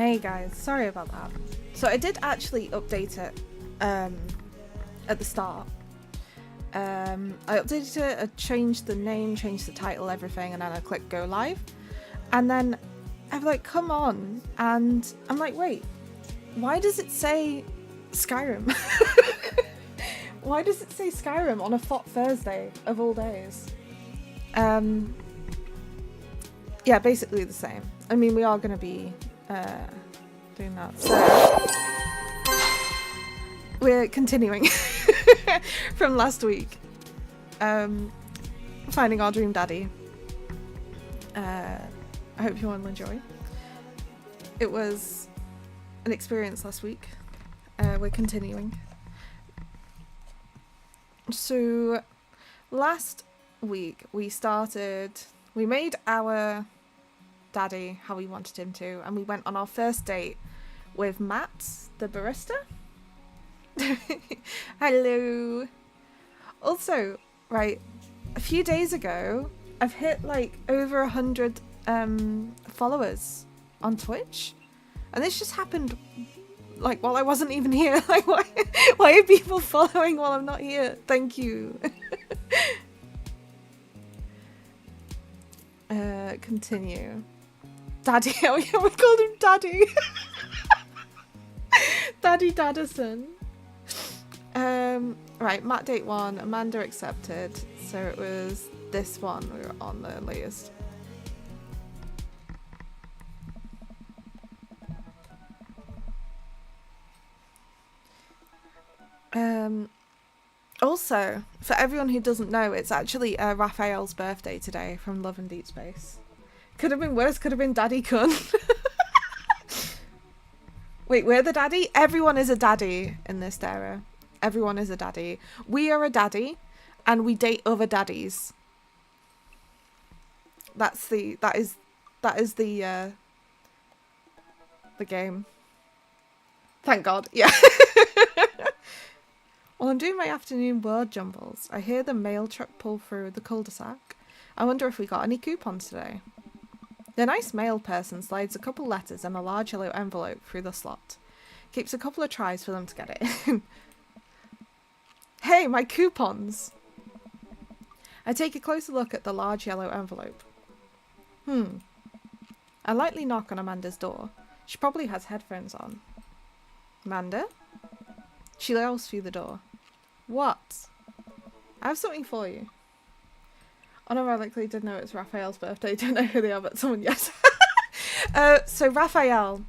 Hey guys, sorry about that. So I did actually update it at the start. I updated it, I changed the name, changed the title, everything, and then I clicked go live. And then I've like come on and I'm like, wait, why does it say Skyrim? Why does it say Skyrim on a FOT Thursday of all days? Yeah, basically the same. I mean, we are going to be doing that. So we're continuing from last week. Finding our dream daddy. I hope you all enjoy. It was an experience last week. We're continuing. So last week we made our daddy how we wanted him to, and we went on our first date with Matt, the barista. Hello. Also, right, a few days ago, I've hit like over 100 followers on Twitch, and this just happened like while I wasn't even here. Like, why are people following while I'm not here? Thank you. Continue. Daddy, oh yeah, we called him Daddy. Daddy Daddison. Right, Matt date 1, Amanda accepted, so it was this one we were on the latest. Also, for everyone who doesn't know, it's actually Raphael's birthday today from Love and Deep Space. Could have been worse, could have been Daddy Kun. Wait, we're the daddy? Everyone is a daddy in this era. Everyone is a daddy. We are a daddy, and we date other daddies. That is the game. Thank God, yeah. While I'm doing my afternoon word jumbles, I hear the mail truck pull through the cul-de-sac. I wonder if we got any coupons today. The nice mail person slides a couple letters and a large yellow envelope through the slot. Keeps a couple of tries for them to get it in. Hey, my coupons! I take a closer look at the large yellow envelope. I lightly knock on Amanda's door. She probably has headphones on. Amanda? She yells through the door. What? I have something for you. Unironically, did know it's Raphael's birthday. Don't know who they are, but someone, yes. So Raphael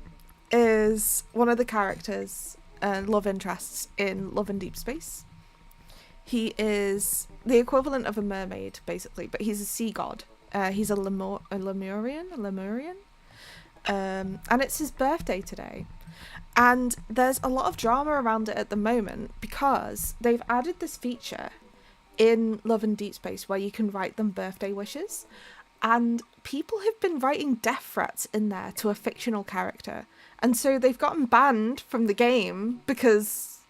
is one of the characters and love interests in Love and Deep Space. He is the equivalent of a mermaid, basically, but he's a sea god. He's a Lemurian? And it's his birthday today. And there's a lot of drama around it at the moment because they've added this feature in Love and Deep Space where you can write them birthday wishes, and people have been writing death threats in there to a fictional character, and so they've gotten banned from the game because,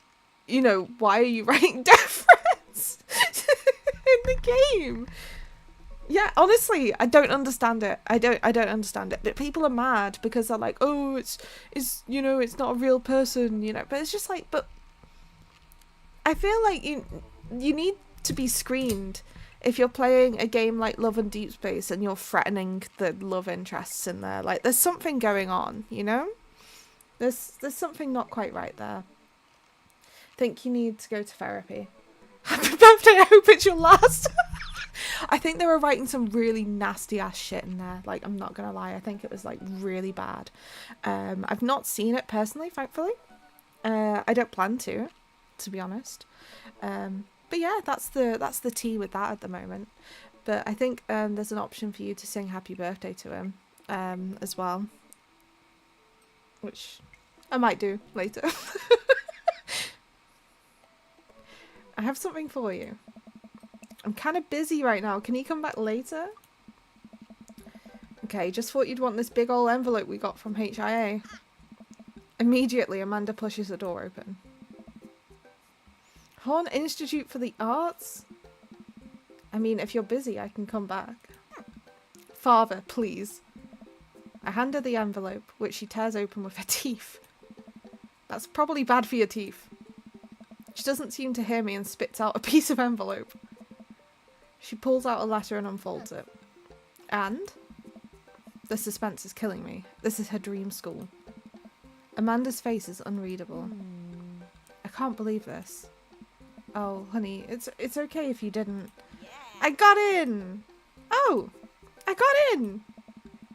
you know, why are you writing death threats in the game? Yeah, honestly, I don't understand it. I don't understand it. But people are mad because they're like, oh, it's you know, it's not a real person, you know. But it's just like, but I feel like you need to be screened if you're playing a game like Love and Deep Space and you're threatening the love interests in there. Like, there's something going on, you know? There's something not quite right there. I think you need to go to therapy. Happy birthday, I hope it's your last. I think they were writing some really nasty ass shit in there. Like, I'm not gonna lie, I think it was like really bad. I've not seen it personally, thankfully. I don't plan to be honest. But yeah, that's the tea with that at the moment. But I think there's an option for you to sing happy birthday to him as well, which I might do later. I have something for you. I'm kind of busy right now. Can you come back later? Okay, just thought you'd want this big old envelope we got from HIA. Immediately, Amanda pushes the door open. Horn Institute for the Arts? I mean, if you're busy, I can come back. Father, please. I hand her the envelope, which she tears open with her teeth. That's probably bad for your teeth. She doesn't seem to hear me and spits out a piece of envelope. She pulls out a letter and unfolds it. And? The suspense is killing me. This is her dream school. Amanda's face is unreadable. I can't believe this. Oh, honey, it's okay if you didn't. I got in! Oh! I got in!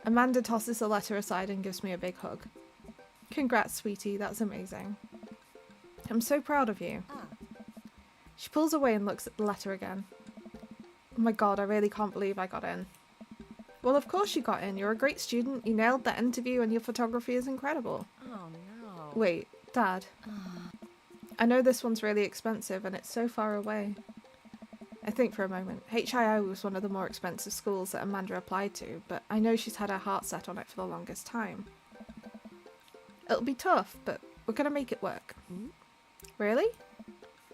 Amanda tosses the letter aside and gives me a big hug. Congrats, sweetie, that's amazing. I'm so proud of you. She pulls away and looks at the letter again. Oh my god, I really can't believe I got in. Well, of course you got in. You're a great student, you nailed that interview, and your photography is incredible. Oh no. Wait, Dad. I know this one's really expensive and it's so far away. I think for a moment. HIO was one of the more expensive schools that Amanda applied to, but I know she's had her heart set on it for the longest time. It'll be tough, but we're gonna make it work. Really?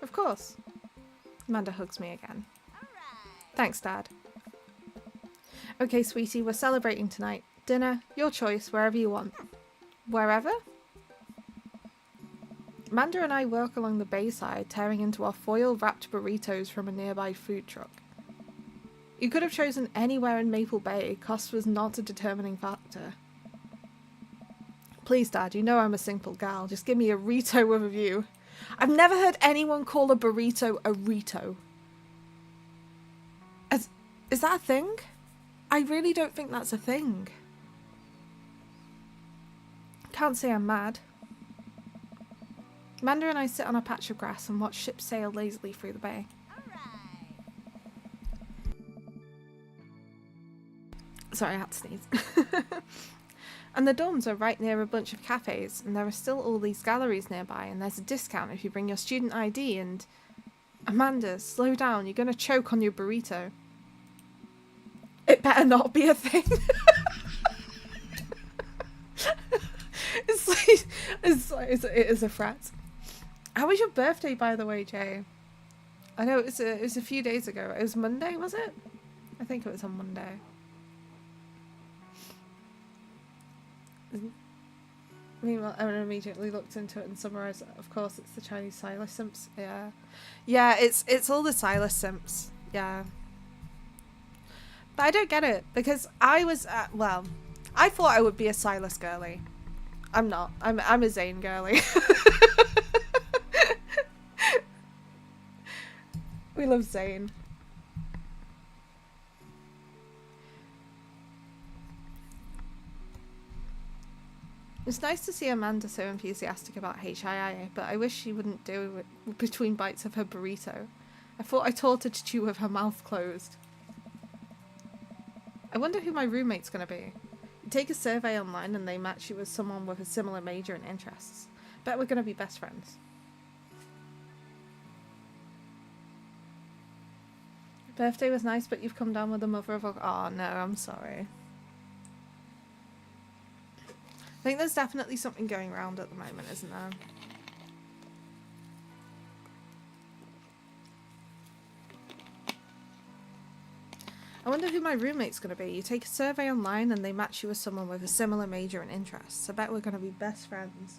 Of course. Amanda hugs me again. Thanks, Dad. Okay, sweetie, we're celebrating tonight. Dinner, your choice, wherever you want. Wherever? Amanda and I walk along the bayside, tearing into our foil-wrapped burritos from a nearby food truck. You could have chosen anywhere in Maple Bay. Cost was not a determining factor. Please, Dad, you know I'm a simple gal. Just give me a Rito with a view. I've never heard anyone call a burrito a Rito. Is that a thing? I really don't think that's a thing. Can't say I'm mad. Amanda and I sit on a patch of grass and watch ships sail lazily through the bay. Sorry, I had to sneeze. And the dorms are right near a bunch of cafes, and there are still all these galleries nearby, and there's a discount if you bring your student ID and... Amanda, slow down, you're gonna choke on your burrito. It better not be a thing. It is a threat. How was your birthday, by the way, Jay? I know it was a few days ago. It was Monday, was it? I think it was on Monday. Meanwhile, Erin immediately looked into it and summarised it. Of course, it's the Chinese Silas simps. Yeah, yeah, it's all the Silas simps. Yeah, but I don't get it because I was well, I thought I would be a Silas girly. I'm not. I'm a Zane girly. We love Zane. It's nice to see Amanda so enthusiastic about HII, but I wish she wouldn't do it between bites of her burrito. I thought I taught her to chew with her mouth closed. I wonder who my roommate's gonna be. You take a survey online and they match you with someone with a similar major and interests. Bet we're gonna be best friends. Birthday was nice, but you've come down with the mother of a... Oh no, I'm sorry. I think there's definitely something going around at the moment, isn't there? I wonder who my roommate's going to be. You take a survey online and they match you with someone with a similar major and interests. I bet we're going to be best friends.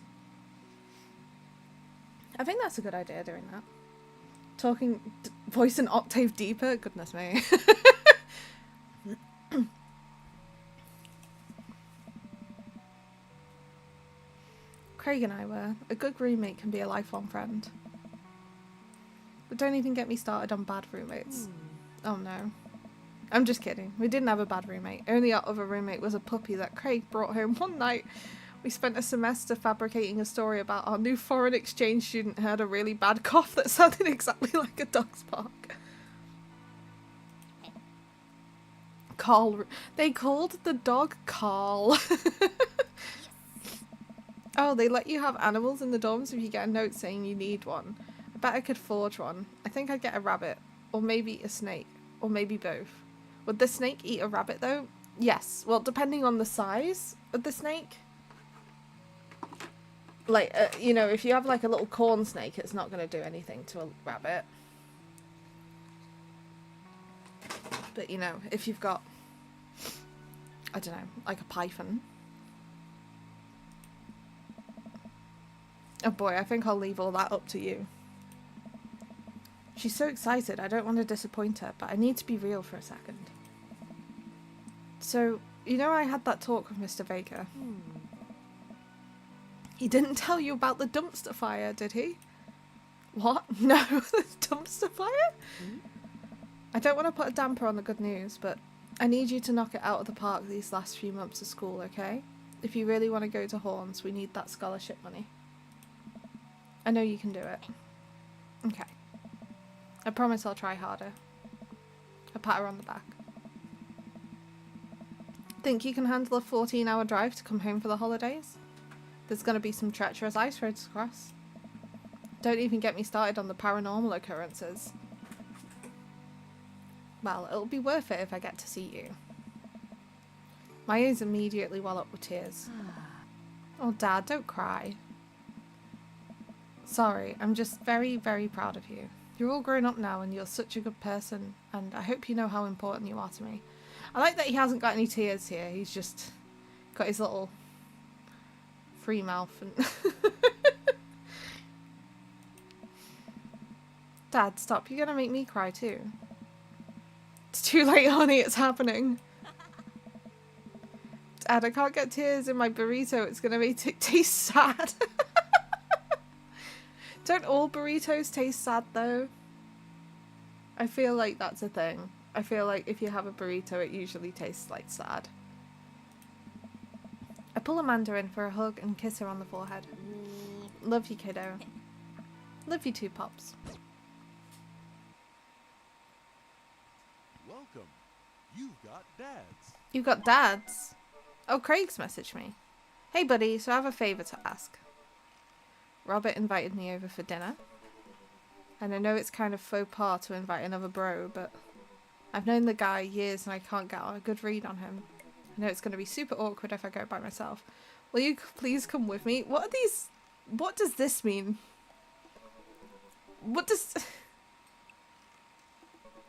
I think that's a good idea, doing that. Talking voice an octave deeper? Goodness me. Craig and I were. A good roommate can be a lifelong friend. But don't even get me started on bad roommates. Oh no. I'm just kidding. We didn't have a bad roommate. Only our other roommate was a puppy that Craig brought home one night. We spent a semester fabricating a story about our new foreign exchange student who had a really bad cough that sounded exactly like a dog's bark. Carl. They called the dog Carl. Oh, they let you have animals in the dorms if you get a note saying you need one. I bet I could forge one. I think I'd get a rabbit. Or maybe a snake. Or maybe both. Would the snake eat a rabbit though? Yes. Well, depending on the size of the snake. Like, you know, if you have like a little corn snake, it's not going to do anything to a rabbit. But, you know, if you've got, I don't know, like a python, Oh boy, I think I'll leave all that up to you. She's so excited, I don't want to disappoint her, but I need to be real for a second. So, you know I had that talk with Mr. Vega? He didn't tell you about the dumpster fire, did he? What? No, the dumpster fire? I don't want to put a damper on the good news, but I need you to knock it out of the park these last few months of school, okay? If you really want to go to Horns, we need that scholarship money. I know you can do it. Okay. I promise I'll try harder. I pat her on the back. Think you can handle a 14-hour drive to come home for the holidays? There's going to be some treacherous ice roads to cross. Don't even get me started on the paranormal occurrences. Well, it'll be worth it if I get to see you. My ears immediately well up with tears. Oh, Dad, don't cry. Sorry, I'm just very, very proud of you. You're all grown up now and you're such a good person, and I hope you know how important you are to me. I like that he hasn't got any tears here, he's just got his little free mouth and... Dad, stop, you're gonna make me cry too. It's too late, honey, it's happening. Dad, I can't get tears in my burrito, it's gonna make it taste sad. Don't all burritos taste sad though? I feel like that's a thing. I feel like if you have a burrito it usually tastes like sad. I pull Amanda in for a hug and kiss her on the forehead. Love you, kiddo. Love you too, Pops. Welcome. You've got dads. You got dads? Oh, Craig's messaged me. Hey buddy, so I have a favour to ask. Robert invited me over for dinner. And I know it's kind of faux pas to invite another bro, but I've known the guy years and I can't get a good read on him. I know it's going to be super awkward if I go by myself. Will you please come with me? What are these... What does this mean? What does...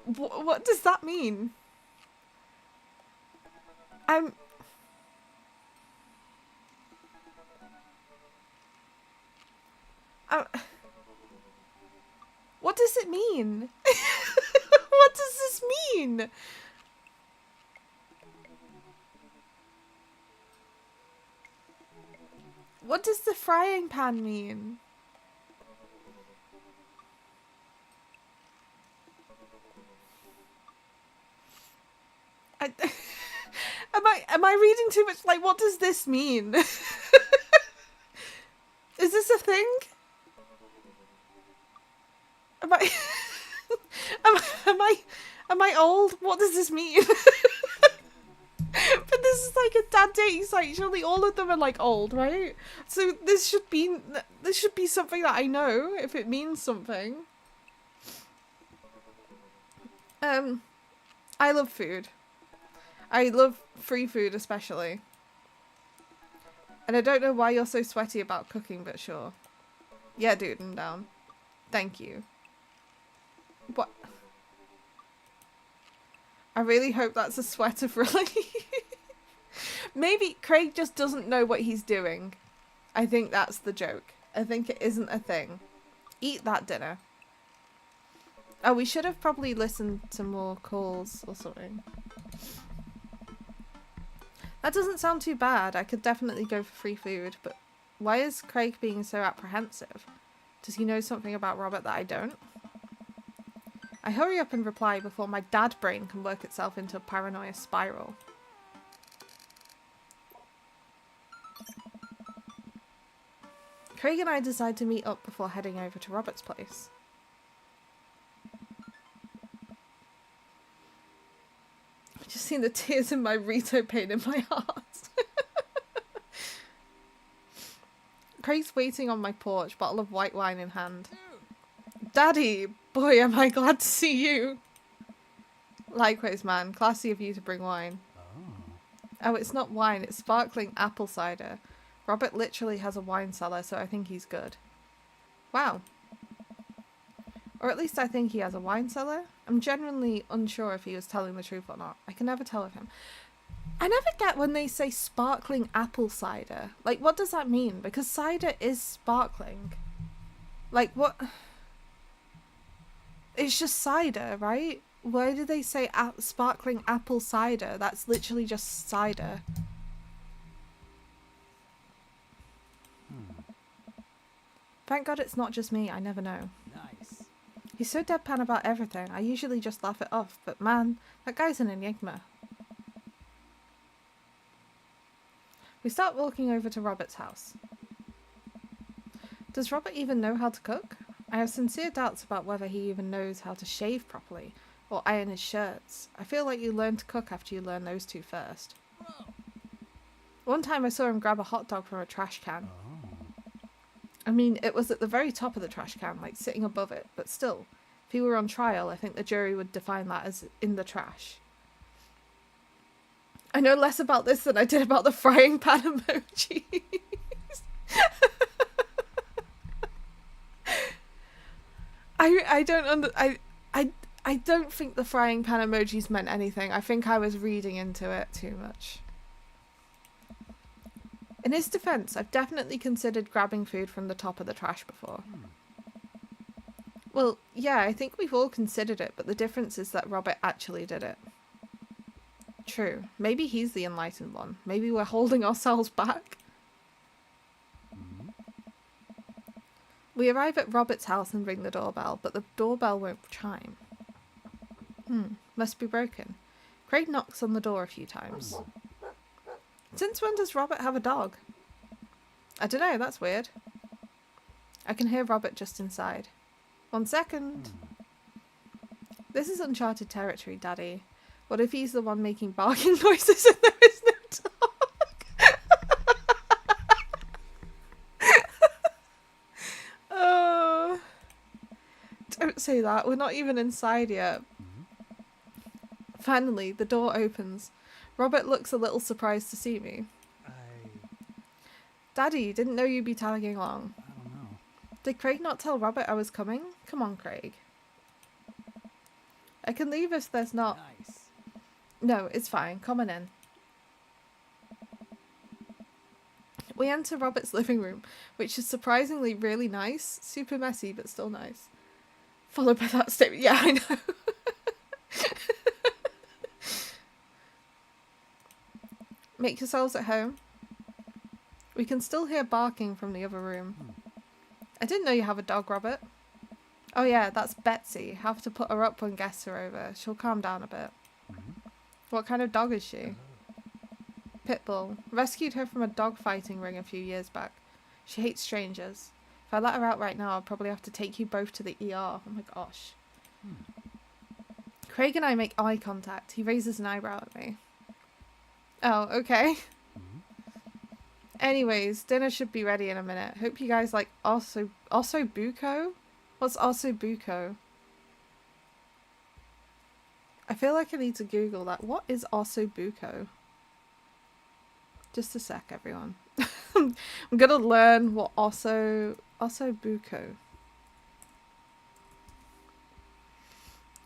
What does that mean? What does it mean? What does this mean? What does the frying pan mean? Am I reading too much? Like, what does this mean? Is this a thing? Am I old? What does this mean? But this is like a dad dating site. Surely all of them are like old, right? So this should be something that I know if it means something. I love food. I love free food especially. And I don't know why you're so sweaty about cooking, but sure. Yeah, dude, I'm down. Thank you. What? I really hope that's a sweater for like... Maybe Craig just doesn't know what he's doing. I think that's the joke. I think it isn't a thing. Eat that dinner. Oh, we should have probably listened to more calls or something. That doesn't sound too bad. I could definitely go for free food, but why is Craig being so apprehensive? Does he know something about Robert that I don't? I hurry up and reply before my dad brain can work itself into a paranoia spiral. Craig and I decide to meet up before heading over to Robert's place. I've just seen the tears in my Rito pain in my heart. Craig's waiting on my porch, bottle of white wine in hand. Daddy! Boy, am I glad to see you! Likewise, man. Classy of you to bring wine. Oh, it's not wine, it's sparkling apple cider. Robert literally has a wine cellar, so I think he's good. Wow. Or at least I think he has a wine cellar. I'm genuinely unsure if he was telling the truth or not. I can never tell with him. I never get when they say sparkling apple cider. Like, what does that mean? Because cider is sparkling. Like, what? It's just cider, right? Why do they say sparkling apple cider? That's literally just cider. Thank God it's not just me. I never know. Nice. He's so deadpan about everything. I usually just laugh it off. But man, that guy's an enigma. We start walking over to Robert's house. Does Robert even know how to cook? I have sincere doubts about whether he even knows how to shave properly or iron his shirts. I feel like you learn to cook after you learn those two first. Whoa. One time I saw him grab a hot dog from a trash can. Oh. I mean, it was at the very top of the trash can, like sitting above it, but still, if he were on trial, I think the jury would define that as in the trash. I know less about this than I did about the frying pan emojis. I don't think the frying pan emojis meant anything. I think I was reading into it too much. In his defense, I've definitely considered grabbing food from the top of the trash before. Well, yeah, I think we've all considered it, but the difference is that Robert actually did it. True. Maybe he's the enlightened one. Maybe we're holding ourselves back. We arrive at Robert's house and ring the doorbell, but the doorbell won't chime. Must be broken. Craig knocks on the door a few times. Since when does Robert have a dog? I don't know, that's weird. I can hear Robert just inside. 1 second. This is uncharted territory, Daddy. What if he's the one making barking noises and there is no dog? Oh. Don't say that. We're not even inside yet. Finally, the door opens. Robert looks a little surprised to see me. Daddy, didn't know you'd be tagging along. I don't know. Did Craig not tell Robert I was coming? Come on, Craig. I can leave if there's not... Nice. No, it's fine. Come on in. We enter Robert's living room, which is surprisingly really nice. Super messy, but still nice. Followed by that statement. Yeah, I know. Make yourselves at home. We can still hear barking from the other room. I didn't know you have a dog, Robert. Oh yeah, that's Betsy. Have to put her up when guests are over. She'll calm down a bit. What kind of dog is she? Pitbull. Rescued her from a dog fighting ring a few years back. She hates strangers. If I let her out right now, I'll probably have to take you both to the ER. Oh my gosh. Craig and I make eye contact. He raises an eyebrow at me. Oh, okay. Anyways, dinner should be ready in a minute. Hope you guys like ossobuco? What's ossobuco? I feel like I need to Google that. What is ossobuco? Just a sec, everyone. I'm gonna learn what ossobuco.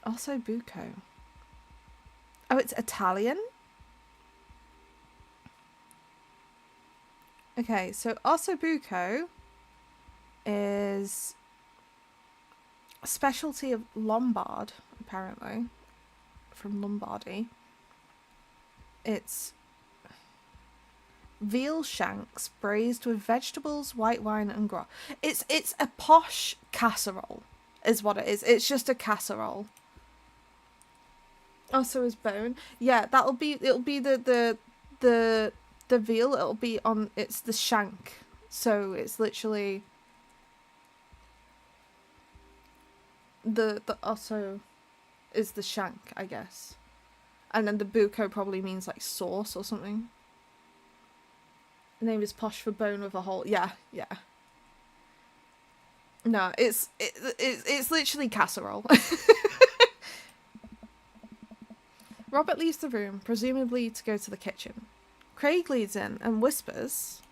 Ossobuco. Oh, it's Italian? Okay, so ossobuco is a specialty of Lombard, apparently, from Lombardy. It's veal shanks braised with vegetables, white wine, and broth. It's a posh casserole, is what it is. It's just a casserole. Oh, so is bone. Yeah, it'll be the veal. It'll be on. It's the shank, so it's literally the osso is the shank, I guess, and then the buco probably means like sauce or something. The name is posh for bone with a hole. Yeah. No, it's literally casserole. Robert leaves the room, presumably to go to the kitchen. Craig leads in and whispers,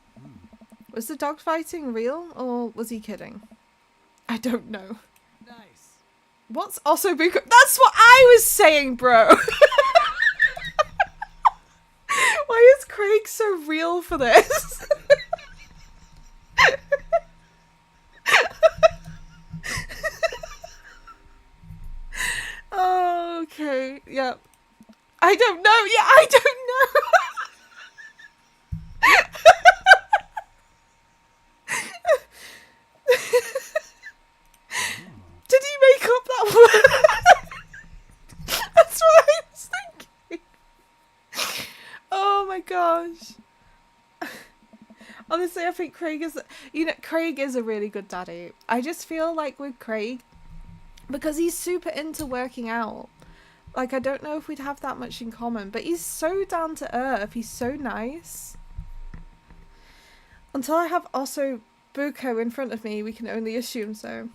was the dog fighting real or was he kidding? I don't know. Nice. What's ossobuco? That's what I was saying, bro! like so real for this. Oh, okay. Yeah. I don't know. Yeah, I don't know. Did he make up that word? That's what I was thinking. Oh my gosh. Honestly, I think Craig is, Craig is a really good daddy. I just feel like with Craig, because he's super into working out, like, I don't know if we'd have that much in common, but he's so down to earth. He's so nice. Until I have Osso Buko in front of me, we can only assume so.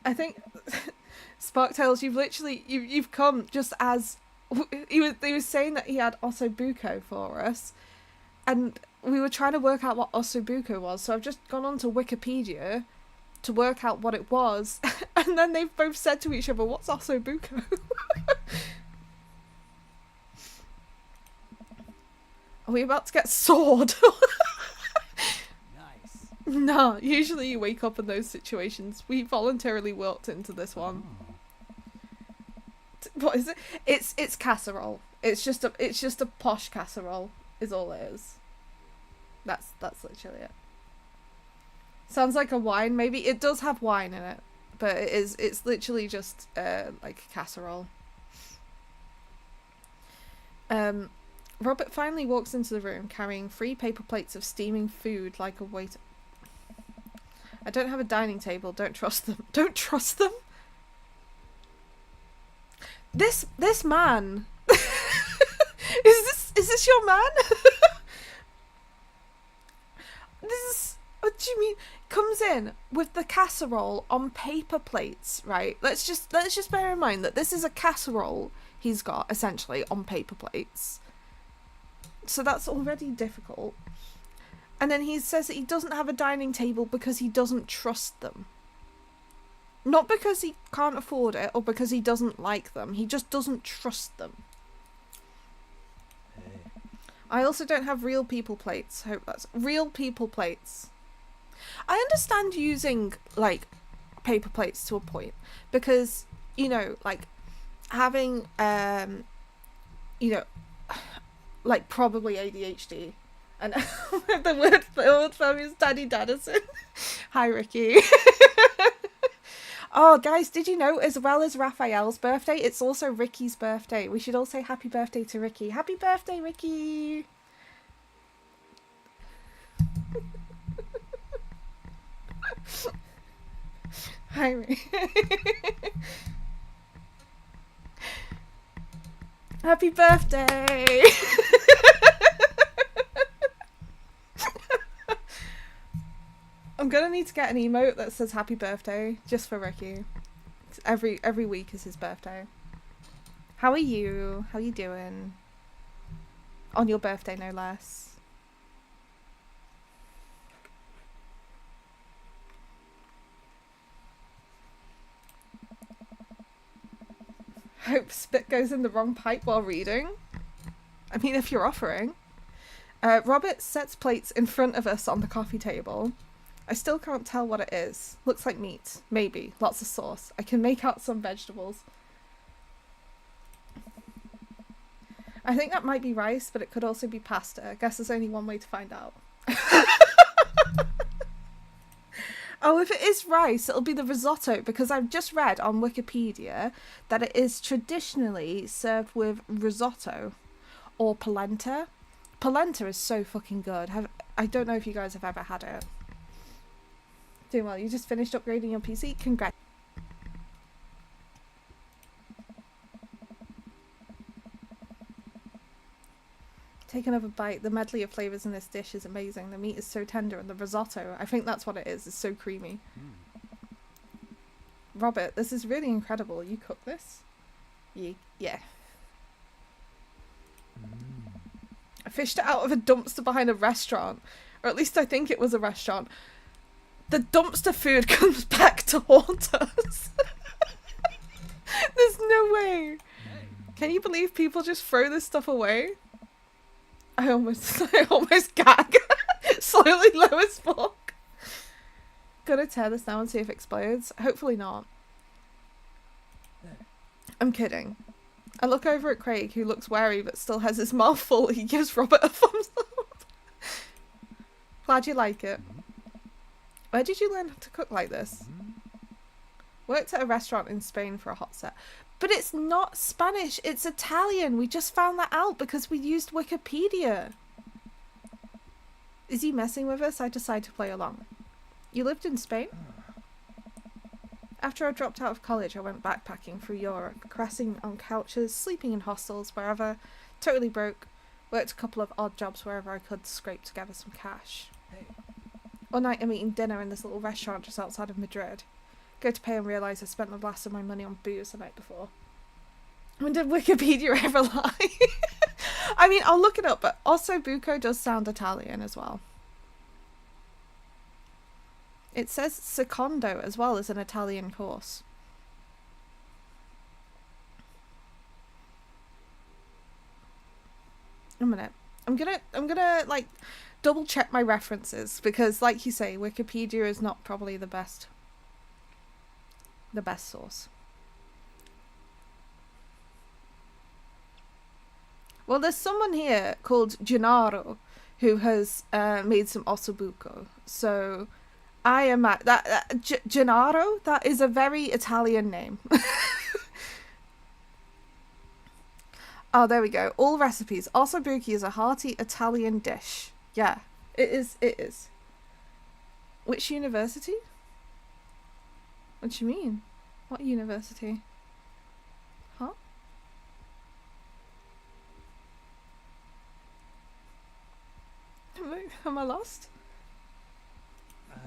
I think, Sparktails, you've come just as, he was saying that he had Osso Buko for us, and we were trying to work out what Osso Buko was, so I've just gone on to Wikipedia to work out what it was, and then they've both said to each other, what's Osso Buko? Are we about to get sword? Nice. No, usually you wake up in those situations. We voluntarily walked into this one. What is it? It's casserole. It's just a posh casserole is all it is. That's literally it. Sounds like a wine, maybe. It does have wine in it, but it's literally just like a casserole. Robert finally walks into the room carrying 3 paper plates of steaming food like a waiter. I don't have a dining table. Don't trust them. Don't trust them? This man. Is this your man? What do you mean? Comes in with the casserole on paper plates, right? Let's just bear in mind that this is a casserole he's got essentially on paper plates. So that's already difficult. And then he says that he doesn't have a dining table because he doesn't trust them. Not because he can't afford it or because he doesn't like them. He just doesn't trust them. Hey. I also don't have real people plates. Hope that's real people plates. I understand using like paper plates to a point because, like having like probably ADHD, and the word for me is Daddy Daddison. Hi Ricky. Oh guys, did you know as well as Raphael's birthday, it's also Ricky's birthday? We should all say happy birthday to Ricky. Happy birthday, Ricky. Hi Ricky. Happy birthday! I'm gonna need to get an emote that says happy birthday just for Ricky. Every week is his birthday. How are you? How you doing? On your birthday, no less. Hope spit goes in the wrong pipe while reading. I mean, if you're offering. Robert sets plates in front of us on the coffee table. I still can't tell what it is. Looks like meat. Maybe. Lots of sauce. I can make out some vegetables. I think that might be rice, but it could also be pasta. I guess there's only one way to find out. Oh, if it is rice, it'll be the risotto, because I've just read on Wikipedia that it is traditionally served with risotto or polenta. Polenta is so fucking good. I don't know if you guys have ever had it. Doing well. You just finished upgrading your PC? Congrats. Take another bite. The medley of flavours in this dish is amazing. The meat is so tender and the risotto, I think that's what it is. It's so creamy. Robert, this is really incredible. You cook this? Yeah. I fished it out of a dumpster behind a restaurant. Or at least I think it was a restaurant. The dumpster food comes back to haunt us. There's no way. Can you believe people just throw this stuff away? I almost gag. Slowly low as fuck. Gonna tear this now and see if it explodes. Hopefully not. I'm kidding. I look over at Craig, who looks wary but still has his mouth full. He gives Robert a thumbs up. Glad you like it. Where did you learn to cook like this? Worked at a restaurant in Spain for a hot set. But it's not Spanish, it's Italian. We just found that out because we used Wikipedia. Is he messing with us? I decide to play along. You lived in Spain? After I dropped out of college, I went backpacking through Europe, crashing on couches, sleeping in hostels, wherever, totally broke. Worked a couple of odd jobs wherever I could scrape together some cash. One night I'm eating dinner in this little restaurant just outside of Madrid. Go to pay and realise I spent the last of my money on booze the night before. When did Wikipedia ever lie? I mean, I'll look it up, but also Buco does sound Italian as well. It says secondo as well as an Italian course. A minute. I'm gonna like double check my references because, like you say, Wikipedia is not probably the best source. Well, there's someone here called Gennaro who has made some ossobuco. So I am at that Gennaro. That is a very Italian name. Oh, there we go. All recipes. Ossobuco is a hearty Italian dish. Yeah, it is. It is. Which university? What do you mean? What university? Huh? Am I lost? I'm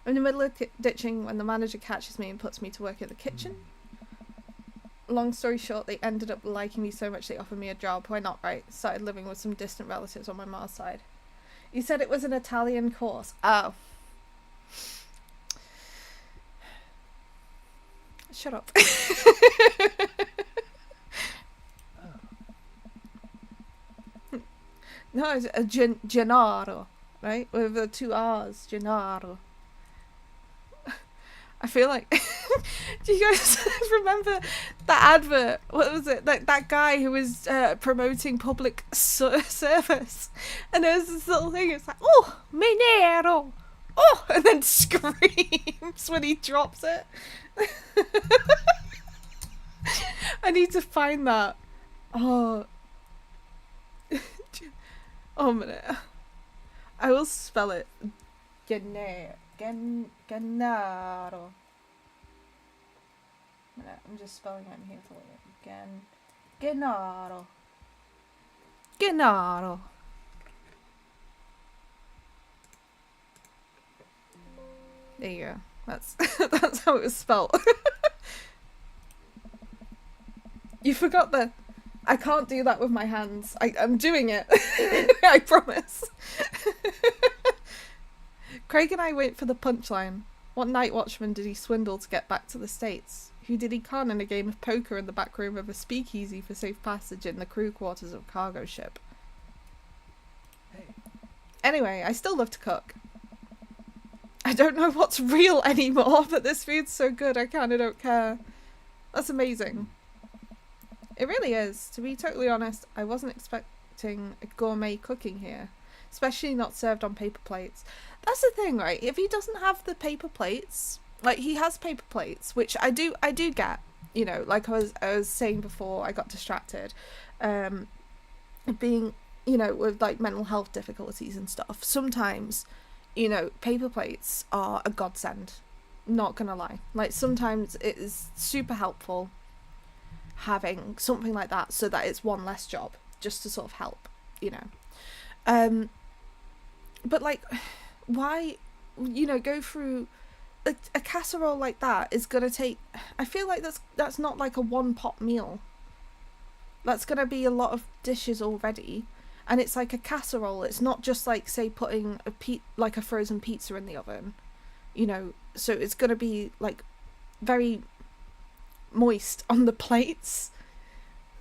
in the middle of ditching when the manager catches me and puts me to work in the kitchen. Long story short, they ended up liking me so much they offered me a job. Why not, right? Started living with some distant relatives on my Mars side. You said it was an Italian course. Oh. Shut up. No, it's a Gennaro, right? With the two R's. Gennaro. I feel like... Do you guys remember that advert? What was it? That guy who was promoting public service. And there was this little thing. It's like, oh, Minero. Oh, and then screams when he drops it. I need to find that. Oh. Oh, a minute. I will spell it. Gennaro. I'm just spelling it in here for you. Gennaro. Gennaro. There you go. That's how it was spelled. You forgot the... I can't do that with my hands. I'm doing it. I promise. Craig and I wait for the punchline. What night watchman did he swindle to get back to the States? Who did he con in a game of poker in the back room of a speakeasy for safe passage in the crew quarters of a cargo ship? Hey. Anyway, I still love to cook. I don't know what's real anymore, but this food's so good I kinda don't care. That's amazing. It really is. To be totally honest, I wasn't expecting a gourmet cooking here. Especially not served on paper plates. That's the thing, right? If he doesn't have the paper plates, like he has paper plates, which I do get, you know, like I was saying before I got distracted, being, you know, with like mental health difficulties and stuff, sometimes, you know, paper plates are a godsend, not gonna lie. Like sometimes it is super helpful having something like that so that it's one less job just to sort of help, you know. But like, why, you know, go through a casserole like that is gonna take, I feel like that's not like a one pot meal. That's gonna be a lot of dishes already, and it's like a casserole. It's not just like, say, putting like a frozen pizza in the oven, you know. So it's gonna be like very moist on the plates.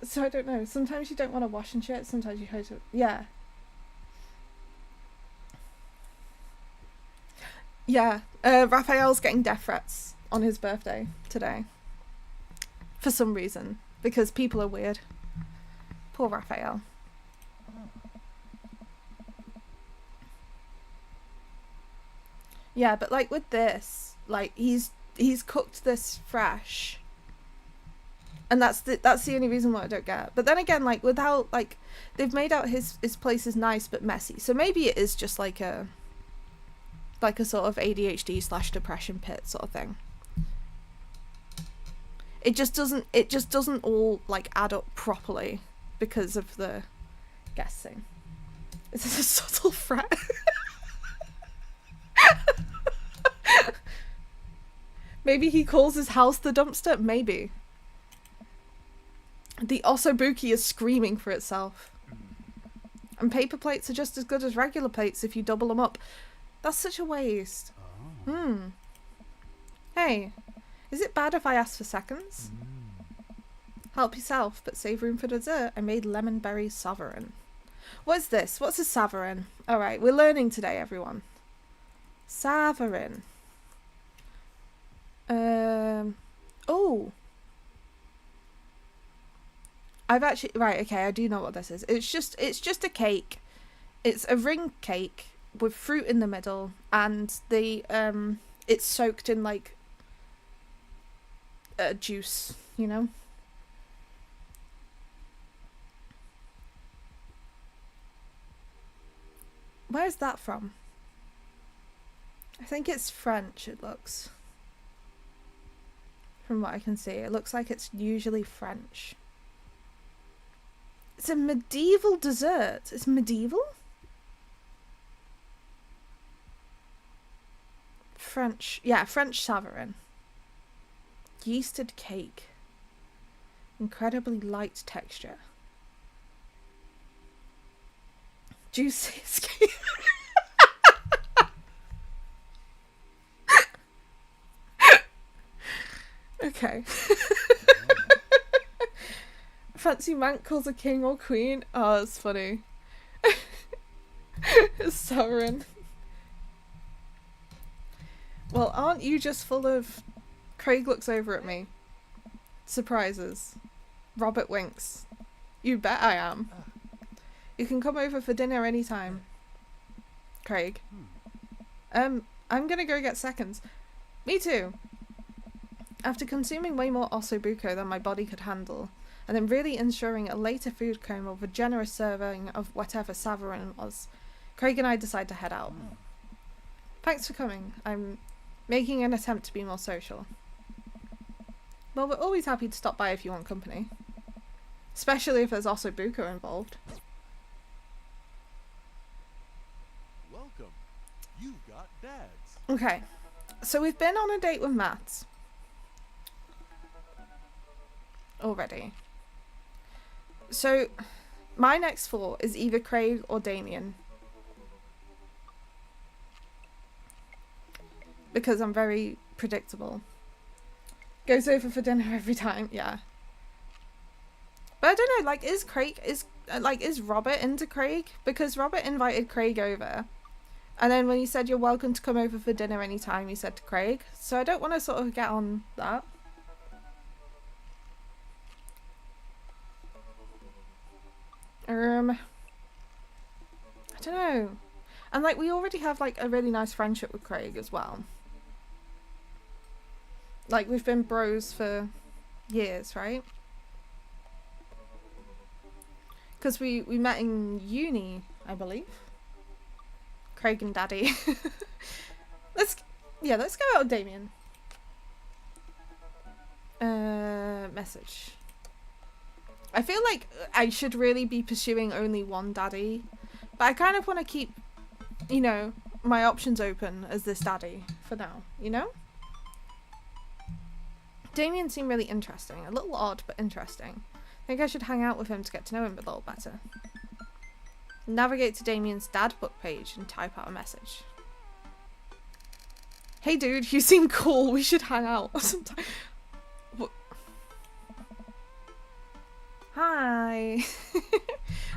So I don't know. Sometimes you don't want to wash and shit. Sometimes you hate it. Yeah. Yeah. Raphael's getting death threats on his birthday today. For some reason. Because people are weird. Poor Raphael. Yeah, but like with this, like he's cooked this fresh. And that's the only reason why I don't get. But then again, like without like they've made out his place is nice but messy. So maybe it is just like a sort of ADHD / depression pit sort of thing. It just doesn't all like add up properly because of the guessing. Is this a subtle threat? Maybe he calls his house the dumpster? Maybe. The ossobuki is screaming for itself. And paper plates are just as good as regular plates if you double them up. That's such a waste. Oh. Hey, is it bad if I ask for seconds? Help yourself, but save room for dessert. I made lemon berry sovereign. What's this? What's a sovereign? Alright, we're learning today, everyone. Sovereign. Oh. I've actually... Right, okay, I do know what this is. It's just a cake. It's a ring cake with fruit in the middle, and it's soaked in, like, juice, you know? Where's that from? I think it's French, it looks. From what I can see. It looks like it's usually French. It's a medieval dessert. It's medieval? French. Yeah, French sovereign. Yeasted cake. Incredibly light texture. Juicy skin. Okay. Fancy Mank calls a king or queen. Oh, it's funny. It's sovereign. Well, aren't you just full of... Craig looks over at me. Surprises. Robert winks. You bet I am. You can come over for dinner anytime. Craig. I'm gonna go get seconds. Me too. After consuming way more ossobuco than my body could handle, and then really ensuring a later food coma with a generous serving of whatever sovereign was, Craig and I decide to head out. Thanks for coming. I'm making an attempt to be more social. Well, we're always happy to stop by if you want company. Especially if there's ossobuco involved. Welcome. You've got dads. Okay, so we've been on a date with Matt. Already. So, my next four is either Craig or Damien. Because I'm very predictable. Goes over for dinner every time, yeah. But I don't know, like, is Robert into Craig? Because Robert invited Craig over. And then when he said you're welcome to come over for dinner anytime, he said to Craig. So I don't want to sort of get on that. I don't know. And like we already have like a really nice friendship with Craig as well. Like we've been bros for years, right? Because we met in uni, I believe. Craig and Daddy. let's go out with Damien. Message. I feel like I should really be pursuing only one daddy, but I kind of want to keep, you know, my options open as this daddy for now, you know? Damien seemed really interesting. A little odd, but interesting. I think I should hang out with him to get to know him a little better. Navigate to Damien's dad book page and type out a message. Hey dude, you seem cool. We should hang out sometime. Hi. Hey.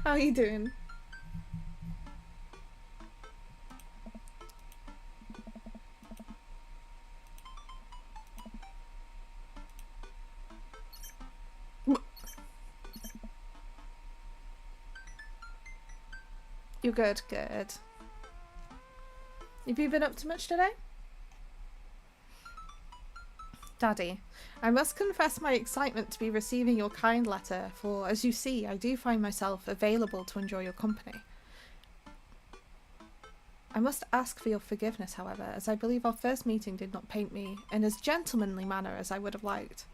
How are you doing? You're good, good. Have you been up to much today? Daddy, I must confess my excitement to be receiving your kind letter, for as you see, I do find myself available to enjoy your company. I must ask for your forgiveness, however, as I believe our first meeting did not paint me in as gentlemanly manner as I would have liked.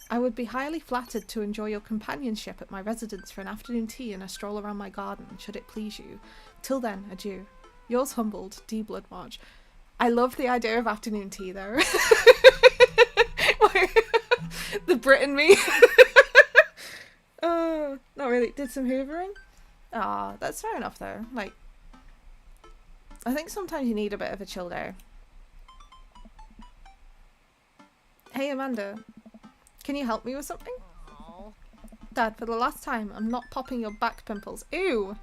I would be highly flattered to enjoy your companionship at my residence for an afternoon tea and a stroll around my garden, should it please you. Till then, adieu. Yours humbled, D. Bloodmarch. I love the idea of afternoon tea, though. The Brit in me. Oh, not really. Did some hoovering? Ah, that's fair enough, though. Like, I think sometimes you need a bit of a chill day. Hey, Amanda. Can you help me with something? Aww. Dad, for the last time, I'm not popping your back pimples. Ew.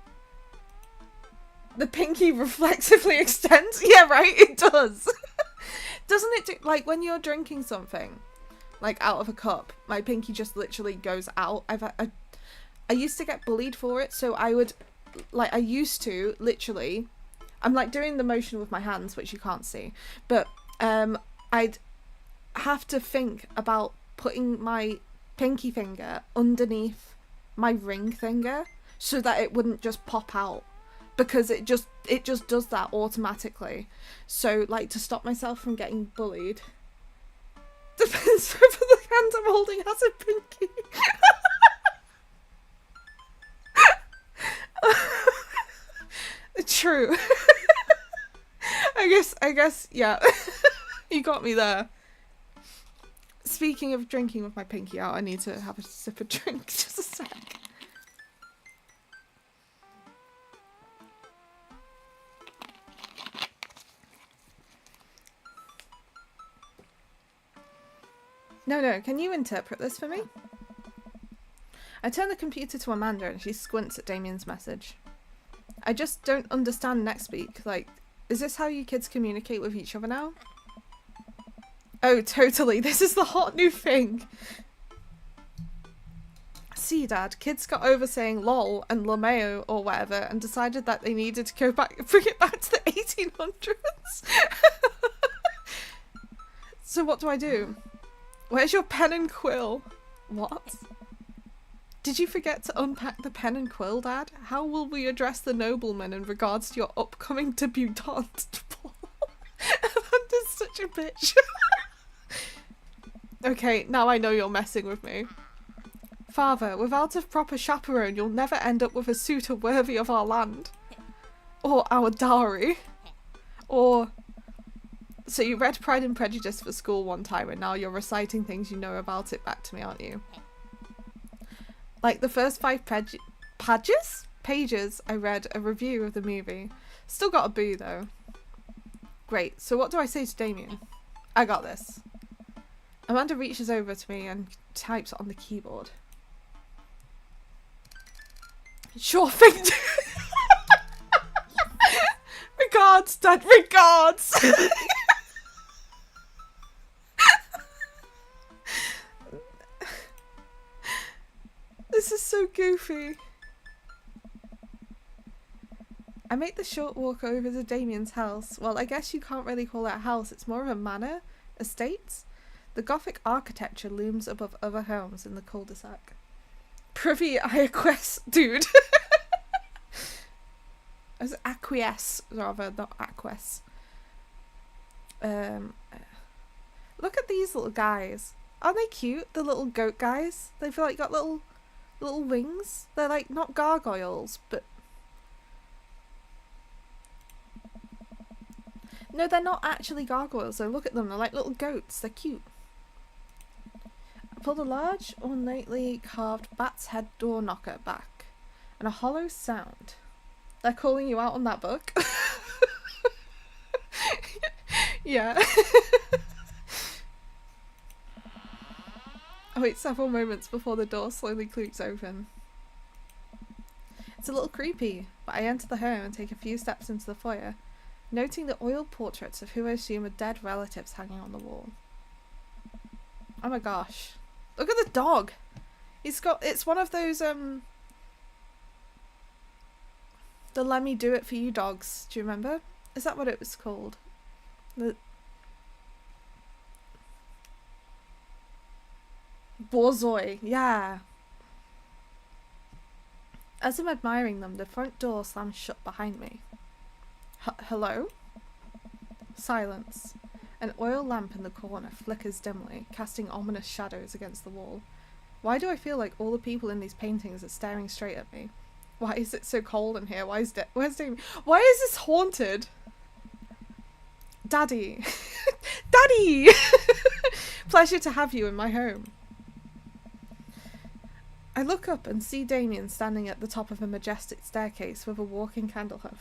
The pinky reflexively extends? Yeah, right? It does. Doesn't it do, like, when you're drinking something, like, out of a cup, my pinky just literally goes out. I used to get bullied for it, so I would, like, I used to, literally, I'm, like, doing the motion with my hands, which you can't see, but, I'd have to think about putting my pinky finger underneath my ring finger so that it wouldn't just pop out, because it just does that automatically. So, like, to stop myself from getting bullied, depends whether the hand I'm holding has a pinky. True. I guess yeah. You got me there. Speaking of drinking with my pinky out, I need to have a sip of drink. Just a sec. No, can you interpret this for me? I turn the computer to Amanda and she squints at Damien's message. I just don't understand Nextpeak. Like, is this how you kids communicate with each other now? Oh, totally. This is the hot new thing. See, Dad, kids got over saying lol and lameo or whatever and decided that they needed to go back, bring it back to the 1800s. So what do I do? Where's your pen and quill? What? Did you forget to unpack the pen and quill, Dad? How will we address the nobleman in regards to your upcoming debutante? Amanda's such a bitch. Okay, now I know you're messing with me. Father, without a proper chaperone, you'll never end up with a suitor worthy of our land. Or our dowry. Or... So you read Pride and Prejudice for school one time and now you're reciting things you know about it back to me, aren't you? Like the first 5 pages I read a review of the movie. Still got a boo though. Great, so what do I say to Damien? I got this. Amanda reaches over to me and types on the keyboard. Sure thing. Regards, Dad, regards! This is so goofy. I make the short walk over to Damien's house. Well, I guess you can't really call it a house, it's more of a manor, estates. The Gothic architecture looms above other homes in the cul-de-sac. Privy I acquiesce, dude. As acquiesce, rather, not acquiesce. Look at these little guys. Aren't they cute? The little goat guys. They've like got little wings. They're like not gargoyles, but no, they're not actually gargoyles. So look at them. They're like little goats. They're cute. I pulled a large, ornately carved bat's head door knocker back, and a hollow sound. They're calling you out on that book. Yeah. I wait several moments before the door slowly creaks open. It's a little creepy, but I enter the home and take a few steps into the foyer, noting the oil portraits of who I assume are dead relatives hanging on the wall. Oh my gosh. Look at the dog! It's one of those, the let me do it for you dogs. Do you remember? Is that what it was called? The Borzoi, yeah. As I'm admiring them, the front door slams shut behind me. Hello? Silence. An oil lamp in the corner flickers dimly, casting ominous shadows against the wall. Why do I feel like all the people in these paintings are staring straight at me? Why is it so cold in here? Where's Damien? Why is this haunted? Daddy! Daddy! Pleasure to have you in my home. I look up and see Damien standing at the top of a majestic staircase with a walking candle hub.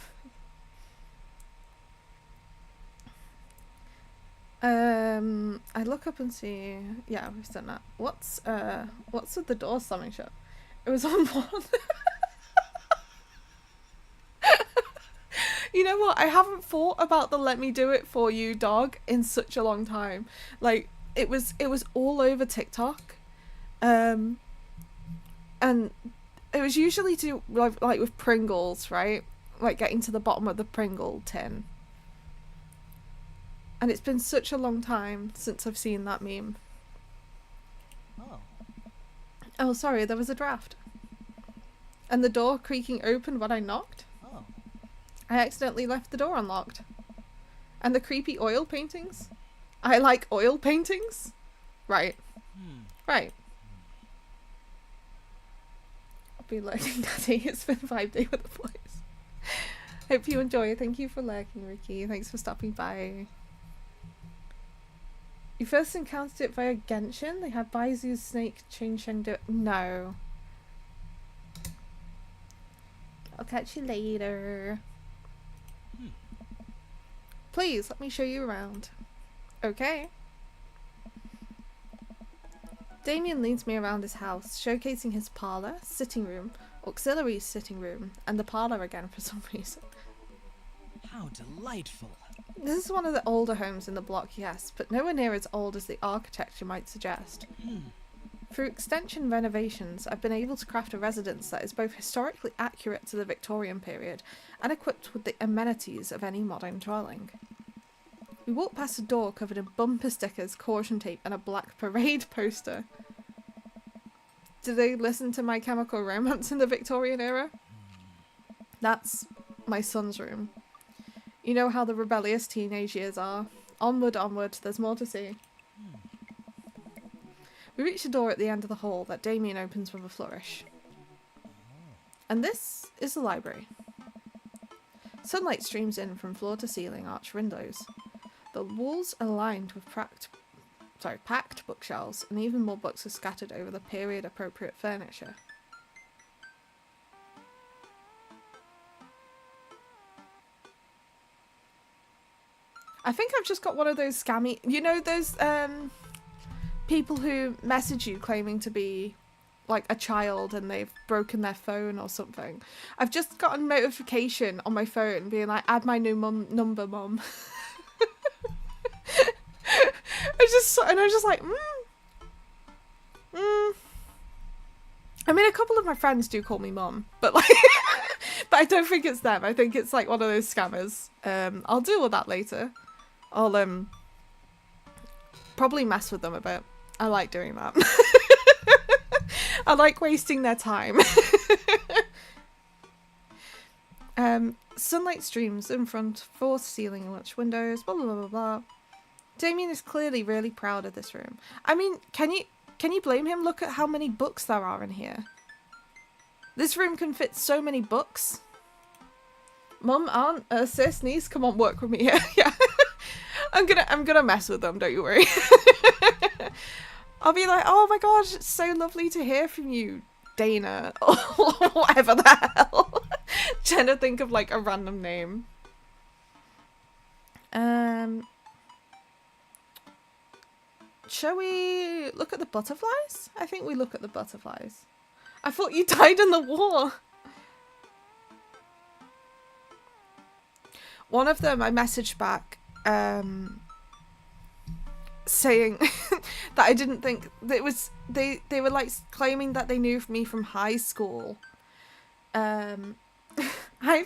I look up and see... Yeah, we've done that. What's with the door slamming shut? It was on one. You know what? I haven't thought about the let me do it for you dog in such a long time. Like, it was all over TikTok. And it was usually to like with Pringles, right? Like getting to the bottom of the Pringle tin. And it's been such a long time since I've seen that meme. Oh. Oh, sorry, there was a draft. And the door creaking open when I knocked. Oh. I accidentally left the door unlocked. And the creepy oil paintings. I like oil paintings. Right. Right. I'll be lurking, Daddy. It's been 5 days with the boys. Hope you enjoy. Thank you for lurking, Ricky. Thanks for stopping by. You first encountered it via Genshin? They had Baizu's snake Ching Sheng do it. No. I'll catch you later. Please, let me show you around. Okay. Damien leads me around his house, showcasing his parlour, sitting room, auxiliary sitting room, and the parlour again for some reason. How delightful. This is one of the older homes in the block, yes, but nowhere near as old as the architecture might suggest. Through extension renovations, I've been able to craft a residence that is both historically accurate to the Victorian period and equipped with the amenities of any modern dwelling. We walk past a door covered in bumper stickers, caution tape, and a black parade poster. Did they listen to My Chemical Romance in the Victorian era? That's my son's room. You know how the rebellious teenage years are. Onward, onward, there's more to see. We reach a door at the end of the hall that Damien opens with a flourish. And this is the library. Sunlight streams in from floor to ceiling arched windows. The walls are lined with packed bookshelves, and even more books are scattered over the period-appropriate furniture. I think I've just got one of those scammy... You know those people who message you claiming to be like a child and they've broken their phone or something? I've just got a notification on my phone being like, add my new number, mum. I was just like, I mean, a couple of my friends do call me mum, but like, but I don't think it's them. I think it's like one of those scammers. I'll deal with that later. I'll probably mess with them a bit. I like doing that. I like wasting their time. Sunlight streams in front, floor to ceiling, much windows, blah blah blah blah blah. Damien is clearly really proud of this room. I mean, can you blame him? Look at how many books there are in here. This room can fit so many books. Mum, aunt, sis, niece, come on, work with me here. Yeah. I'm gonna mess with them, don't you worry. I'll be like, oh my gosh, it's so lovely to hear from you, Dana, or whatever the hell. Trying to think of like a random name. Shall we look at the butterflies? I think we look at the butterflies. I thought you died in the war. One of them I messaged back saying that I didn't think that it was they were like claiming that they knew me from high school. Hi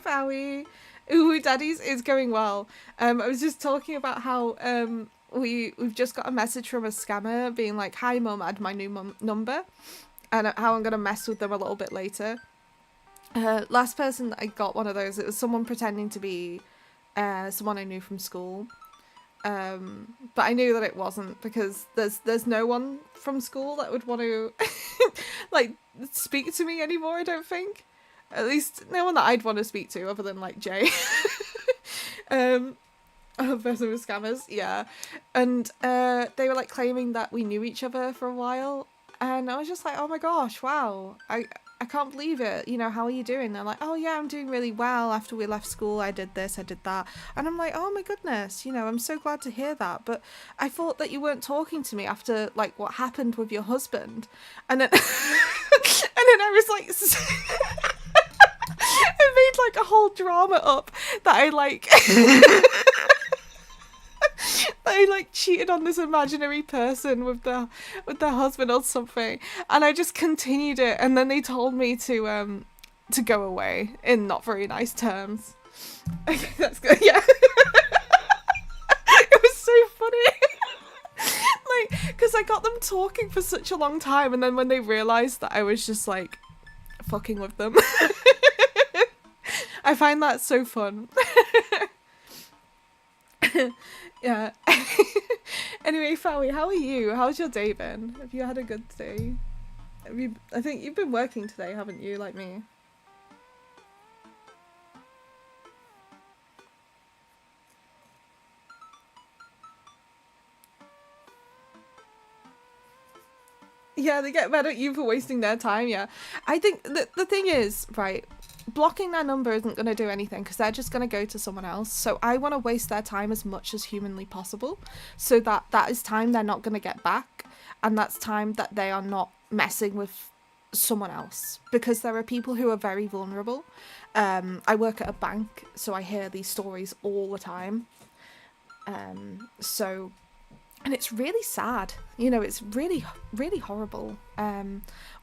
Bowie. Ooh, Daddy's is going well. I was just talking about how we've just got a message from a scammer being like, "Hi mum, add my new number," and how I'm gonna mess with them a little bit later. Last person that I got one of those, it was someone pretending to be someone I knew from school. But I knew that it wasn't, because there's no one from school that would want to like speak to me anymore, I don't think. At least no one that I'd want to speak to other than like Jay. A person with scammers, yeah. And they were like claiming that we knew each other for a while, and I was just like, oh my gosh, wow, I can't believe it. You know, how are you doing? They're like, oh yeah, I'm doing really well. After we left school, I did this, I did that. And I'm like, oh my goodness, you know, I'm so glad to hear that. But I thought that you weren't talking to me after like what happened with your husband. And then, and then I was like, I made like a whole drama up that I like, I like cheated on this imaginary person with their husband or something, and I just continued it, and then they told me to go away in not very nice terms. Okay, that's good. Yeah. It was so funny. Like, because I got them talking for such a long time, and then when they realized that I was just like fucking with them. I find that so fun. Yeah. Anyway, Fowie, how are you? How's your day been? Have you had a good day? I think you've been working today, haven't you, like me? Yeah, they get mad at you for wasting their time, yeah. I think the thing is, right, blocking their number isn't going to do anything, because they're just going to go to someone else. So I want to waste their time as much as humanly possible, so that is time they're not going to get back, and that's time that they are not messing with someone else, because there are people who are very vulnerable. I work at a bank, so I hear these stories all the time. And it's really sad, you know, it's really, really horrible.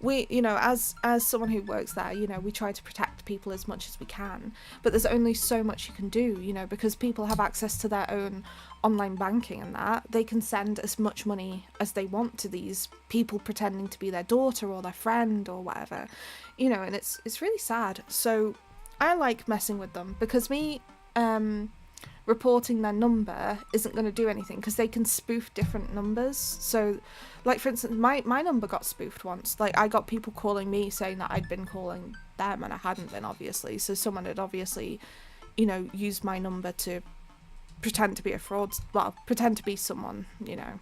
We, you know, as someone who works there, you know, we try to protect people as much as we can, but there's only so much you can do, you know, because people have access to their own online banking and that. They can send as much money as they want to these people pretending to be their daughter or their friend or whatever, you know, and it's really sad. So I like messing with them, because me, reporting their number isn't going to do anything, because they can spoof different numbers. So like, for instance, my number got spoofed once. Like, I got people calling me saying that I'd been calling them, and I hadn't been, obviously. So someone had obviously, you know, used my number to pretend to be a fraud, well, pretend to be someone, you know.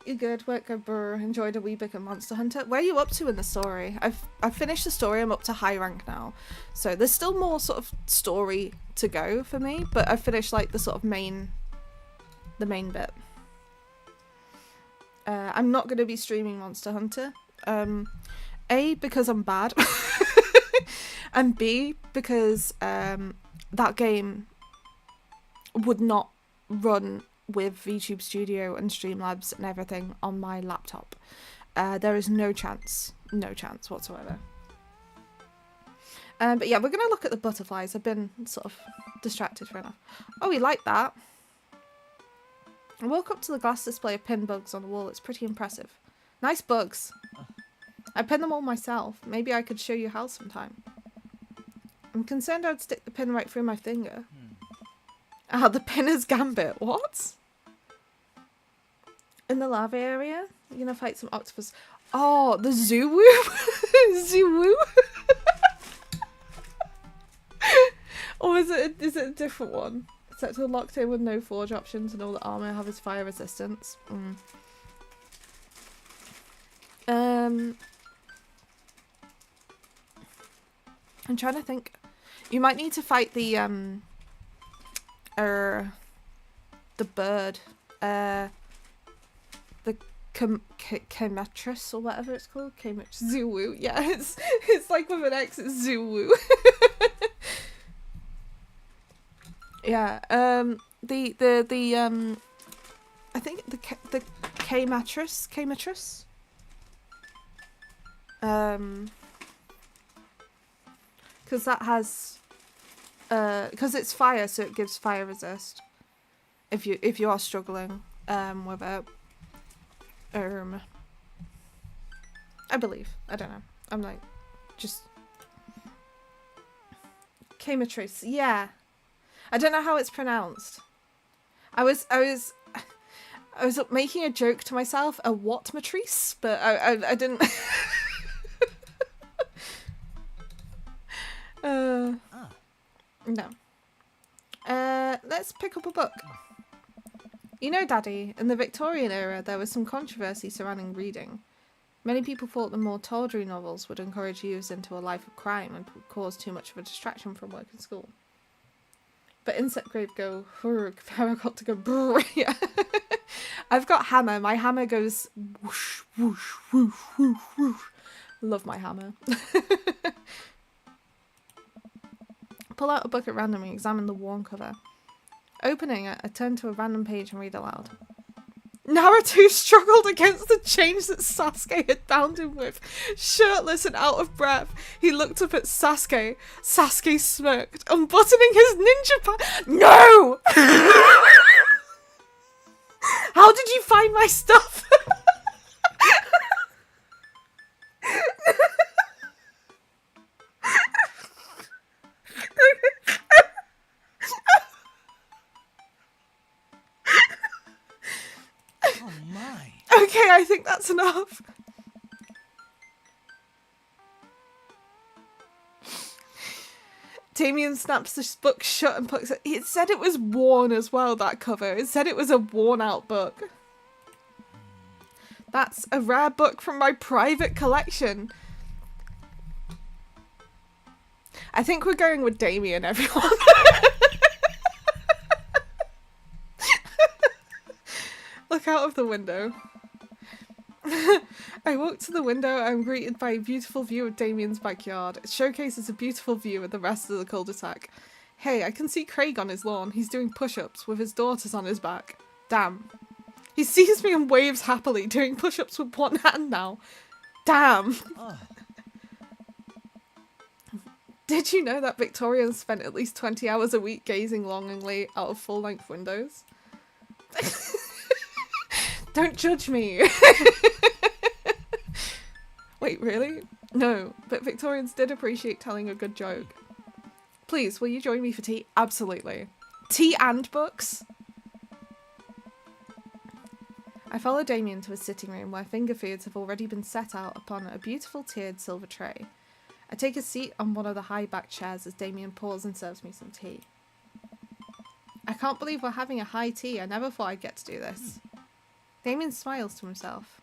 You good? Work good, bro. Enjoyed a wee bit of Monster Hunter. Where are you up to in the story? I've finished the story. I'm up to high rank now, so there's still more sort of story to go for me. But I've finished like the sort of main bit. I'm not going to be streaming Monster Hunter. A, because I'm bad, and B, because that game would not run with VTube Studio and Streamlabs and everything on my laptop. There is no chance whatsoever. But yeah, we're gonna look at the butterflies. I've been sort of distracted for enough. Oh, we like that. I woke up to the glass display of pin bugs on the wall. It's pretty impressive. Nice bugs. I pinned them all myself. Maybe I could show you how sometime. I'm concerned I'd stick the pin right through my finger. Ah, the pinner's gambit. What? In the lava area? You're gonna fight some octopus. Oh, the Zuwu? Zuwu? Or is it a different one? Sector locked in with no forge options, and all the armor I have is fire resistance. I'm trying to think. You might need to fight the bird the Chemetris or whatever it's called. Zuwu. Yeah, it's like with an X, it's Zuwu. Yeah. I think the Chemetris. Because that has, because it's fire, so it gives fire resist. If you are struggling with it, I believe. I don't know. I'm like, just Chemetris. Yeah, I don't know how it's pronounced. I was making a joke to myself, a what matrice, but I didn't. No. Let's pick up a book. You know, Daddy, in the Victorian era, there was some controversy surrounding reading. Many people thought the more tawdry novels would encourage youths into a life of crime and would cause too much of a distraction from work and school. But Insect Grave go, I got to go, brrr, yeah. I've got hammer. My hammer goes whoosh, whoosh, whoosh, whoosh, whoosh. Love my hammer. Pull out a book at random and examine the worn cover. Opening it, I turned to a random page and read aloud. Naruto struggled against the chains that Sasuke had bound him with. Shirtless and out of breath, he looked up at Sasuke. Sasuke smirked, unbuttoning his ninja pants. No! How did you find my stuff? Oh my. Okay, I think that's enough. Damien snaps this book shut and puts it. It said it was worn as well, that cover. It said it was a worn out book. That's a rare book from my private collection. I think we're going with Damien, everyone. Look out of the window. I walk to the window and I'm greeted by a beautiful view of Damien's backyard. It showcases a beautiful view of the rest of the cul-de-sac. Hey, I can see Craig on his lawn. He's doing push-ups with his daughters on his back. Damn. He sees me and waves happily, doing push-ups with one hand now. Damn. Oh. Did you know that Victorians spent at least 20 hours a week gazing longingly out of full-length windows? Don't judge me. Wait, really? No, but Victorians did appreciate telling a good joke. Please, will you join me for tea? Absolutely. Tea and books? I follow Damien to his sitting room where finger foods have already been set out upon a beautiful tiered silver tray. I take a seat on one of the high-backed chairs as Damien pours and serves me some tea. I can't believe we're having a high tea. I never thought I'd get to do this. Damien smiles to himself.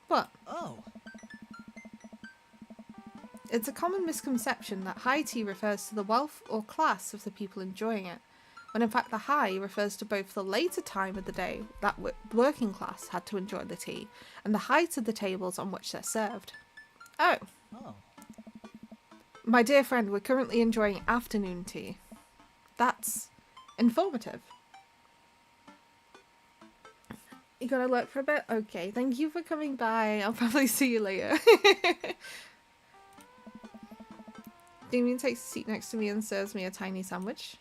What? Oh. It's a common misconception that high tea refers to the wealth or class of the people enjoying it, when in fact the high refers to both the later time of the day that working class had to enjoy the tea, and the height of the tables on which they're served. Oh. Oh. My dear friend, we're currently enjoying afternoon tea. That's informative. You gotta look for a bit? Okay, thank you for coming by. I'll probably see you later. Damien takes a seat next to me and serves me a tiny sandwich.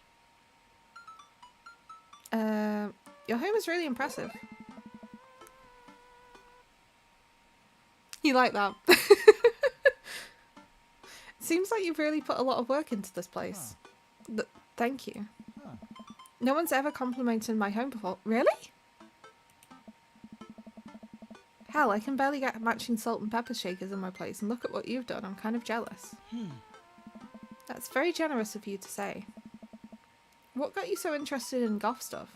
Your home is really impressive. You like that? Seems like you've really put a lot of work into this place. Huh. Thank you. Huh. No one's ever complimented my home before. Really? Hell, I can barely get matching salt and pepper shakers in my place, and look at what you've done. I'm kind of jealous. That's very generous of you to say. What got you so interested in goth stuff?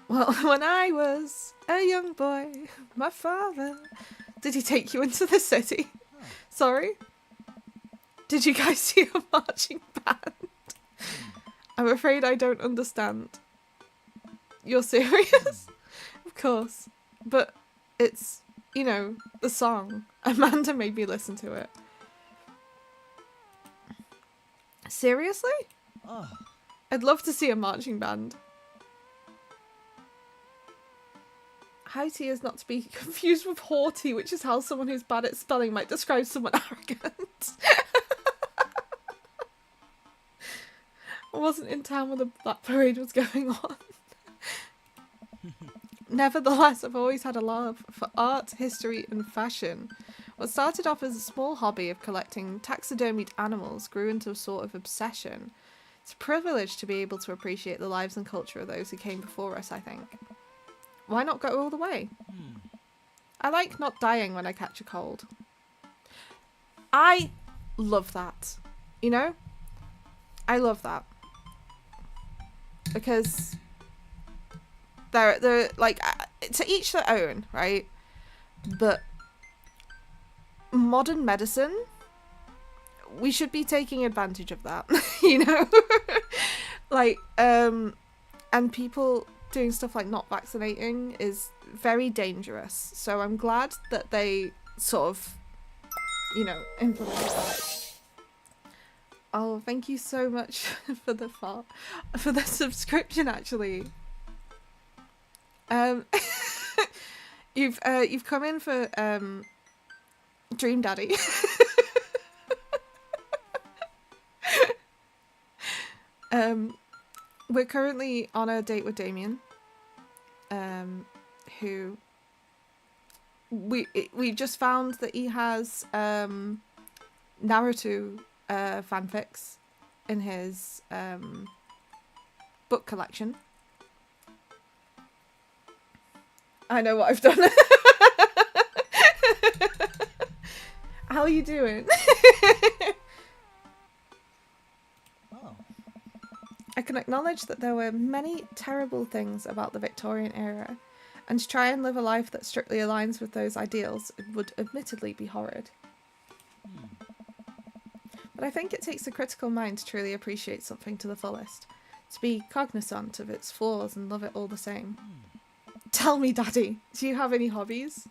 Well, when I was a young boy, my father... Did he take you into the city? Sorry? Did you guys see a marching band? I'm afraid I don't understand. You're serious? Of course. But it's, you know, the song. Amanda made me listen to it. Seriously? Oh, I'd love to see a marching band. High tea is not to be confused with haughty, which is how someone who's bad at spelling might describe someone arrogant. I wasn't in town when that parade was going on. Nevertheless, I've always had a love for art, history, and fashion. What started off as a small hobby of collecting taxidermied animals grew into a sort of obsession. It's a privilege to be able to appreciate the lives and culture of those who came before us, I think. Why not go all the way? I like not dying when I catch a cold. I love that. You know? I love that. Because they're like, to each their own, right? But modern medicine, we should be taking advantage of that, you know? Like, and people doing stuff like not vaccinating is very dangerous. So I'm glad that they sort of, you know, implement that. Oh, thank you so much for the subscription, actually. You've come in for Dream Daddy. We're currently on a date with Damien, who we just found that he has Naruto fanfics in his book collection. I know what I've done. How are you doing? Oh. I can acknowledge that there were many terrible things about the Victorian era, and to try and live a life that strictly aligns with those ideals would admittedly be horrid. But I think it takes a critical mind to truly appreciate something to the fullest, to be cognizant of its flaws and love it all the same. Tell me, Daddy, do you have any hobbies?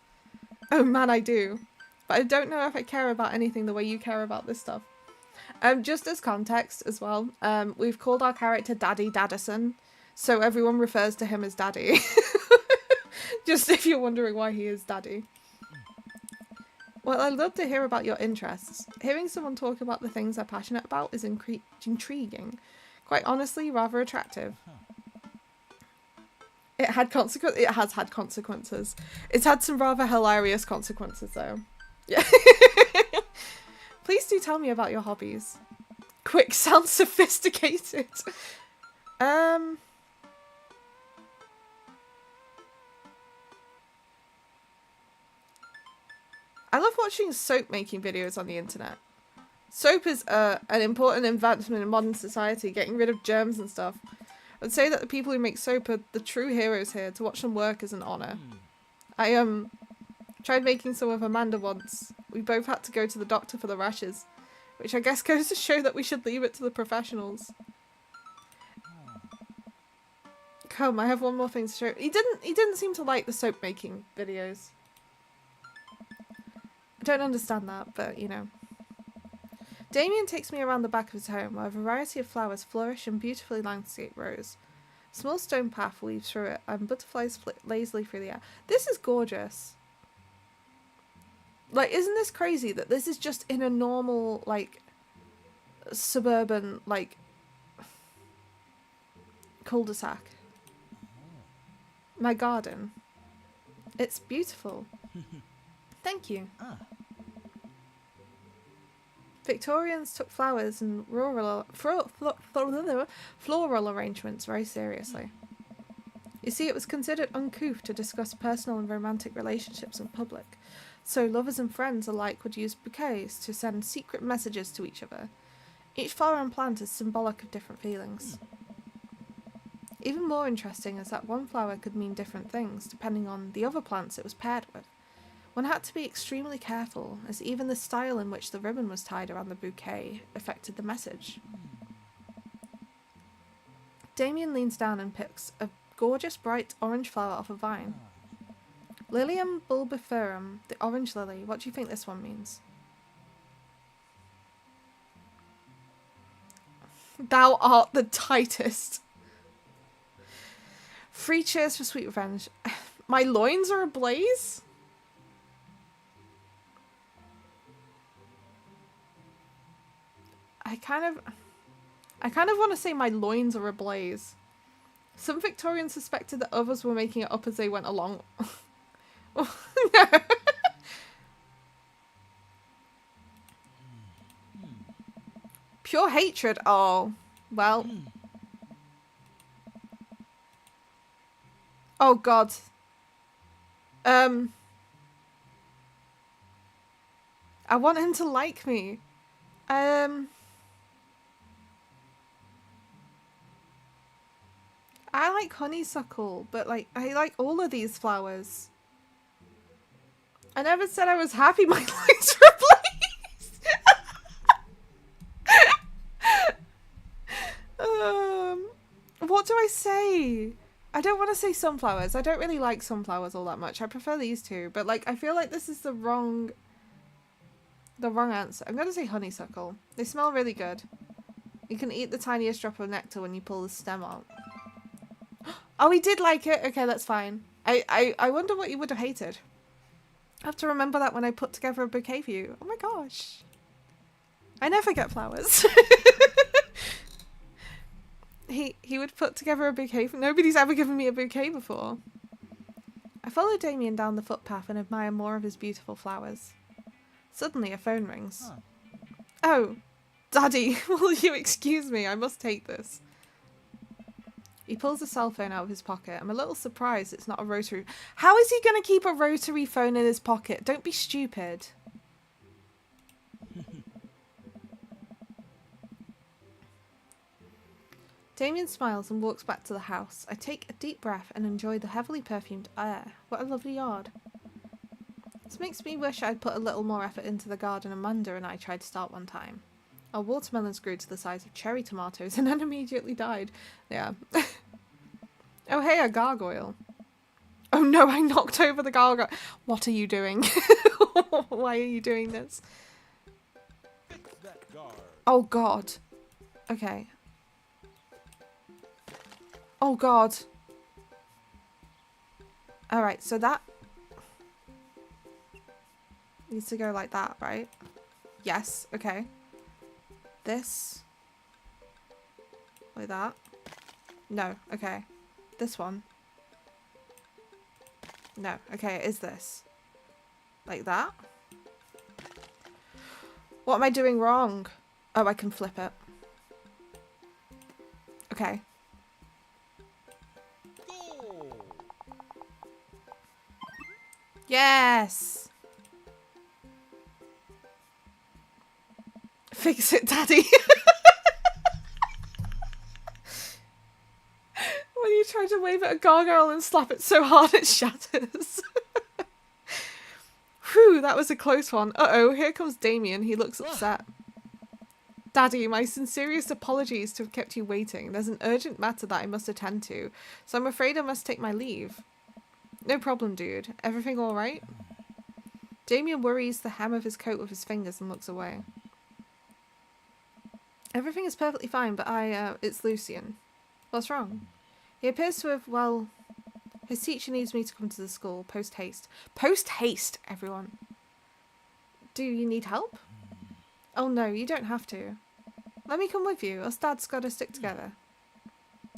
Oh man, I do. But I don't know if I care about anything the way you care about this stuff. Just as context as well, we've called our character Daddy Daddison, so everyone refers to him as Daddy. Just if you're wondering why he is Daddy. Well, I'd love to hear about your interests. Hearing someone talk about the things they're passionate about is intriguing. Quite honestly, rather attractive. It has had consequences. It's had some rather hilarious consequences, though. Yeah. Please do tell me about your hobbies. Quick sounds sophisticated. I love watching soap making videos on the internet. Soap is an important advancement in modern society, getting rid of germs and stuff. I'd say that the people who make soap are the true heroes here. To watch them work is an honour. I tried making some with Amanda once. We both had to go to the doctor for the rashes, which I guess goes to show that we should leave it to the professionals. Come, I have one more thing to show. He didn't seem to like the soap making videos. I don't understand that, but you know. Damien takes me around the back of his home, where a variety of flowers flourish in beautifully landscaped rows. A small stone path weaves through it, and butterflies flit lazily through the air. This is gorgeous. Like, isn't this crazy that this is just in a normal, like, suburban, like, cul-de-sac? My garden. It's beautiful. Thank you. Victorians took flowers and floral arrangements very seriously. You see, it was considered uncouth to discuss personal and romantic relationships in public, so lovers and friends alike would use bouquets to send secret messages to each other. Each flower and plant is symbolic of different feelings. Even more interesting is that one flower could mean different things depending on the other plants it was paired with. One had to be extremely careful, as even the style in which the ribbon was tied around the bouquet affected the message. Damien leans down and picks a gorgeous bright orange flower off a vine. Lilium bulbiferum, the orange lily. What do you think this one means? Thou art the tightest. 3 cheers for sweet revenge. My loins are ablaze? I kind of want to say my loins are ablaze. Some Victorians suspected that others were making it up as they went along. No. Pure hatred. Oh, well. Oh God. I want him to like me. I like honeysuckle, but like I like all of these flowers. I never said I was happy my lights were ablaze. What do I say? I don't want to say sunflowers. I don't really like sunflowers all that much. I prefer these two, but like I feel like this is the wrong answer. I'm gonna say honeysuckle. They smell really good. You can eat the tiniest drop of nectar when you pull the stem out. Oh, he did like it. Okay, that's fine. I wonder what you would have hated. I have to remember that when I put together a bouquet for you. Oh my gosh. I never get flowers. He would put together a bouquet. Nobody's ever given me a bouquet before. I follow Damien down the footpath and admire more of his beautiful flowers. Suddenly a phone rings. Huh. Oh, Daddy, will you excuse me? I must take this. He pulls a cell phone out of his pocket. I'm a little surprised it's not a rotary. How is he going to keep a rotary phone in his pocket? Don't be stupid. Damien smiles and walks back to the house. I take a deep breath and enjoy the heavily perfumed air. What a lovely yard. This makes me wish I'd put a little more effort into the garden Amanda and I tried to start one time. Our watermelons grew to the size of cherry tomatoes and then immediately died. Yeah. Oh hey, a gargoyle. Oh no, I knocked over the gargoyle. What are you doing? Why are you doing this? Oh God. Okay. Oh God. Alright, so that needs to go like that, right? Yes, okay. This. Like that. No, okay. This one. No, okay, it is this. Like that. What am I doing wrong? Oh, I can flip it. Okay. Yes! Fix it, Daddy. When you try to wave at a gargoyle and slap it so hard it shatters. Whew, that was a close one. Uh-oh, here comes Damien. He looks upset. Daddy, my sincerest apologies to have kept you waiting. There's an urgent matter that I must attend to, so I'm afraid I must take my leave. No problem, dude. Everything alright? Damien worries the hem of his coat with his fingers and looks away. Everything is perfectly fine, but it's Lucian. What's wrong? He appears to have, well, his teacher needs me to come to the school, post haste. Post haste, everyone. Do you need help? Oh no, you don't have to. Let me come with you. Us dads gotta stick together.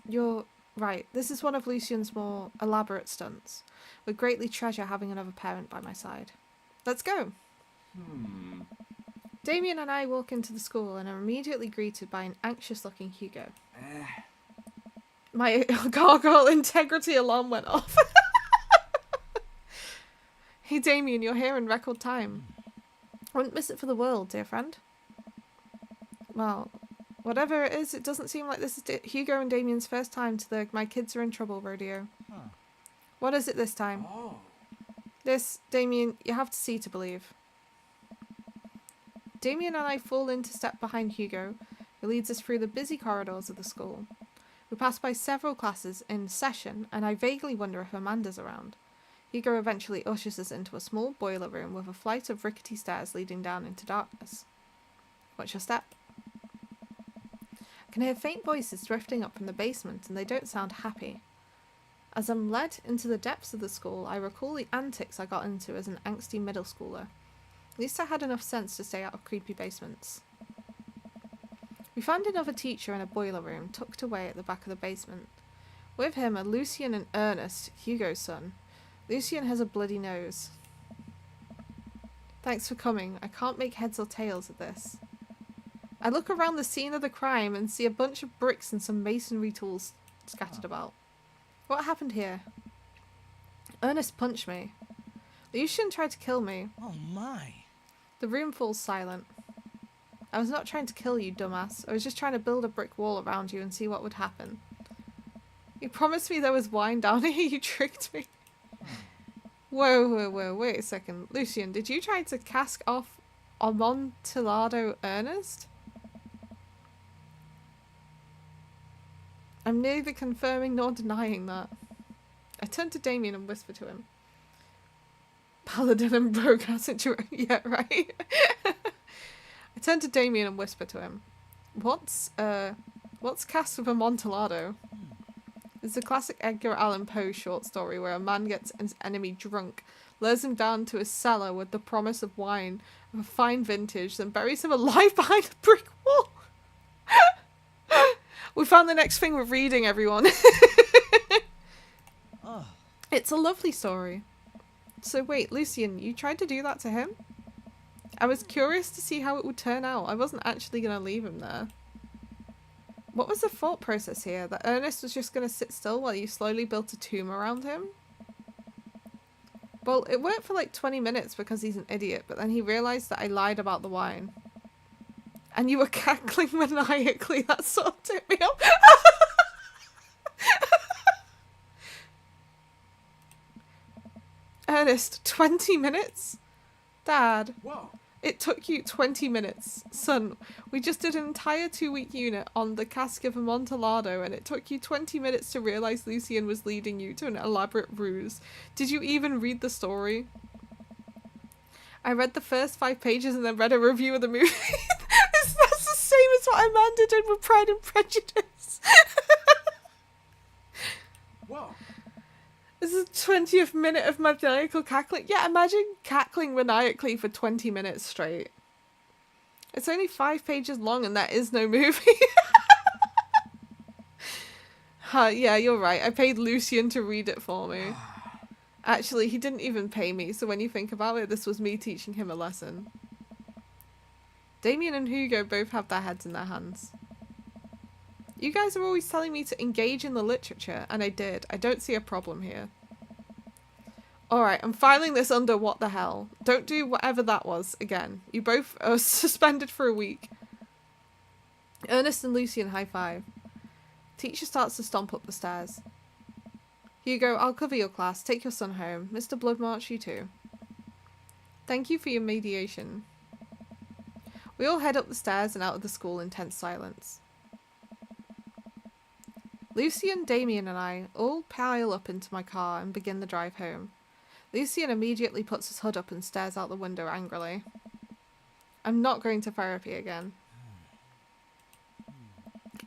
You're right. This is one of Lucian's more elaborate stunts. Would greatly treasure having another parent by my side. Let's go. Damien and I walk into the school and are immediately greeted by an anxious-looking Hugo. My gargoyle integrity alarm went off. Hey Damien, you're here in record time. Wouldn't miss it for the world, dear friend. Well, whatever it is, it doesn't seem like this is Hugo and Damien's first time to the My Kids Are in Trouble rodeo. Huh. What is it this time? Oh. This, Damien, you have to see to believe. Damien and I fall into step behind Hugo, who leads us through the busy corridors of the school. We pass by several classes in session, and I vaguely wonder if Amanda's around. Hugo eventually ushers us into a small boiler room with a flight of rickety stairs leading down into darkness. Watch your step. I can hear faint voices drifting up from the basement, and they don't sound happy. As I'm led into the depths of the school, I recall the antics I got into as an angsty middle schooler. At least I had enough sense to stay out of creepy basements. We find another teacher in a boiler room, tucked away at the back of the basement. With him are Lucian and Ernest, Hugo's son. Lucian has a bloody nose. Thanks for coming. I can't make heads or tails of this. I look around the scene of the crime and see a bunch of bricks and some masonry tools scattered about. What happened here? Ernest punched me. Lucian tried to kill me. Oh my. The room falls silent. I was not trying to kill you, dumbass. I was just trying to build a brick wall around you and see what would happen. You promised me there was wine down here. You tricked me. Whoa, wait a second. Lucian, did you try to cask off Amontillado Ernest? I'm neither confirming nor denying that. I turn to Damien and whisper to him. Paladin and broke ass into yeah, right? I turn to Damien and whisper to him. What's Cask of Amontillado? It's a classic Edgar Allan Poe short story where a man gets his enemy drunk, lures him down to his cellar with the promise of wine of a fine vintage, then buries him alive behind a brick wall. We found the next thing we're reading, everyone. Oh. It's a lovely story. So wait, Lucian, you tried to do that to him? I was curious to see how it would turn out. I wasn't actually going to leave him there. What was the thought process here? That Ernest was just going to sit still while you slowly built a tomb around him? Well, it worked for like 20 minutes because he's an idiot, but then he realised that I lied about the wine. And you were cackling maniacally. That sort of tipped me off. Ernest, 20 minutes? Dad. Whoa. It took you 20 minutes. Son, we just did an entire 2-week unit on the Cask of Amontillado, and it took you 20 minutes to realise Lucian was leading you to an elaborate ruse. Did you even read the story? I read the first 5 pages and then read a review of the movie. That's the same as what Amanda did with Pride and Prejudice. Whoa. This is the 20th minute of maniacal cackling. Yeah, imagine cackling maniacally for 20 minutes straight. It's only 5 pages long and that is no movie. Yeah, you're right. I paid Lucian to read it for me. Actually, he didn't even pay me, so when you think about it, this was me teaching him a lesson. Damien and Hugo both have their heads in their hands. You guys are always telling me to engage in the literature, and I did. I don't see a problem here. Alright, I'm filing this under what the hell. Don't do whatever that was again. You both are suspended for a week. Ernest and Lucian high five. Teacher starts to stomp up the stairs. Hugo, I'll cover your class. Take your son home. Mr. Bloodmarch, you too. Thank you for your mediation. We all head up the stairs and out of the school in tense silence. Lucian, Damien and I all pile up into my car and begin the drive home. Lucian immediately puts his hood up and stares out the window angrily. I'm not going to therapy again.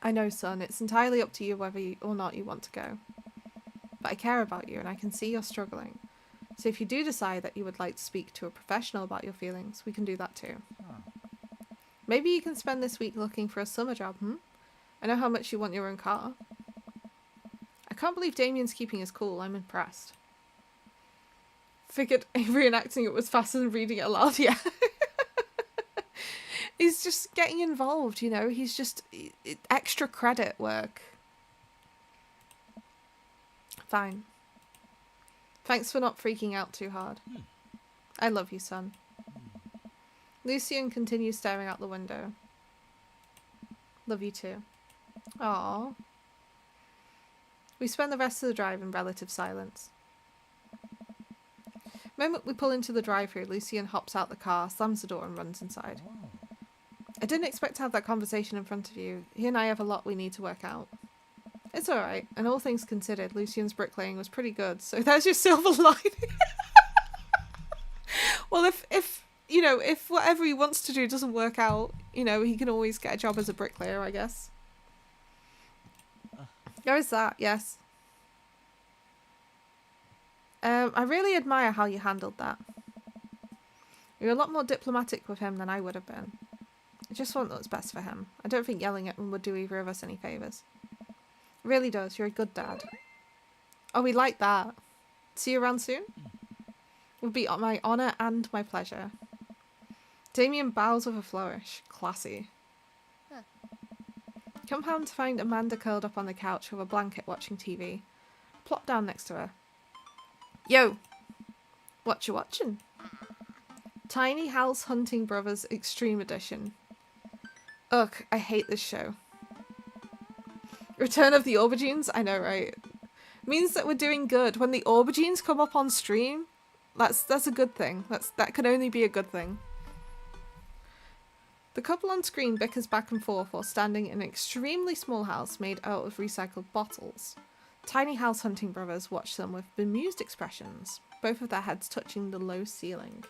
I know, son, it's entirely up to you whether or not you want to go. But I care about you and I can see you're struggling. So if you do decide that you would like to speak to a professional about your feelings, we can do that too. Maybe you can spend this week looking for a summer job, I know how much you want your own car. I can't believe Damien's keeping his cool. I'm impressed. Figured reenacting it was faster than reading it aloud, yeah. He's just getting involved, you know. He's just extra credit work. Fine. Thanks for not freaking out too hard. I love you, son. Lucian continues staring out the window. Love you too. Aww. We spend the rest of the drive in relative silence. The moment we pull into the drive-thru, Lucian hops out the car, slams the door and runs inside. I didn't expect to have that conversation in front of you. He and I have a lot we need to work out. It's alright. And all things considered, Lucian's bricklaying was pretty good. So there's your silver lining. Well, if you know, if whatever he wants to do doesn't work out, you know, he can always get a job as a bricklayer, I guess. There is that, yes. I really admire how you handled that. You're a lot more diplomatic with him than I would have been. I just want what's best for him. I don't think yelling at him would do either of us any favours. It really does. You're a good dad. Oh, we like that. See you around soon? It would be my honour and my pleasure. Damien bows with a flourish. Classy. Come home to find Amanda curled up on the couch with a blanket watching TV. Plop down next to her. Yo! What you watching? Tiny House Hunting Brothers Extreme Edition. Ugh, I hate this show. Return of the Aubergines? I know, right? Means that we're doing good. When the Aubergines come up on stream, that's a good thing. That can only be a good thing. The couple on screen bickers back and forth while standing in an extremely small house made out of recycled bottles. Tiny House Hunting Brothers watch them with bemused expressions, both of their heads touching the low ceiling.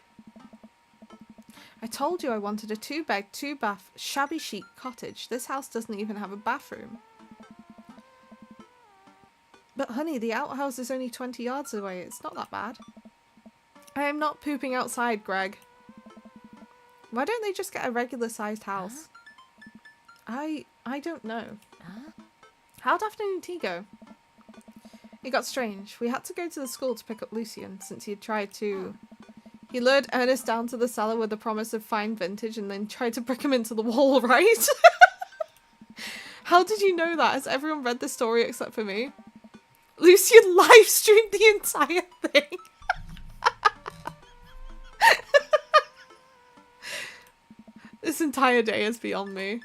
I told you I wanted a 2-bed, 2-bath, shabby chic cottage. This house doesn't even have a bathroom. But honey, the outhouse is only 20 yards away. It's not that bad. I am not pooping outside, Greg. Why don't they just get a regular sized house? I don't know. How'd afternoon tea go? It got strange. We had to go to the school to pick up Lucian since he had tried to... He lured Ernest down to the cellar with the promise of fine vintage and then tried to brick him into the wall, right? How did you know that? Has everyone read the story except for me? Lucian live streamed the entire thing. This entire day is beyond me.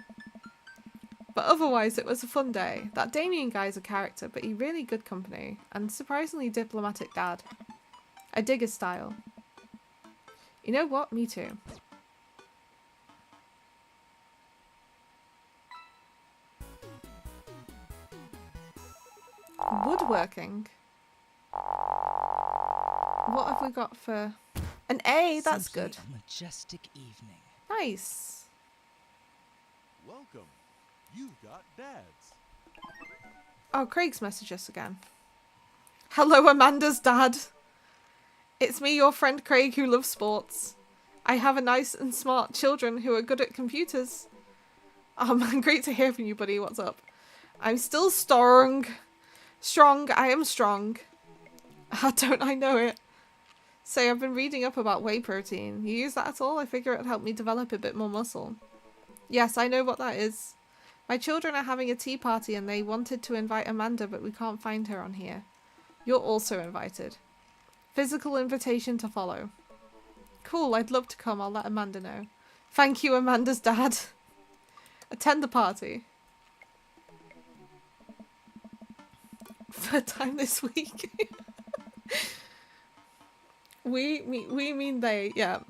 But otherwise, it was a fun day. That Damien guy's a character, but he really good company. And surprisingly diplomatic dad. I dig his style. You know what? Me too. Woodworking. What have we got for... An A? That's Simply good. A majestic evening. Nice. Welcome. You've got dads. Oh, Craig's messaged us again. Hello, Amanda's dad. It's me, your friend Craig, who loves sports. I have a nice and smart children who are good at computers. Oh man, great to hear from you, buddy. What's up? I'm still strong. Strong, I am strong. Don't I know it? Say, I've been reading up about whey protein. You use that at all? I figure it'd help me develop a bit more muscle. Yes, I know what that is. My children are having a tea party and they wanted to invite Amanda, but we can't find her on here. You're also invited. Physical invitation to follow. Cool, I'd love to come. I'll let Amanda know. Thank you, Amanda's dad. Attend the party. Third time this week. We mean they, yeah.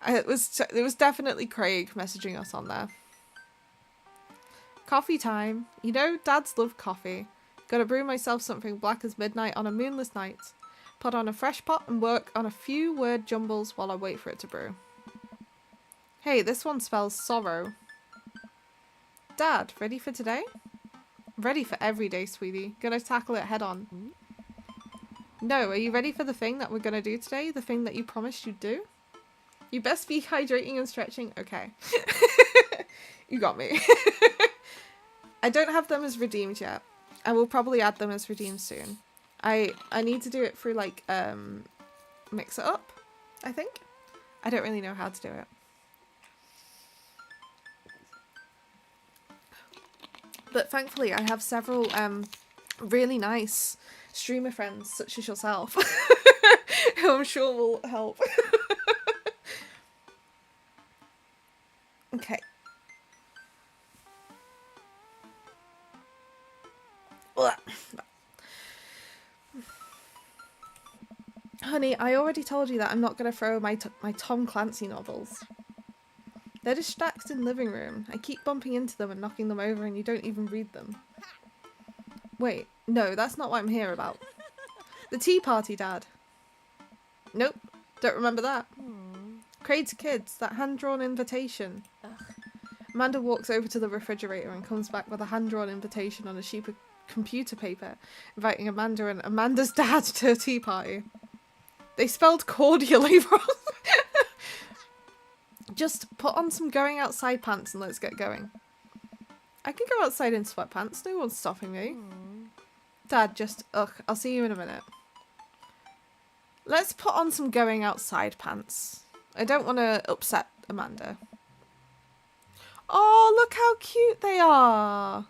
It was definitely Craig messaging us on there. Coffee time. You know, dads love coffee. Gotta brew myself something black as midnight on a moonless night. Put on a fresh pot and work on a few word jumbles while I wait for it to brew. Hey, this one spells sorrow. Dad, ready for today? Ready for every day, sweetie. Gonna tackle it head on. No, are you ready for the thing that we're gonna do today? The thing that you promised you'd do? You best be hydrating and stretching. Okay. You got me. I don't have them as redeemed yet. I will probably add them as redeemed soon. I need to do it through like Mix It Up, I think. I don't really know how to do it. But thankfully I have several really nice streamer friends such as yourself who I'm sure will help. Okay. Honey, I already told you that I'm not going to throw my Tom Clancy novels. They're distracted in living room. I keep bumping into them and knocking them over and you don't even read them. Wait, no, that's not what I'm here about. The tea party, Dad. Nope, don't remember that. Craig's kids, that hand-drawn invitation. Amanda walks over to the refrigerator and comes back with a hand-drawn invitation on a sheet of computer paper, inviting Amanda and Amanda's dad to a tea party. They spelled cordially wrong. Just put on some going outside pants and let's get going. I can go outside in sweatpants, no one's stopping me. Dad, just, ugh, I'll see you in a minute. Let's put on some going outside pants. I don't want to upset Amanda. Oh, look how cute they are.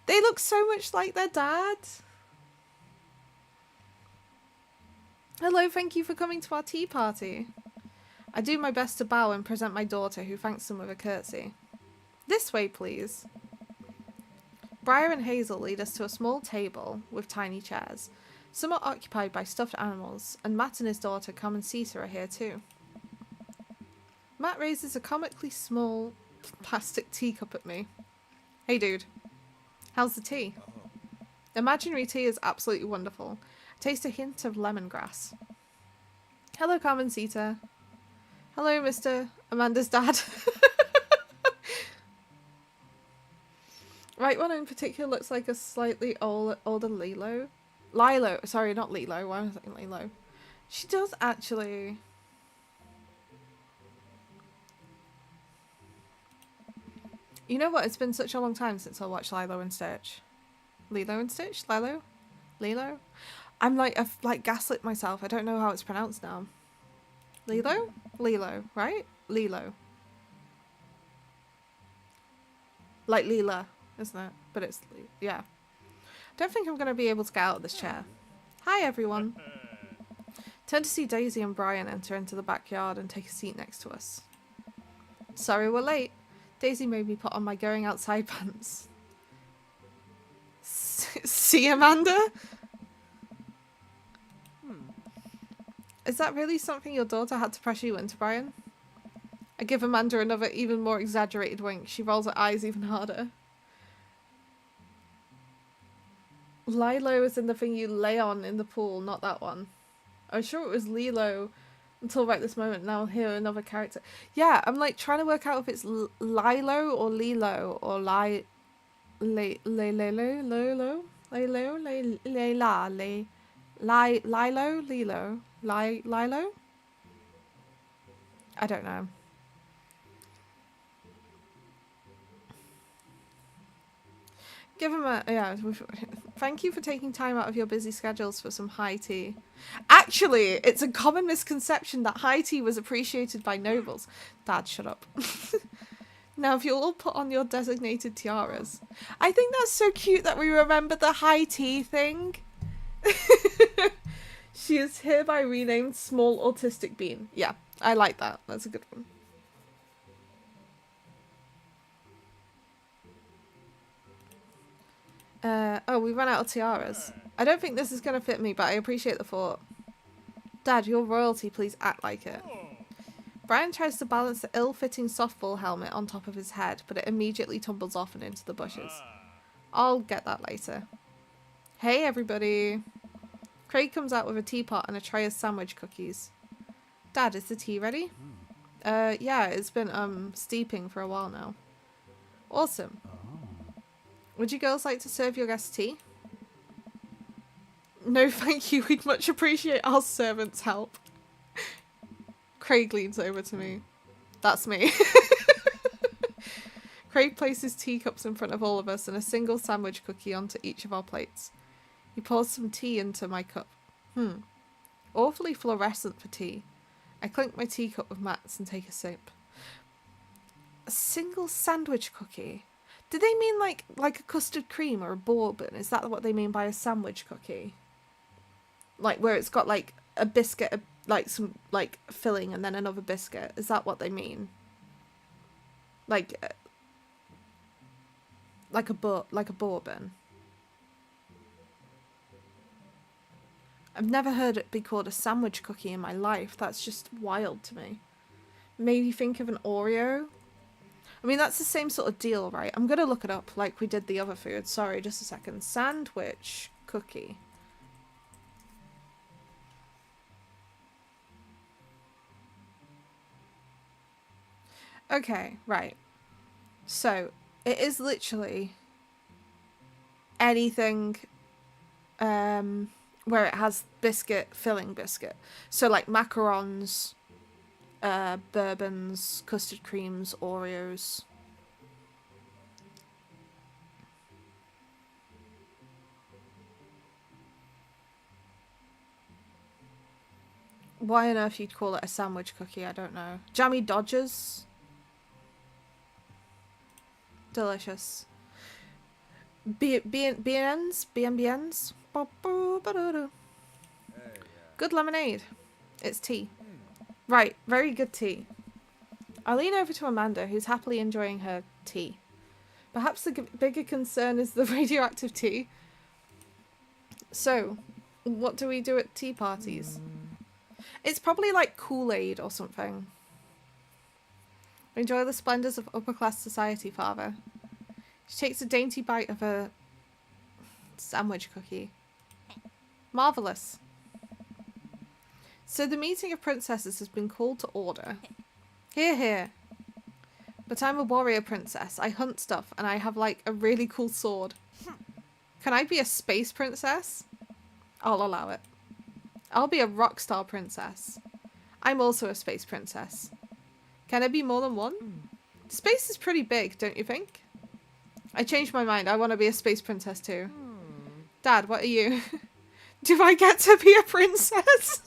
They look so much like their dad. Hello, thank you for coming to our tea party. I do my best to bow and present my daughter, who thanks them with a curtsy. This way, please. Briar and Hazel lead us to a small table with tiny chairs. Some are occupied by stuffed animals, and Matt and his daughter Come and Ceta are here too. Matt raises a comically small plastic teacup at me. Hey dude, how's the tea? Imaginary tea is absolutely wonderful. I taste a hint of lemongrass. Hello, Come and Ceta. Hello, Mr. Amanda's dad. Right one in particular looks like a slightly older Lilo. Lilo, sorry, not Lilo. Why was I saying Lilo? She does actually. You know what? It's been such a long time since I watched Lilo and Stitch. Lilo and Stitch? Lilo? Lilo? I'm like, I've like gaslit myself. I don't know how it's pronounced now. Lilo? Lilo, right? Lilo. Like Leela, isn't it? But it's, yeah. Don't think I'm going to be able to get out of this chair. Hi, everyone. Turn to see Daisy and Brian enter into the backyard and take a seat next to us. Sorry we're late. Daisy made me put on my going outside pants. See, Amanda? Is that really something your daughter had to pressure you into, Brian? I give Amanda another even more exaggerated wink. She rolls her eyes even harder. Lilo is in the thing you lay on in the pool, not that one. I was sure it was Lilo until right this moment. Now I'll hear another character. Yeah, I'm like trying to work out if it's Lilo or Lilo or Lilo, Lilo? I don't know. Give him a, yeah, thank you for taking time out of your busy schedules for some high tea. Actually, it's a common misconception that high tea was appreciated by nobles. Dad, shut up. Now, if you'll all put on your designated tiaras. I think that's so cute that we remember the high tea thing. She is hereby renamed Small Autistic Bean. Yeah, I like that. That's a good one. Oh, we ran out of tiaras. I don't think this is going to fit me, but I appreciate the thought. Dad, you're royalty, please act like it. Brian tries to balance the ill-fitting softball helmet on top of his head, but it immediately tumbles off and into the bushes. I'll get that later. Hey, everybody. Craig comes out with a teapot and a tray of sandwich cookies. Dad, is the tea ready? Yeah, it's been, steeping for a while now. Awesome. Would you girls like to serve your guests tea? No, thank you. We'd much appreciate our servants' help. Craig leans over to me. That's me. Craig places teacups in front of all of us and a single sandwich cookie onto each of our plates. He pours some tea into my cup. Awfully fluorescent for tea. I clink my teacup with Matt's and take a sip. A single sandwich cookie? Do they mean like a custard cream or a bourbon? Is that what they mean by a sandwich cookie? Like where it's got like a biscuit, like some like filling and then another biscuit. Is that what they mean? Like a bourbon. I've never heard it be called a sandwich cookie in my life. That's just wild to me. maybe think of an Oreo. I mean, that's the same sort of deal, right? I'm gonna look it up like we did the other food. Sorry, just a second. Sandwich cookie. Okay, right. So, it is literally anything where it has biscuit, filling biscuit. So like macarons, bourbons, custard creams, Oreos. Why on earth you'd call it a sandwich cookie, I don't know. Jammy Dodgers. Delicious. BNBs? BNBs? Good lemonade. It's tea. Right, very good tea. I lean over to Amanda, who's happily enjoying her tea. Perhaps the bigger concern is the radioactive tea. So, what do we do at tea parties? It's probably like Kool-Aid or something. Enjoy the splendors of upper-class society, father. She takes a dainty bite of a sandwich cookie. Marvellous. So the meeting of princesses has been called to order. Hear, hear. But I'm a warrior princess. I hunt stuff, and I have, like, a really cool sword. Can I be a space princess? I'll allow it. I'll be a rock star princess. I'm also a space princess. Can there be more than one? Space is pretty big, don't you think? I changed my mind. I want to be a space princess too. Dad, what are you? Do I get to be a princess?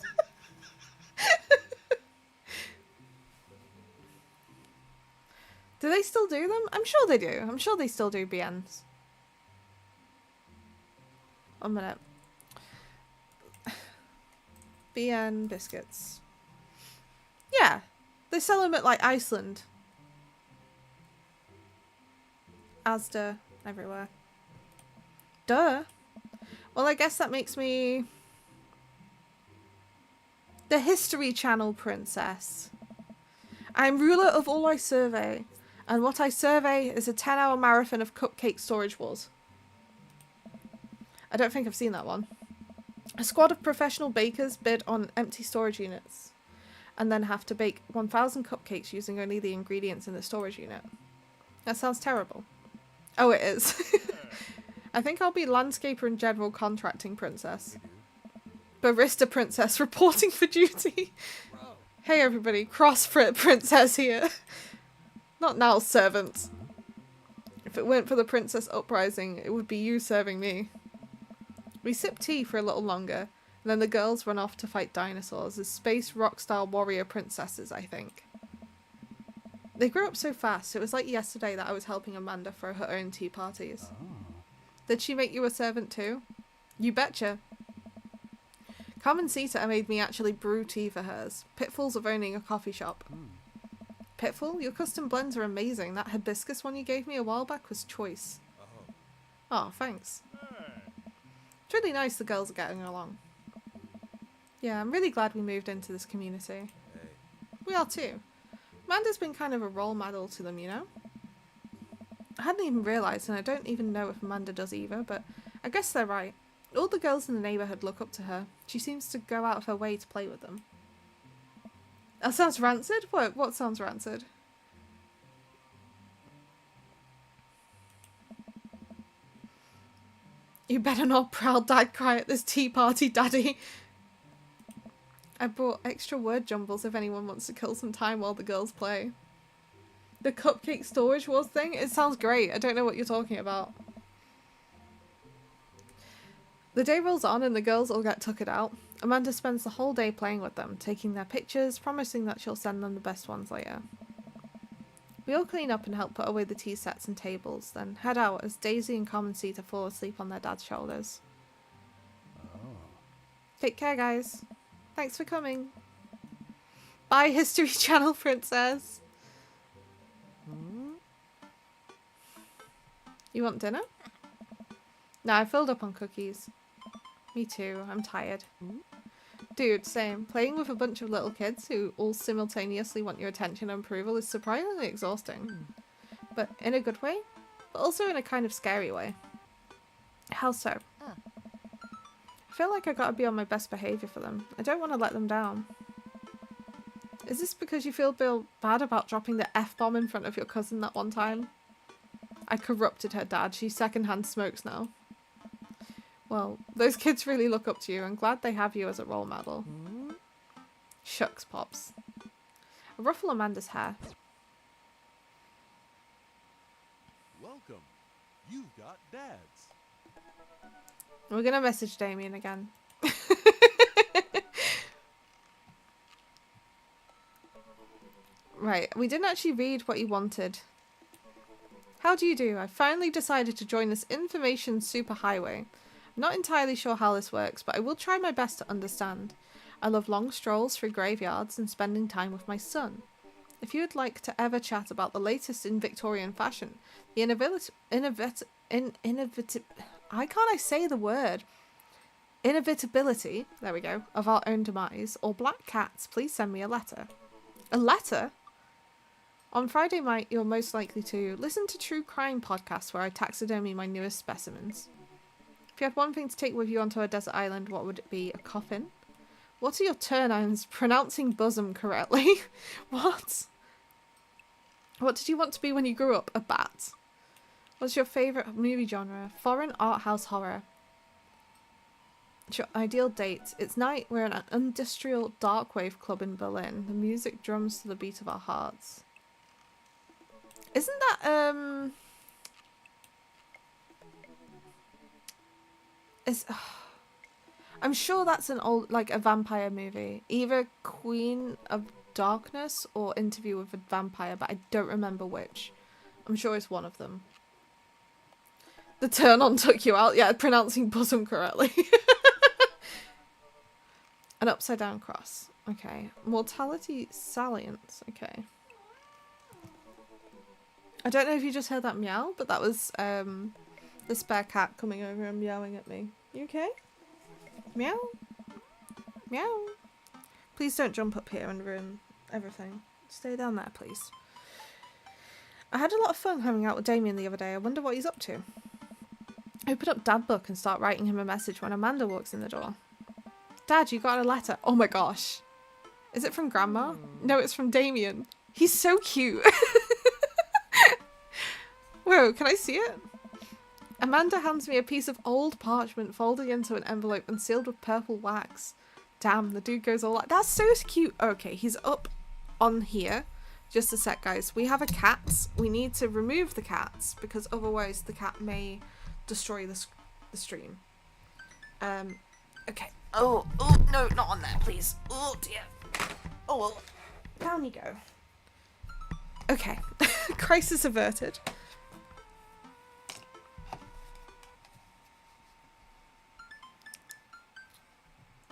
Do they still do them? I'm sure they do. I'm sure they still do BNs. 1 minute. BN biscuits. Yeah. They sell them at like Iceland. Asda. Everywhere. Duh. Well, I guess that makes me the History Channel princess. I'm ruler of all I survey, and what I survey is a 10-hour marathon of cupcake storage wars. I don't think I've seen that one. A squad of professional bakers bid on empty storage units, and then have to bake 1,000 cupcakes using only the ingredients in the storage unit. That sounds terrible. Oh, it is. I think I'll be landscaper and general contracting princess. Barista princess reporting for duty. Hey everybody, CrossFit princess here. Not now, servants. If it weren't for the princess uprising, it would be you serving me. We sip tea for a little longer, and then the girls run off to fight dinosaurs as space rock-star warrior princesses, I think. They grew up so fast, it was like yesterday that I was helping Amanda throw her own tea parties. Oh. Did she make you a servant too? You betcha. Carmen Sita made me actually brew tea for hers. Pitfalls of owning a coffee shop. Pitfall? Your custom blends are amazing. That hibiscus one you gave me a while back was choice. Oh, thanks. It's really nice the girls are getting along. Yeah, I'm really glad we moved into this community. We are too. Amanda's been kind of a role model to them, you know? I hadn't even realised, and I don't even know if Amanda does either, but I guess they're right. All the girls in the neighbourhood look up to her. She seems to go out of her way to play with them. That sounds rancid? What sounds rancid? You better not proud dad cry at this tea party, daddy. I brought extra word jumbles if anyone wants to kill some time while the girls play. The cupcake storage wars thing? It sounds great. I don't know what you're talking about. The day rolls on and the girls all get tuckered out. Amanda spends the whole day playing with them, taking their pictures, promising that she'll send them the best ones later. We all clean up and help put away the tea sets and tables, then head out as Daisy and Carmen Sita fall asleep on their dad's shoulders. Take care, guys. Thanks for coming. Bye, History Channel princess. You want dinner? No, I filled up on cookies. Me too. I'm tired. Dude, same. Playing with a bunch of little kids who all simultaneously want your attention and approval is surprisingly exhausting. But in a good way, but also in a kind of scary way. How so? I feel like I gotta be on my best behaviour for them. I don't want to let them down. Is this because you feel bad about dropping the F-bomb in front of your cousin that one time? I corrupted her dad. She secondhand smokes now. Well, those kids really look up to you. I'm glad they have you as a role model. Shucks, Pops. I ruffle Amanda's hair. Welcome. You've got dads. We're gonna message Damien again. Right, we didn't actually read what he wanted. How do you do? I finally decided to join this information superhighway. I'm not entirely sure how this works, but I will try my best to understand. I love long strolls through graveyards and spending time with my son. If you would like to ever chat about the latest in Victorian fashion, the inevitability, there we go, of our own demise, or black cats, please send me a letter. A letter? On Friday night, you're most likely to listen to true crime podcasts where I taxidermy my newest specimens. If you had one thing to take with you onto a desert island, what would it be? A coffin? What are your turn-ons pronouncing bosom correctly? What? What did you want to be when you grew up? A bat. What's your favourite movie genre? Foreign art house horror. What's your ideal date? It's night. We're in an industrial dark wave club in Berlin. The music drums to the beat of our hearts. Isn't that I'm sure that's an old, like, a vampire movie. Either Queen of Darkness or Interview with a Vampire, but I don't remember which. I'm sure it's one of them. The turn on took you out. Yeah, pronouncing bosom correctly. An upside down cross. Okay. Mortality salience. Okay. I don't know if you just heard that meow, but that was the spare cat coming over and meowing at me. You okay? Meow? Meow? Please don't jump up here and ruin everything. Stay down there, please. I had a lot of fun hanging out with Damien the other day. I wonder what he's up to. I open up Dad Book and start writing him a message when Amanda walks in the door. Dad, you got a letter. Oh my gosh. Is it from Grandma? No, it's from Damien. He's so cute. Whoa, can I see it? Amanda hands me a piece of old parchment folded into an envelope and sealed with purple wax. Damn, the dude goes all like, that's so cute. Okay, he's up on here. Just a sec, guys. We have a cat. We need to remove the cats because otherwise the cat may destroy the stream. Okay. Oh, no, not on there, please. Oh, dear. Oh, well. Down you go. Okay. Crisis averted.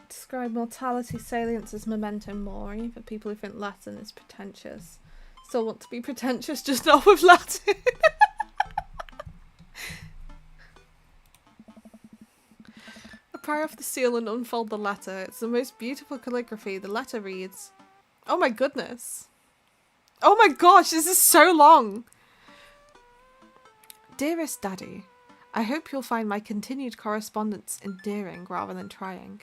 Describe mortality salience as memento mori for people who think Latin is pretentious. Still want to be pretentious, just not with Latin. I pry off the seal and unfold the letter. It's the most beautiful calligraphy. The letter reads, oh my goodness. Oh my gosh, this is so long. Dearest Daddy, I hope you'll find my continued correspondence endearing rather than trying.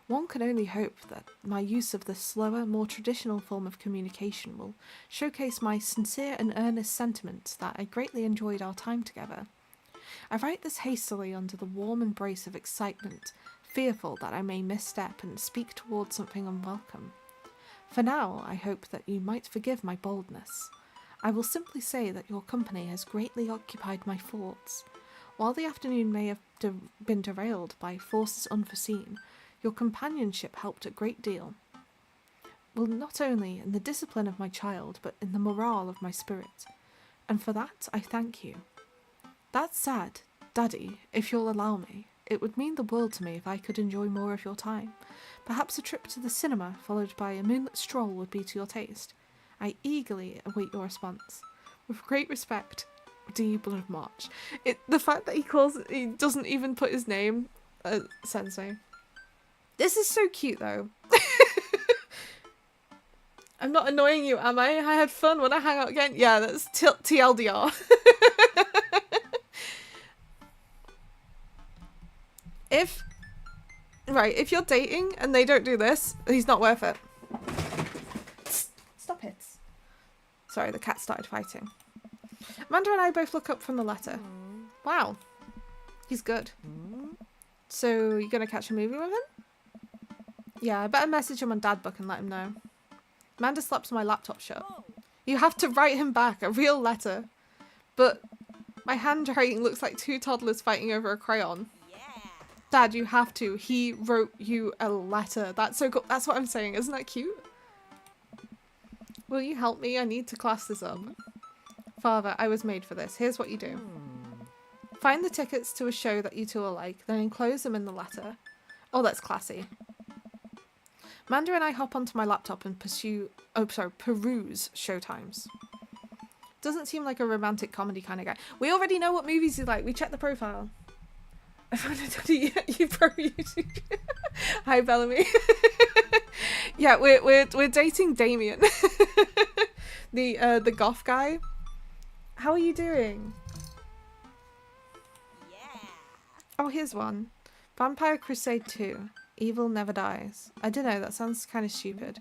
One can only hope that my use of this slower, more traditional form of communication will showcase my sincere and earnest sentiments that I greatly enjoyed our time together. I write this hastily under the warm embrace of excitement, fearful that I may misstep and speak towards something unwelcome. For now, I hope that you might forgive my boldness. I will simply say that your company has greatly occupied my thoughts. While the afternoon may have been derailed by forces unforeseen, your companionship helped a great deal. Well, not only in the discipline of my child, but in the morale of my spirit. And for that, I thank you. That said, Daddy, if you'll allow me, it would mean the world to me if I could enjoy more of your time. Perhaps a trip to the cinema, followed by a moonlit stroll, would be to your taste. I eagerly await your response. With great respect, D. Blood March. The fact that he doesn't even put his name, Sensei. This is so cute though. I'm not annoying you, am I? I had fun when I hang out again. Yeah, that's TLDR. If you're dating and they don't do this, he's not worth it. Stop it. Sorry, the cat started fighting. Amanda and I both look up from the letter. Wow. He's good. So, you gonna catch a movie with him? Yeah, I better message him on Dadbook and let him know. Amanda slaps my laptop shut. You have to write him back a real letter. But my handwriting looks like two toddlers fighting over a crayon. Dad, you have to. He wrote you a letter. That's so cool. That's what I'm saying. Isn't that cute? Will you help me? I need to class this up. Father, I was made for this. Here's what you do. Find the tickets to a show that you two will like, then enclose them in the letter. Oh, that's classy. Amanda and I hop onto my laptop and peruse showtimes. Doesn't seem like a romantic comedy kind of guy. We already know what movies he's like. We checked the profile. I found a daddy you pro YouTube. Hi Bellamy. Yeah, we're dating Damien. The goth guy. How are you doing? Yeah. Oh, here's one. Vampire Crusade 2. Evil Never Dies. I don't know, that sounds kind of stupid.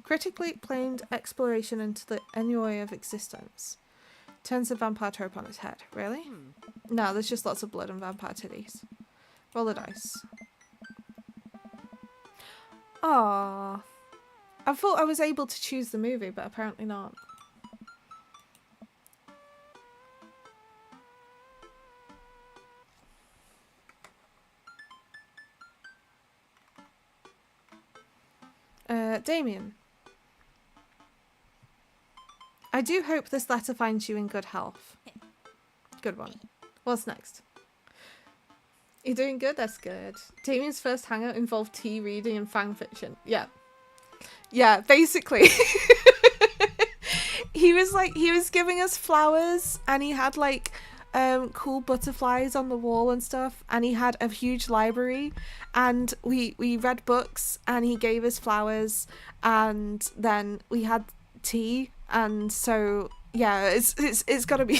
Critically acclaimed exploration into the ennui of existence. Turns the vampire trope on its head. Really? No, there's just lots of blood and vampire titties. Roll the dice. Aww. I thought I was able to choose the movie, but apparently not. Damien. I do hope this letter finds you in good health. Good one. What's next? You're doing good? That's good. Damien's first hangout involved tea reading and fan fiction. Yeah. Yeah, basically. He was giving us flowers and he had like cool butterflies on the wall and stuff, and he had a huge library, and we read books and he gave us flowers, and then we had tea, and so yeah, it's gotta be.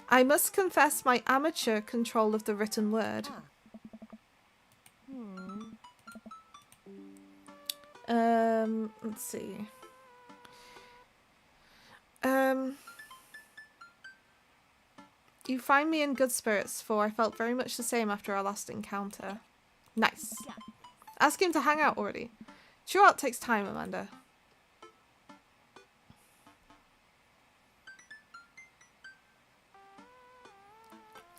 I must confess my amateur control of the written word. Let's see. You find me in good spirits, for I felt very much the same after our last encounter. Nice. Ask him to hang out already. Sure, it takes time, Amanda.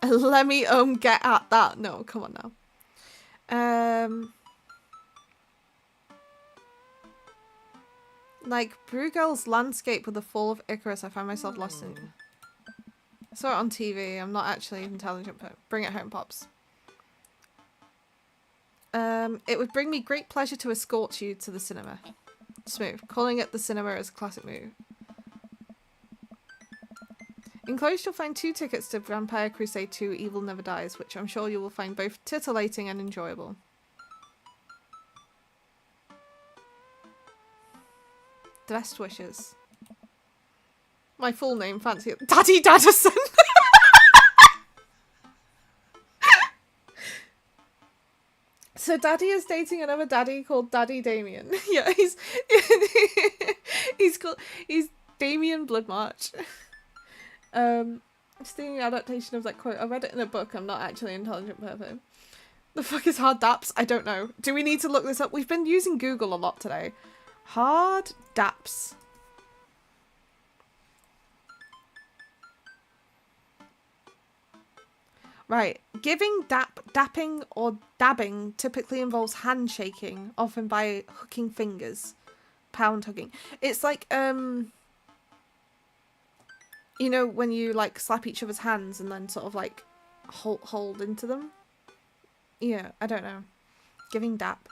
Let me get at that. No, come on now. Like Bruegel's landscape with the fall of Icarus, I find myself lost in. I saw it on TV. I'm not actually intelligent, but bring it home, Pops. It would bring me great pleasure to escort you to the cinema. Smooth. Calling it the cinema is a classic move. Enclosed you'll find 2 tickets to Vampire Crusade 2 Evil Never Dies, which I'm sure you will find both titillating and enjoyable. Best wishes. My full name, fancy it. Daddy Daddison! So Daddy is dating another daddy called Daddy Damien. Yeah, he's Damien Bloodmarch. Just thinking adaptation of that quote. I read it in a book. I'm not actually an intelligent person. The fuck is hard daps? I don't know. Do we need to look this up? We've been using Google a lot today. Hard daps. Right. Giving dapping or dabbing typically involves handshaking, often by hooking fingers. Pound hugging. It's like, you know, when you like slap each other's hands and then sort of like hold into them. Yeah, I don't know. Giving dap.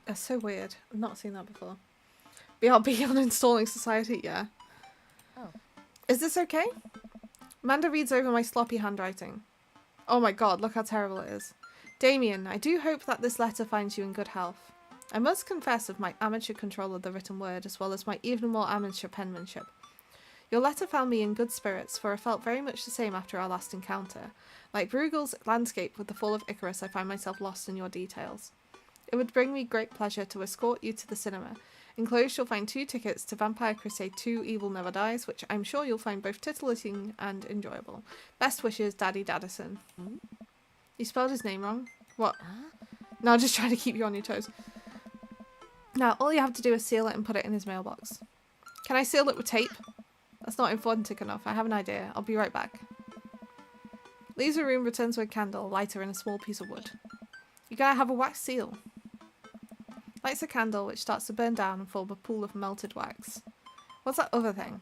That's so weird. I've not seen that before. BRB uninstalling Society, yeah. Oh. Is this okay? Amanda reads over my sloppy handwriting. Oh my god, look how terrible it is. Damien, I do hope that this letter finds you in good health. I must confess of my amateur control of the written word, as well as my even more amateur penmanship. Your letter found me in good spirits, for I felt very much the same after our last encounter. Like Bruegel's landscape with the fall of Icarus, I find myself lost in your details. It would bring me great pleasure to escort you to the cinema. Enclosed you'll find 2 tickets to Vampire Crusade 2 Evil Never Dies, which I'm sure you'll find both titillating and enjoyable. Best wishes, Daddy Daddison. You spelled his name wrong? What? No, I'm just trying to keep you on your toes. Now, all you have to do is seal it and put it in his mailbox. Can I seal it with tape? That's not informative enough. I have an idea. I'll be right back. Leaves the room, returns with a candle, lighter, and a small piece of wood. You gotta have a wax seal. Lights a candle, which starts to burn down and form a pool of melted wax. What's that other thing?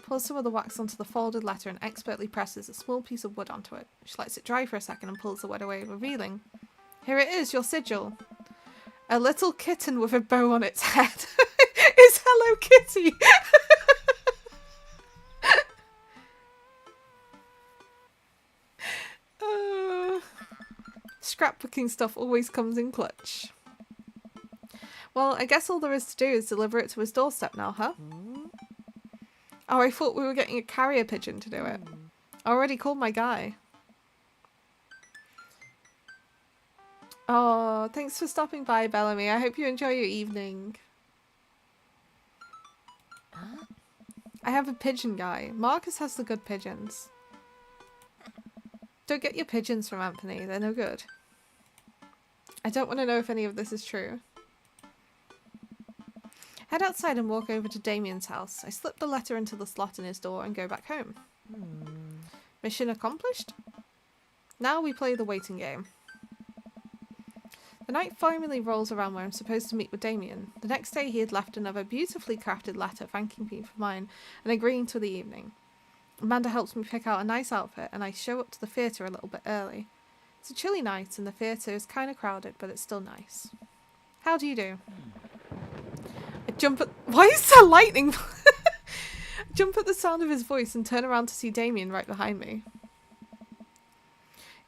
Pours some of the wax onto the folded letter and expertly presses a small piece of wood onto it. She lets it dry for a second and pulls the wood away, revealing, here it is, your sigil. A little kitten with a bow on its head. It's Hello Kitty. Scrapbooking stuff always comes in clutch. Well, I guess all there is to do is deliver it to his doorstep now, huh? Oh, I thought we were getting a carrier pigeon to do it. I already called my guy. Oh, thanks for stopping by, Bellamy. I hope you enjoy your evening. I have a pigeon guy. Marcus has the good pigeons. Don't get your pigeons from Anthony. They're no good. I don't want to know if any of this is true. Head outside and walk over to Damien's house. I slip the letter into the slot in his door and go back home. Mission accomplished? Now we play the waiting game. The night finally rolls around where I'm supposed to meet with Damien. The next day he had left another beautifully crafted letter thanking me for mine and agreeing to the evening. Amanda helps me pick out a nice outfit and I show up to the theatre a little bit early. It's a chilly night and the theatre is kind of crowded, but it's still nice. How do you do? I jump at... Why is there lightning? I jump at the sound of his voice and turn around to see Damien right behind me.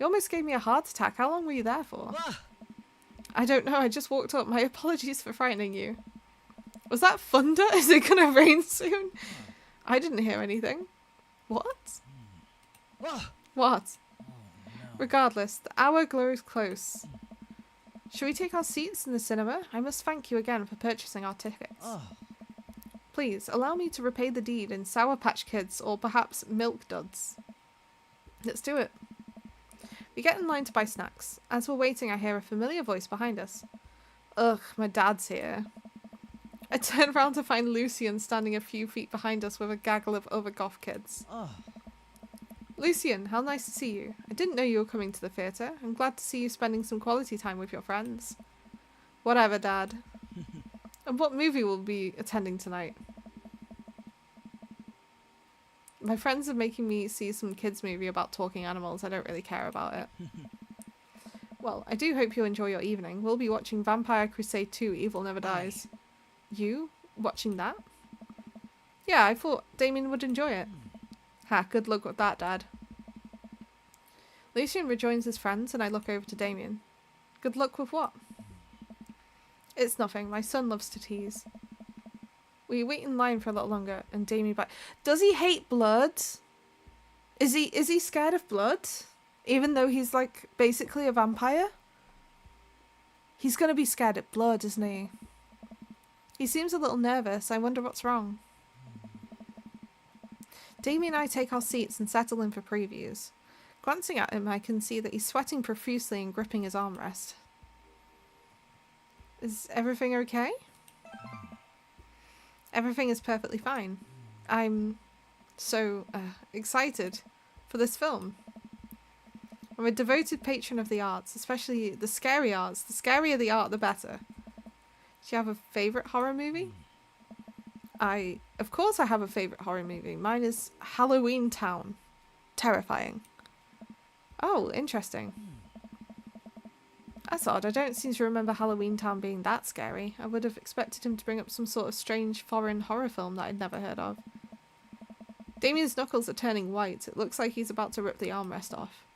You almost gave me a heart attack. How long were you there for? I don't know. I just walked up. My apologies for frightening you. Was that thunder? Is it going to rain soon? I didn't hear anything. What? What? Regardless, the hour grows close. Shall we take our seats in the cinema? I must thank you again for purchasing our tickets. Please, allow me to repay the deed in Sour Patch Kids or perhaps Milk Duds. Let's do it. We get in line to buy snacks. As we're waiting, I hear a familiar voice behind us. Ugh, my dad's here. I turn around to find Lucian standing a few feet behind us with a gaggle of other goth kids. Lucian, how nice to see you. I didn't know you were coming to the theatre. I'm glad to see you spending some quality time with your friends. Whatever, Dad. And what movie will we be attending tonight? My friends are making me see some kids' movie about talking animals. I don't really care about it. Well, I do hope you enjoy your evening. We'll be watching Vampire Crusade 2 Evil Never Dies. You? Watching that? Yeah, I thought Damien would enjoy it. Ha, good luck with that, Dad. Lucian rejoins his friends and I look over to Damien. Good luck with what? It's nothing. My son loves to tease. We wait in line for a little longer and Damien does he hate blood? Is he scared of blood? Even though he's like basically a vampire? He's gonna be scared of blood, isn't he? He seems a little nervous. I wonder what's wrong. Damien and I take our seats and settle in for previews. Glancing at him, I can see that he's sweating profusely and gripping his armrest. Is everything okay? Everything is perfectly fine. I'm so excited for this film. I'm a devoted patron of the arts, especially the scary arts. The scarier the art, the better. Do you have a favourite horror movie? Of course I have a favourite horror movie. Mine is Halloween Town. Terrifying. Oh, interesting. That's odd. I don't seem to remember Halloween Town being that scary. I would have expected him to bring up some sort of strange foreign horror film that I'd never heard of. Damien's knuckles are turning white. It looks like he's about to rip the armrest off.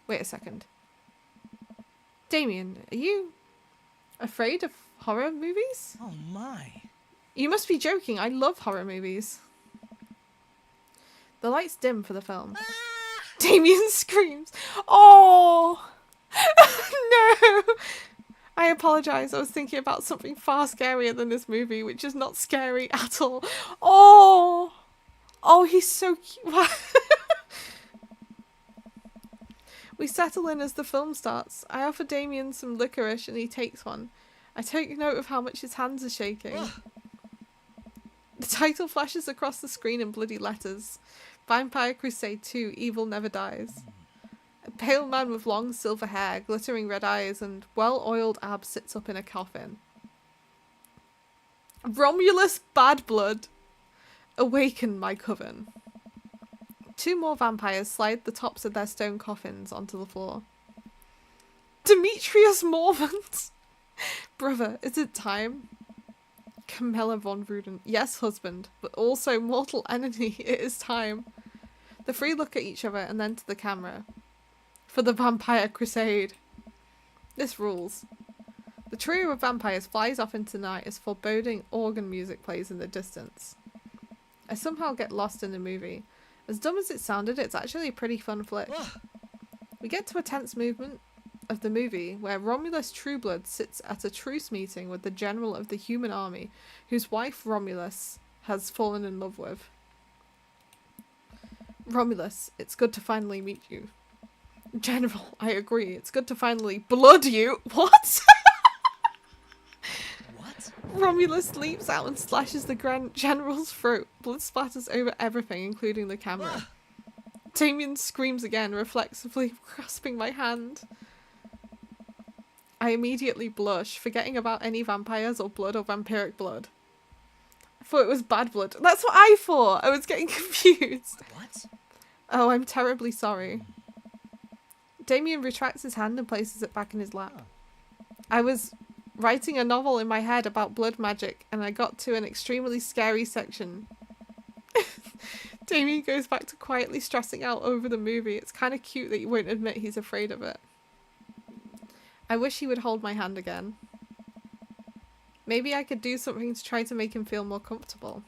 Wait a second. Damien, are you afraid of horror movies? Oh my. You must be joking. I love horror movies. The lights dim for the film. Damien screams. Oh! No! I apologise. I was thinking about something far scarier than this movie, which is not scary at all. Oh! Oh, he's so cute. We settle in as the film starts. I offer Damien some licorice and he takes one. I take note of how much his hands are shaking. The title flashes across the screen in bloody letters. Vampire Crusade 2, Evil Never Dies. A pale man with long silver hair, glittering red eyes, and well-oiled abs sits up in a coffin. Romulus Bad Blood. Awaken my coven. Two more vampires slide the tops of their stone coffins onto the floor. Demetrius Mormont! Brother, is it time? Camilla von Ruden. Yes, husband, but also mortal enemy. It is time. The three look at each other and then to the camera. For the Vampire Crusade. This rules. The trio of vampires flies off into the night as foreboding organ music plays in the distance. I somehow get lost in the movie. As dumb as it sounded, it's actually a pretty fun flick. We get to a tense movement of the movie where Romulus Trueblood sits at a truce meeting with the general of the human army, whose wife Romulus has fallen in love with. Romulus, it's good to finally meet you. General, I agree. It's good to finally blood you. What? What? Romulus leaps out and slashes the Grand General's throat. Blood splatters over everything, including the camera. Damien screams again, reflexively grasping my hand. I immediately blush, forgetting about any vampires or blood or vampiric blood. I thought it was bad blood. That's what I thought! I was getting confused. What? Oh, I'm terribly sorry. Damien retracts his hand and places it back in his lap. I was writing a novel in my head about blood magic and I got to an extremely scary section. Damien goes back to quietly stressing out over the movie. It's kind of cute that he won't admit he's afraid of it. I wish he would hold my hand again. Maybe I could do something to try to make him feel more comfortable.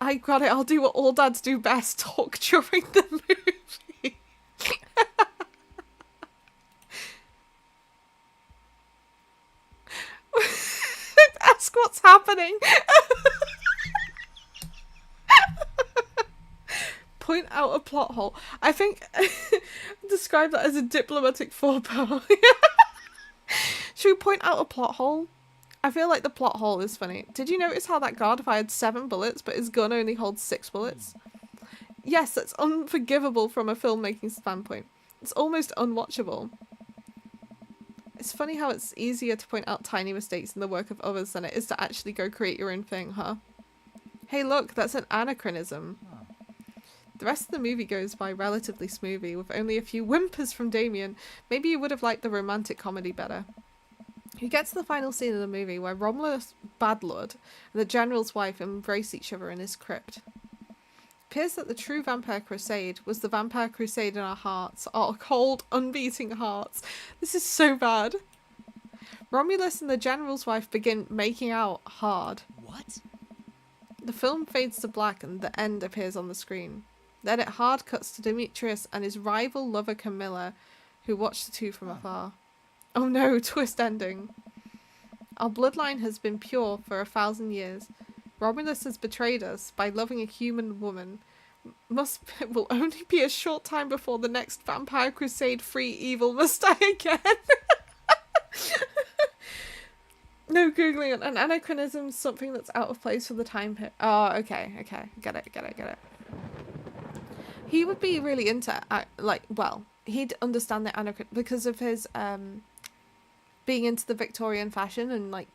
I got it, I'll do what all dads do best, talk during the movie. Ask what's happening. Point out a plot hole. I think describe that as a diplomatic faux pas. Should we point out a plot hole? I feel like the plot hole is funny. Did you notice how that guard fired 7 bullets, but his gun only holds 6 bullets? Yes, that's unforgivable from a filmmaking standpoint. It's almost unwatchable. It's funny how it's easier to point out tiny mistakes in the work of others than it is to actually go create your own thing, huh? Hey look, that's an anachronism. The rest of the movie goes by relatively smoothly, with only a few whimpers from Damien. Maybe you would have liked the romantic comedy better. We get to the final scene of the movie where Romulus Badblood and the General's wife embrace each other in his crypt. It appears that the true Vampire Crusade was the Vampire Crusade in our hearts, our cold, unbeating hearts. This is so bad. Romulus and the General's wife begin making out hard. What? The film fades to black and the end appears on the screen. Then it hard cuts to Demetrius and his rival lover Camilla, who watch the two from afar. Oh no, twist ending. Our bloodline has been pure for 1,000 years. Romulus has betrayed us by loving a human woman. It will only be a short time before the next Vampire Crusade free evil must die again. No googling an anachronism, something that's out of place for the time period. Oh, okay. Get it. He would be really into, he'd understand the anachronism because of his, being into the Victorian fashion, and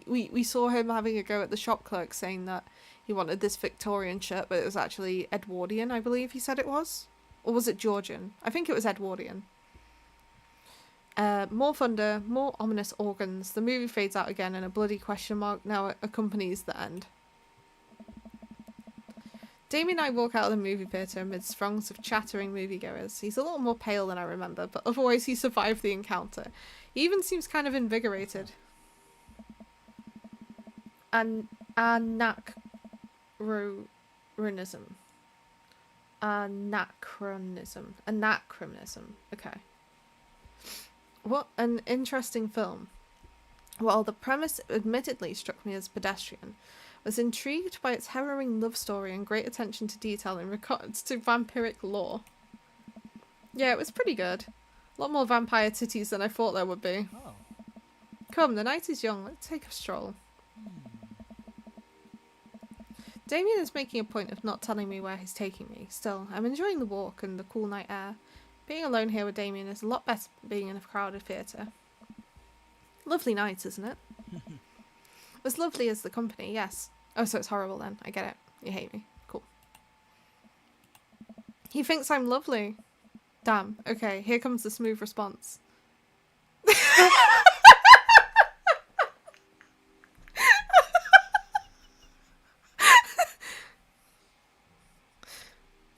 we saw him having a go at the shop clerk saying that he wanted this Victorian shirt, but it was actually Edwardian, I believe he said it was. Or was it Georgian? I think it was Edwardian. More thunder, more ominous organs. The movie fades out again and a bloody question mark now accompanies the end. Damien and I walk out of the movie theatre amidst throngs of chattering moviegoers. He's a little more pale than I remember, but otherwise he survived the encounter. He even seems kind of invigorated. Anachronism. Anachronism. Okay. What an interesting film. While the premise admittedly struck me as pedestrian, I was intrigued by its harrowing love story and great attention to detail in regards to vampiric lore. Yeah, it was pretty good. A lot more vampire titties than I thought there would be. Oh. Come, the night is young, let's take a stroll. Damien is making a point of not telling me where he's taking me. Still, I'm enjoying the walk and the cool night air. Being alone here with Damien is a lot better than being in a crowded theatre. Lovely night, isn't it? As lovely as the company, yes. Oh, so it's horrible then. I get it. You hate me. Cool. He thinks I'm lovely. Damn. Okay, here comes the smooth response.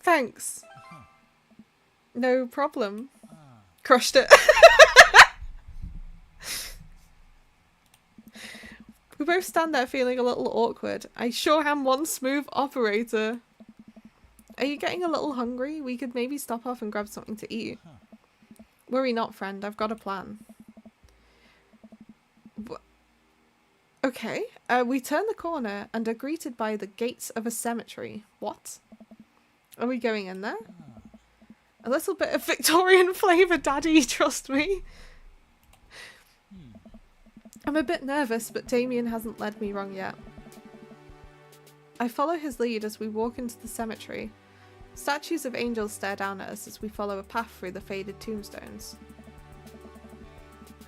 Thanks. No problem. Crushed it. We both stand there feeling a little awkward. I sure am one smooth operator. Are you getting a little hungry? We could maybe stop off and grab something to eat. Worry not, friend. I've got a plan. Okay. We turn the corner and are greeted by the gates of a cemetery. What? Are we going in there? A little bit of Victorian flavour, Daddy, trust me. I'm a bit nervous, but Damien hasn't led me wrong yet. I follow his lead as we walk into the cemetery. Statues of angels stare down at us as we follow a path through the faded tombstones.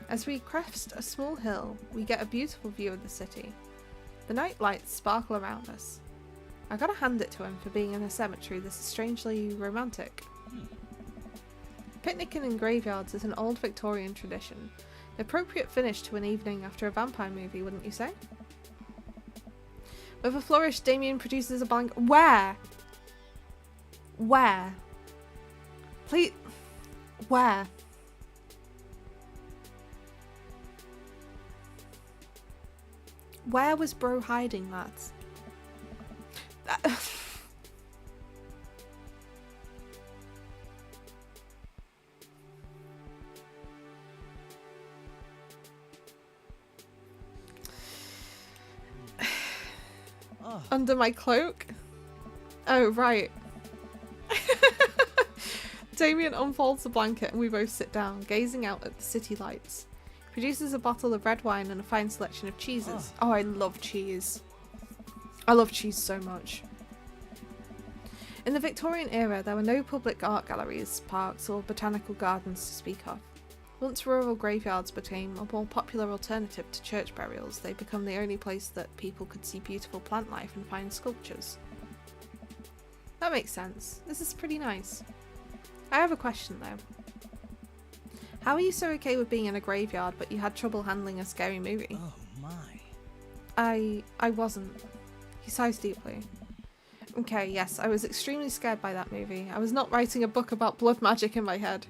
As we crest a small hill, we get a beautiful view of the city. The night lights sparkle around us. I gotta hand it to him for being in a cemetery this is strangely romantic. Picnicking in graveyards is an old Victorian tradition. An appropriate finish to an evening after a vampire movie, wouldn't you say? With a flourish, Damien produces a blank. Where? Where? Please. Where? Where was bro hiding that? Under my cloak? Oh, right. Damien unfolds the blanket and we both sit down, gazing out at the city lights. He produces a bottle of red wine and a fine selection of cheeses. Oh, I love cheese. I love cheese so much. In the Victorian era, there were no public art galleries, parks, or botanical gardens to speak of. Once rural graveyards became a more popular alternative to church burials, they become the only place that people could see beautiful plant life and find sculptures. That makes sense. This is pretty nice. I have a question though. How are you so okay with being in a graveyard but you had trouble handling a scary movie? Oh my. I wasn't. He sighs deeply. Okay, yes, I was extremely scared by that movie. I was not writing a book about blood magic in my head.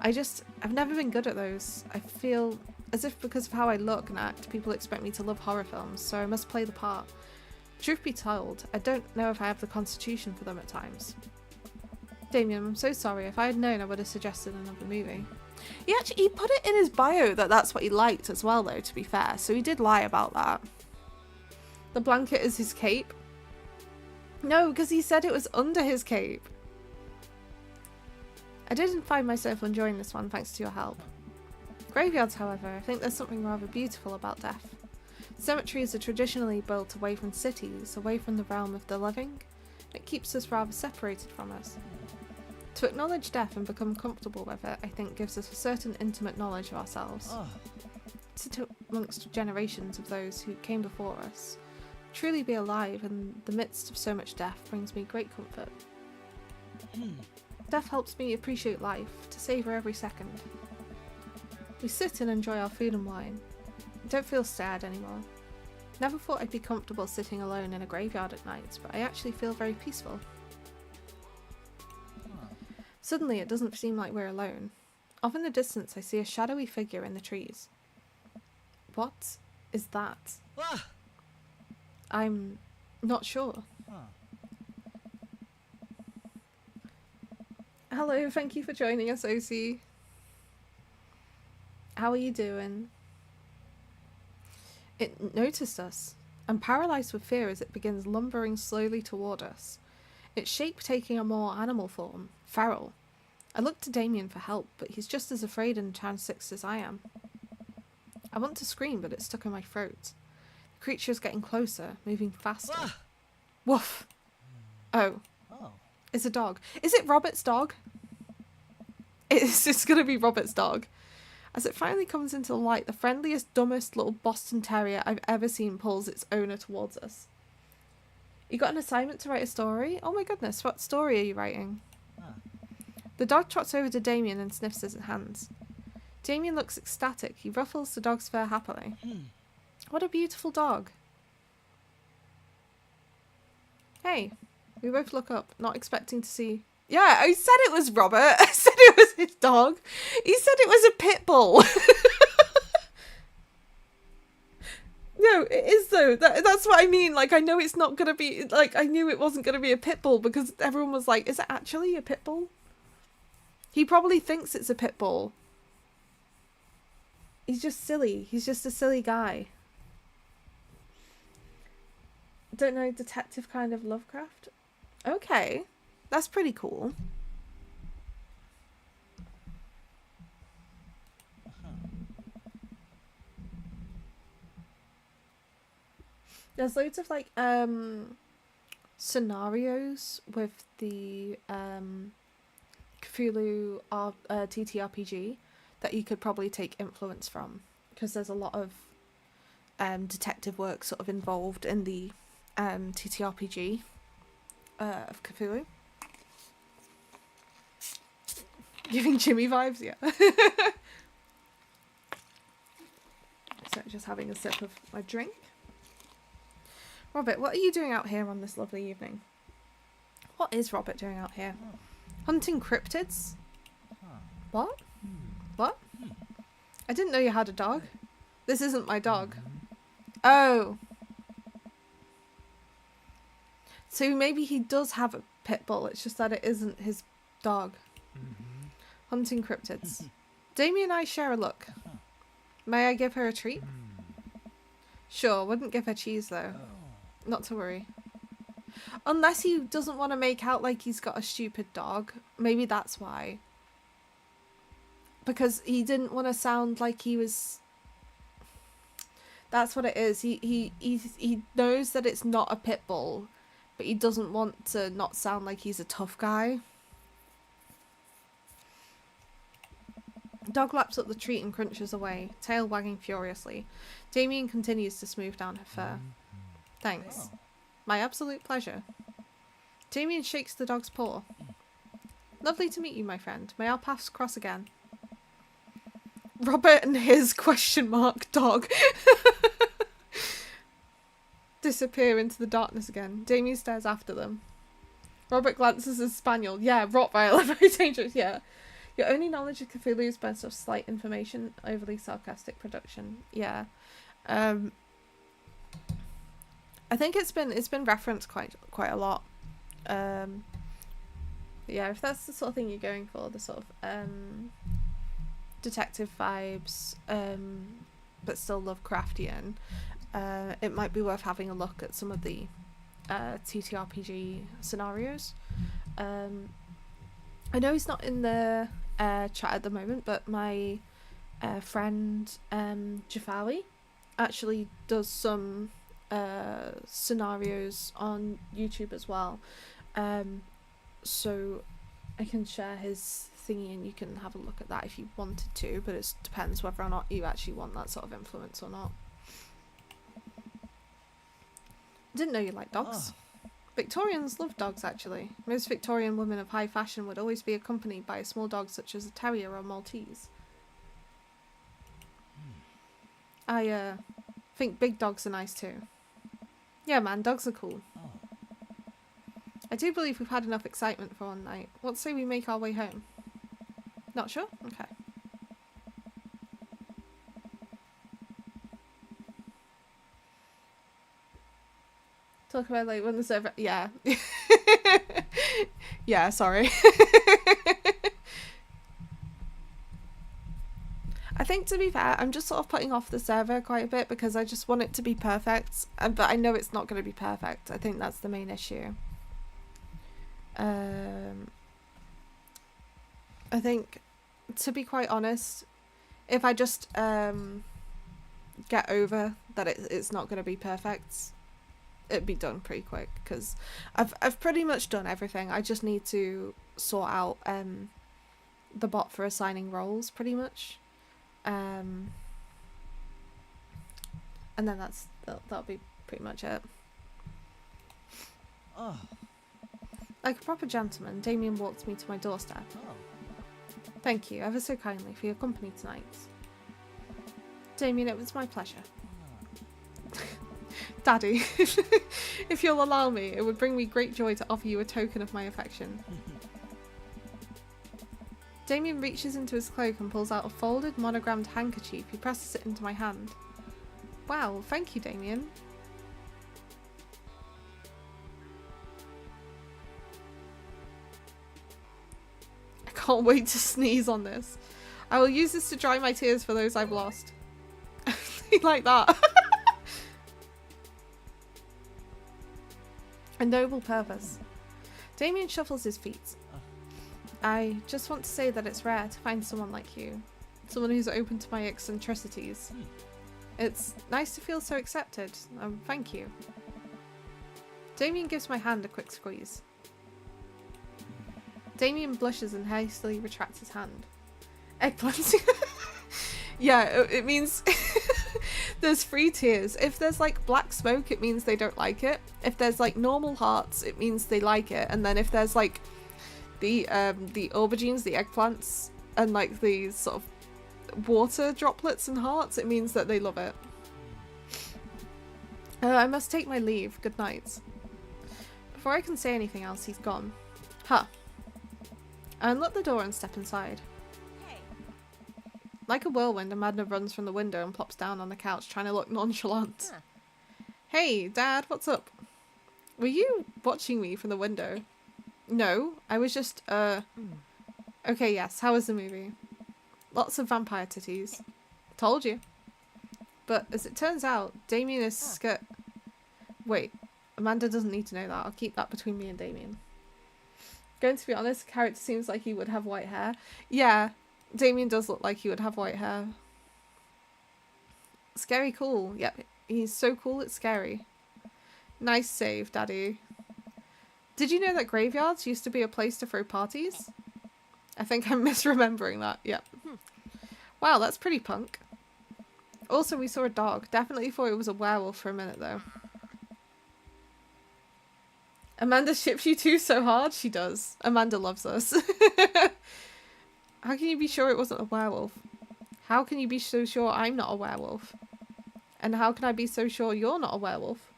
I've never been good at those. I feel as if because of how I look and act, people expect me to love horror films, so I must play the part. Truth be told, I don't know if I have the constitution for them at times. Damien, I'm so sorry. If I had known, I would have suggested another movie. He put it in his bio that that's what he liked as well, though, to be fair, so he did lie about that. The blanket is his cape? No, because he said it was under his cape. I didn't find myself enjoying this one thanks to your help. Graveyards, however, I think there's something rather beautiful about death. Cemeteries are traditionally built away from cities, away from the realm of the living. It keeps us rather separated from us. To acknowledge death and become comfortable with it, I think gives us a certain intimate knowledge of ourselves. Sit amongst generations of those who came before us. Truly be alive in the midst of so much death brings me great comfort. Death helps me appreciate life, to savour every second. We sit and enjoy our food and wine. I don't feel sad anymore. Never thought I'd be comfortable sitting alone in a graveyard at night, but I actually feel very peaceful. Suddenly, it doesn't seem like we're alone. Off in the distance, I see a shadowy figure in the trees. What is that? Ah! I'm not sure. Hello, thank you for joining us, OC. How are you doing? It noticed us. I'm paralysed with fear as it begins lumbering slowly toward us. Its shape taking a more animal form, feral. I look to Damien for help, but he's just as afraid and transfixed as I am. I want to scream, but it's stuck in my throat. The creature is getting closer, moving faster. Ah! Woof! Oh, Oh. it's a dog. Is it Robert's dog? It's gonna be Robert's dog. As it finally comes into the light, the friendliest, dumbest little Boston Terrier I've ever seen pulls its owner towards us. You got an assignment to write a story? Oh my goodness, what story are you writing? Ah. The dog trots over to Damien and sniffs his hands. Damien looks ecstatic. He ruffles the dog's fur happily. What a beautiful dog. Hey, we both look up, not expecting to see... Yeah, I said it was Robert. I said it was his dog. He said it was a pit bull. No, it is though. That's what I mean. Like, I know it's not going to be... Like, I knew it wasn't going to be a pit bull because everyone was like, is it actually a pit bull? He probably thinks it's a pit bull. He's just silly. He's just a silly guy. Don't know, detective kind of Lovecraft? Okay. That's pretty cool. There's loads of like scenarios with the Cthulhu TTRPG that you could probably take influence from, because there's a lot of detective work sort of involved in the TTRPG of Cthulhu. Giving Jimmy vibes, yeah. So just having a sip of my drink. Robert, what are you doing out here on this lovely evening? What is Robert doing out here? Hunting cryptids? What? What? I didn't know you had a dog. This isn't my dog. Oh. So maybe he does have a pit bull, it's just that it isn't his dog. Hunting cryptids. Damien and I share a look. May I give her a treat? Sure, wouldn't give her cheese though. Not to worry. Unless he doesn't want to make out like he's got a stupid dog. Maybe that's why. Because he didn't want to sound like he was... That's what it is. He knows that it's not a pit bull, but he doesn't want to not sound like he's a tough guy. Dog laps up the treat and crunches away, tail wagging furiously. Damien continues to smooth down her fur. Thanks. My absolute pleasure. Damien shakes the dog's paw. Lovely to meet you, my friend. May our paths cross again. Robert and his dog disappear into the darkness again. Damien stares after them. Robert glances at Spaniel. Yeah, Rottweiler, very dangerous, yeah. Your only knowledge of Cthulhu is based off slight information, overly sarcastic production. Yeah. I think it's been referenced quite a lot. Yeah, if that's the sort of thing you're going for, the sort of detective vibes, but still Lovecraftian, it might be worth having a look at some of the TTRPG scenarios. I know he's not in the chat at the moment, but my friend Jafali actually does some scenarios on YouTube as well. So I can share his thingy and you can have a look at that if you wanted to, but it depends whether or not you actually want that sort of influence or not. Didn't know you liked dogs. Victorians love dogs, actually. Most Victorian women of high fashion would always be accompanied by a small dog such as a terrier or Maltese. I think big dogs are nice too. Yeah, man, dogs are cool. Oh. I do believe we've had enough excitement for one night. What say we make our way home? Not sure? Okay. Talk about like when the server... Yeah. Yeah, sorry. I think, to be fair, I'm just sort of putting off the server quite a bit because I just want it to be perfect. But I know it's not going to be perfect. I think that's the main issue. I think, to be quite honest, if I just get over that it's not going to be perfect, it'd be done pretty quick because I've pretty much done everything. I just need to sort out the bot for assigning roles pretty much. And then that'll be pretty much it. Oh. Like a proper gentleman, Damien walked me to my doorstep. Oh. Thank you ever so kindly for your company tonight. Damien, it was my pleasure. Daddy, if you'll allow me, it would bring me great joy to offer you a token of my affection. Damien reaches into his cloak and pulls out a folded, monogrammed handkerchief. He presses it into my hand. Wow, thank you, Damien. I can't wait to sneeze on this. I will use this to dry my tears for those I've lost. Like that. A noble purpose. Damien shuffles his feet. I just want to say that it's rare to find someone like you. Someone who's open to my eccentricities. It's nice to feel so accepted. Thank you. Damien gives my hand a quick squeeze. Damien blushes and hastily retracts his hand. Eggplants. Yeah, it means there's 3 tiers. If there's like black smoke, it means they don't like it. If there's like normal hearts, it means they like it. And then if there's like the aubergines, the eggplants, and like the sort of water droplets and hearts, it means that they love it. I must take my leave. Good night. Before I can say anything else, he's gone. Huh. I unlock the door and step inside. Like a whirlwind, Amanda runs from the window and plops down on the couch, trying to look nonchalant. Huh. Hey, Dad, what's up? Were you watching me from the window? No, I was just, Okay, yes, how was the movie? Lots of vampire titties. Told you. But as it turns out, Damien is Wait, Amanda doesn't need to know that. I'll keep that between me and Damien. Going to be honest, the character seems like he would have white hair. Yeah. Damien does look like he would have white hair. Scary cool. Yep, he's so cool it's scary. Nice save, Daddy. Did you know that graveyards used to be a place to throw parties? I think I'm misremembering that. Yep. Wow, that's pretty punk. Also, we saw a dog. Definitely thought it was a werewolf for a minute, though. Amanda ships you two so hard? She does. Amanda loves us. How can you be sure it wasn't a werewolf? How can you be so sure I'm not a werewolf? And how can I be so sure you're not a werewolf?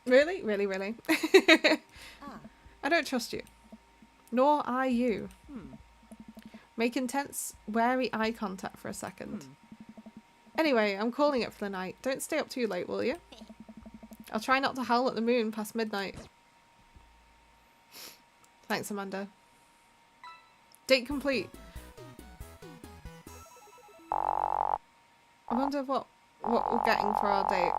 Really? Really, really? I don't trust you. Nor I you. Make intense, wary eye contact for a second. Anyway, I'm calling it for the night. Don't stay up too late, will you? I'll try not to howl at the moon past midnight. Thanks, Amanda. Date complete. I wonder what we're getting for our date.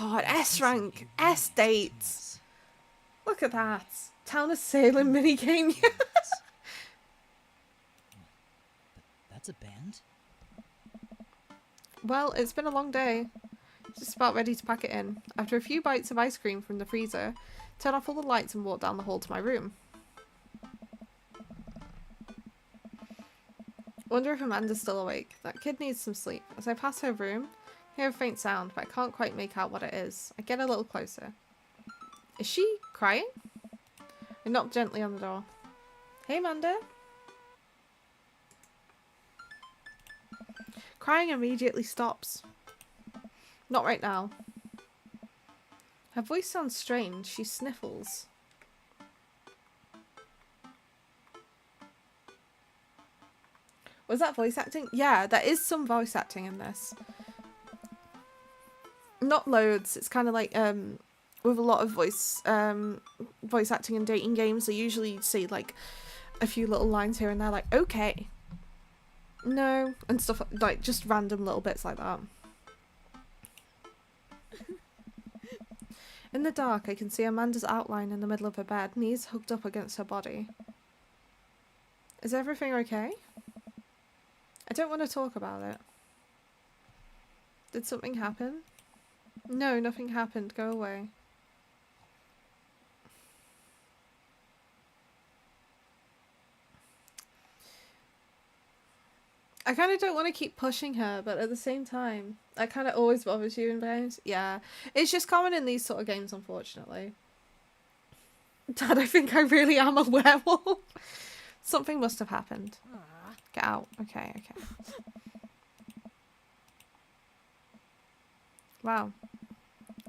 Oh, an S rank. S dates. Look at that. Town of Salem minigame. That's a band? Well, it's been a long day. Just about ready to pack it in. After a few bites of ice cream from the freezer, turn off all the lights and walk down the hall to my room. Wonder if Amanda's still awake. That kid needs some sleep. As I pass her room, I hear a faint sound, but I can't quite make out what it is. I get a little closer. Is she crying? I knock gently on the door. Hey, Amanda. Crying immediately stops. Not right now. Her voice sounds strange. She sniffles. Was that voice acting? Yeah, there is some voice acting in this. Not loads. It's kind of like with a lot of voice acting in dating games, they usually say like a few little lines here and there, like okay, no, and stuff like just random little bits like that. In the dark, I can see Amanda's outline in the middle of her bed, knees hugged up against her body. Is everything okay? I don't want to talk about it. Did something happen? No, nothing happened. Go away. I kind of don't want to keep pushing her, but at the same time, that kind of always bothers you in games. Yeah, it's just common in these sort of games, unfortunately. Dad, I think I really am a werewolf. Something must have happened. Get out. Okay, okay. Wow.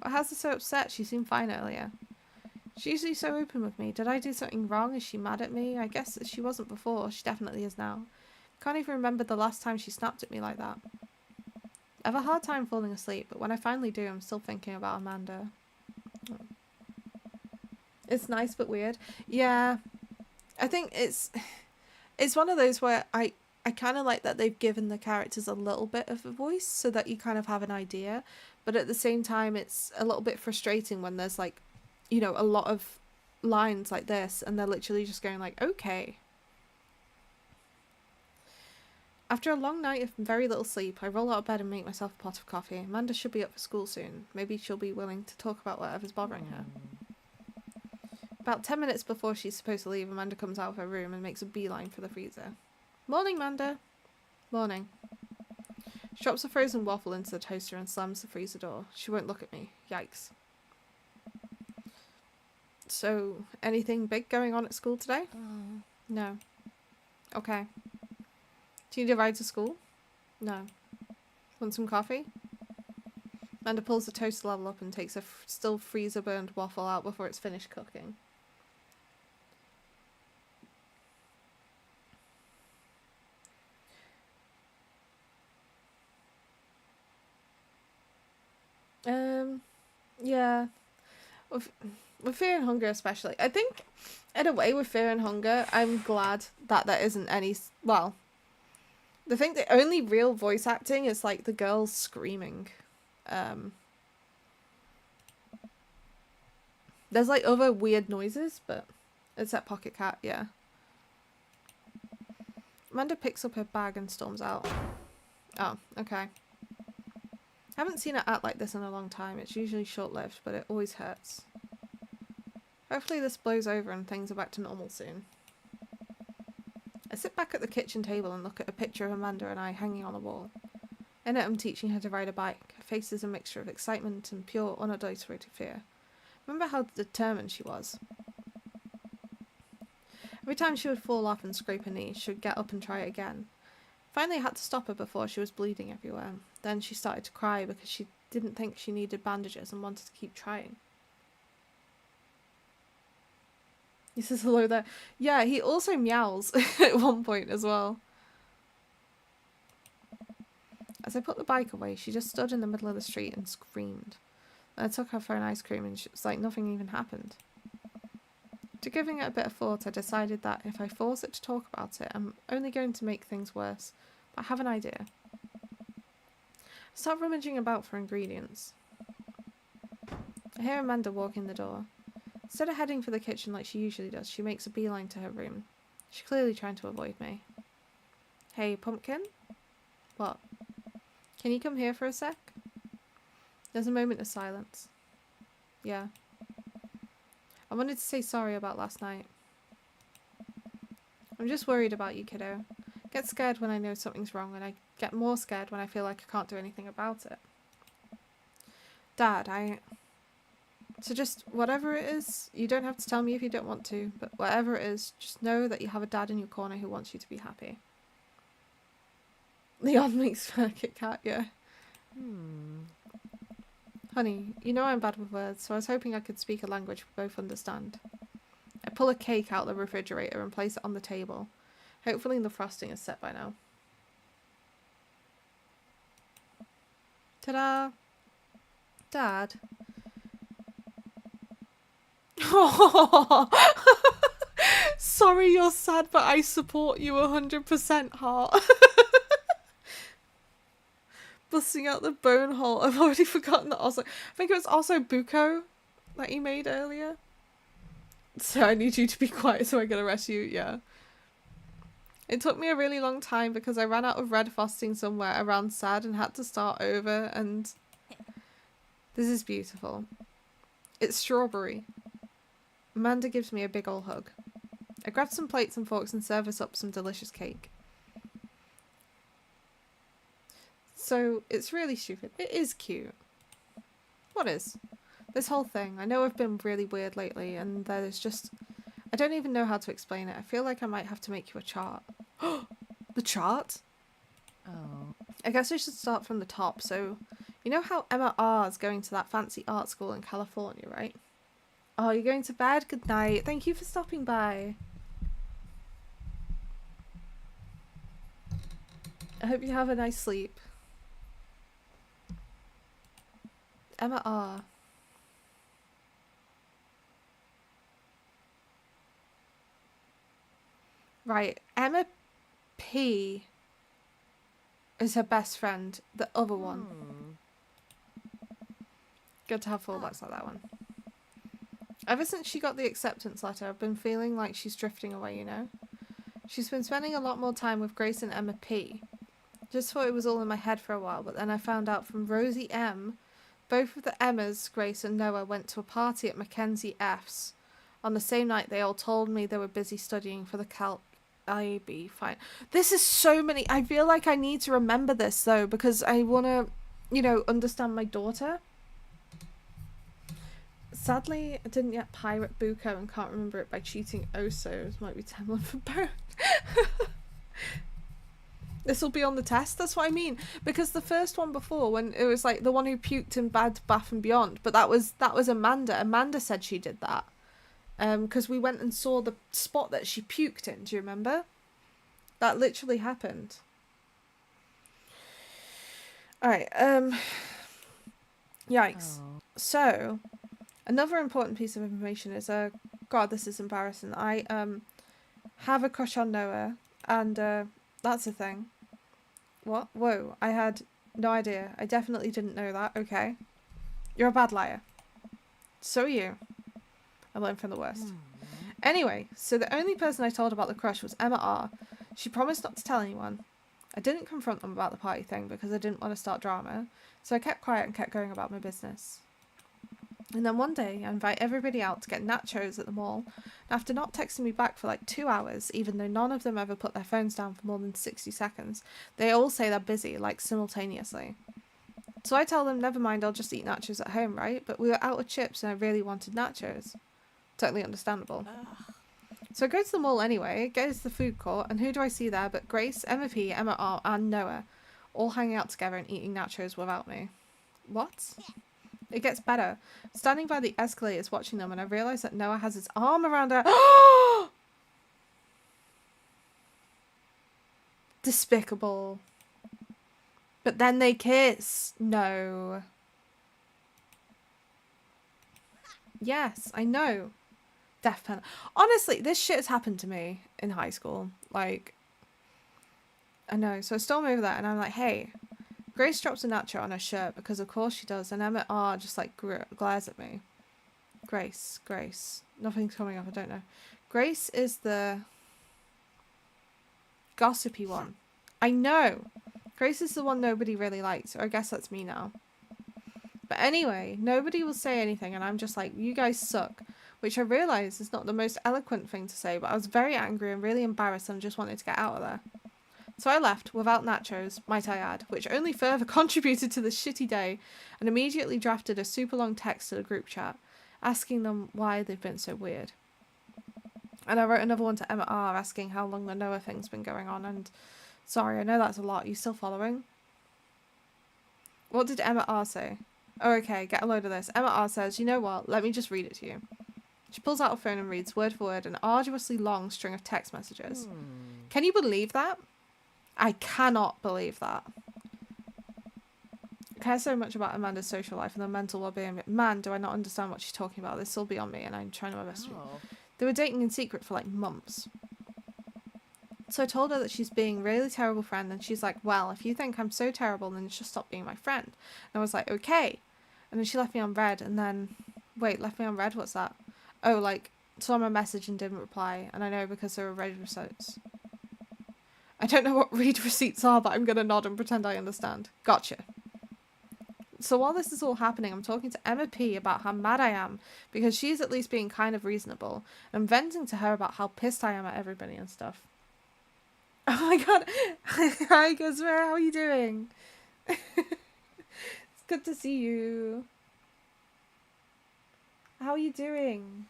What has her so upset? She seemed fine earlier. She's usually so open with me. Did I do something wrong? Is she mad at me? I guess that she wasn't before. She definitely is now. Can't even remember the last time she snapped at me like that. I have a hard time falling asleep, but when I finally do, I'm still thinking about Amanda. It's nice but weird. Yeah. I think it's one of those where I kind of like that they've given the characters a little bit of a voice so that you kind of have an idea. But at the same time, it's a little bit frustrating when there's like, you know, a lot of lines like this and they're literally just going like, okay. After a long night of very little sleep, I roll out of bed and make myself a pot of coffee. Amanda should be up for school soon. Maybe she'll be willing to talk about whatever's bothering her. About 10 minutes before she's supposed to leave, Amanda comes out of her room and makes a beeline for the freezer. Morning, Amanda. Morning. She drops a frozen waffle into the toaster and slams the freezer door. She won't look at me. Yikes. So, anything big going on at school today? No. Okay. Do you need a ride to school? No. Want some coffee? Amanda pulls the toaster level up and takes a still freezer burned waffle out before it's finished cooking. Yeah. With Fear and Hunger especially. I think, in a way, with Fear and Hunger, I'm glad that there isn't any... Well, I think the only real voice acting is, like, the girls screaming. There's, like, other weird noises, but... Except Pocket Cat, yeah. Amanda picks up her bag and storms out. Oh, okay. I haven't seen her act like this in a long time. It's usually short-lived, but it always hurts. Hopefully this blows over and things are back to normal soon. I sit back at the kitchen table and look at a picture of Amanda and I hanging on the wall. In it, I'm teaching her to ride a bike. Her face is a mixture of excitement and pure, unadulterated fear. Remember how determined she was. Every time she would fall off and scrape her knee, she would get up and try it again. Finally, I had to stop her before she was bleeding everywhere. Then she started to cry because she didn't think she needed bandages and wanted to keep trying. He says hello there. Yeah, he also meows at one point as well. As I put the bike away, she just stood in the middle of the street and screamed. Then I took her for an ice cream and it was like nothing even happened. After giving it a bit of thought, I decided that if I force it to talk about it, I'm only going to make things worse. But I have an idea. I start rummaging about for ingredients. I hear Amanda walk in the door. Instead of heading for the kitchen like she usually does, she makes a beeline to her room. She's clearly trying to avoid me. Hey, Pumpkin? What? Can you come here for a sec? There's a moment of silence. Yeah. I wanted to say sorry about last night. I'm just worried about you, kiddo. I get scared when I know something's wrong, and I get more scared when I feel like I can't do anything about it. Dad, So just whatever it is, you don't have to tell me if you don't want to, but whatever it is, just know that you have a dad in your corner who wants you to be happy. Leon makes fun of Kit Kat, yeah. Honey, you know I'm bad with words, so I was hoping I could speak a language we both understand. I pull a cake out of the refrigerator and place it on the table. Hopefully the frosting is set by now. Ta-da! Dad? Sorry you're sad, but I support you 100%, heart. Busting out the bone hole. I've already forgotten that also. I think it was also Buko that you made earlier. So I need you to be quiet so I can arrest you, yeah. It took me a really long time because I ran out of red frosting somewhere around sad and had to start over, and this is beautiful. It's strawberry. Amanda gives me a big ol' hug. I grab some plates and forks and serve us up some delicious cake. So, it's really stupid. It is cute. What is? This whole thing. I know I've been really weird lately, and there's just... I don't even know how to explain it. I feel like I might have to make you a chart. The chart? Oh. I guess we should start from the top. So, you know how Emma R is going to that fancy art school in California, right? Oh, you're going to bed? Good night. Thank you for stopping by. I hope you have a nice sleep. Emma R. Right, Emma P is her best friend, the other one. Good to have fallbacks like that one. Ever since she got the acceptance letter, I've been feeling like she's drifting away, you know? She's been spending a lot more time with Grace and Emma P. Just thought it was all in my head for a while, but then I found out from Rosie M. Both of the Emmas, Grace and Noah, went to a party at Mackenzie F's. On the same night, they all told me they were busy studying for the Calc IB. Fine. This is so many. I feel like I need to remember this, though, because I want to, you know, understand my daughter. Sadly, I didn't yet pirate Buko and can't remember it by cheating Osos. Might be 10-1 for both. This will be on the test, that's what I mean. Because the first one before, when it was like the one who puked in Bad Bath and Beyond, but that was Amanda. Amanda said she did that. Because we went and saw the spot that she puked in, do you remember? That literally happened. Alright, yikes. Oh. So, another important piece of information is, God, this is embarrassing. I, have a crush on Noah, and, that's a thing. What? Whoa, I had no idea. I definitely didn't know that. Okay. You're a bad liar. So are you. I learned from the worst. Anyway, so the only person I told about the crush was Emma R. She promised not to tell anyone. I didn't confront them about the party thing because I didn't want to start drama, so I kept quiet and kept going about my business. And then one day, I invite everybody out to get nachos at the mall, and after not texting me back for like 2 hours, even though none of them ever put their phones down for more than 60 seconds, they all say they're busy, like simultaneously. So I tell them, never mind, I'll just eat nachos at home, right? But we were out of chips and I really wanted nachos. Totally understandable. So I go to the mall anyway, go to the food court, and who do I see there but Grace, Emma P, Emma R, and Noah, all hanging out together and eating nachos without me. What? It gets better. Standing by the escalators watching them, and I realise that Noah has his arm around her. Despicable. But then they kiss. No. Yes, I know. Death penalty. Honestly, this shit has happened to me in high school. Like, I know. So I storm over there and I'm like, hey, Grace drops a nacho on her shirt because of course she does. And Emma R just like glares at me. Grace. Nothing's coming up. I don't know. Grace is the gossipy one. I know. Grace is the one nobody really likes. Or I guess that's me now. But anyway, nobody will say anything and I'm just like, you guys suck. Which I realise is not the most eloquent thing to say, but I was very angry and really embarrassed and just wanted to get out of there. So I left without nachos, might I add, which only further contributed to the shitty day, and immediately drafted a super long text to the group chat. asking them why they've been so weird. And I wrote another one to Emma R asking how long the Noah thing's been going on, and sorry, I know that's a lot. You still following? What did Emma R say? Oh, okay, get a load of this. Emma R says, you know what, let me just read it to you. She pulls out her phone and reads word for word an arduously long string of text messages. Can you believe that? I cannot believe that. I care so much about Amanda's social life and the mental well-being, but man, do I not understand what she's talking about. This will be on me, and I'm trying my best to. They were dating in secret for like months. So I told her that she's being a really terrible friend, and she's like, well, if you think I'm so terrible, then just stop being my friend. And I was like, okay. And then she left me on read, and then... Wait, left me on read? What's that? Oh, like, saw my message and didn't reply, and I know because there were read receipts. I don't know what read receipts are, but I'm gonna nod and pretend I understand. Gotcha. So while this is all happening, I'm talking to Emma P about how mad I am, because she's at least being kind of reasonable. And I'm venting to her about how pissed I am at everybody and stuff. Oh my god. Hi, Guzma, how are you doing? It's good to see you. How are you doing?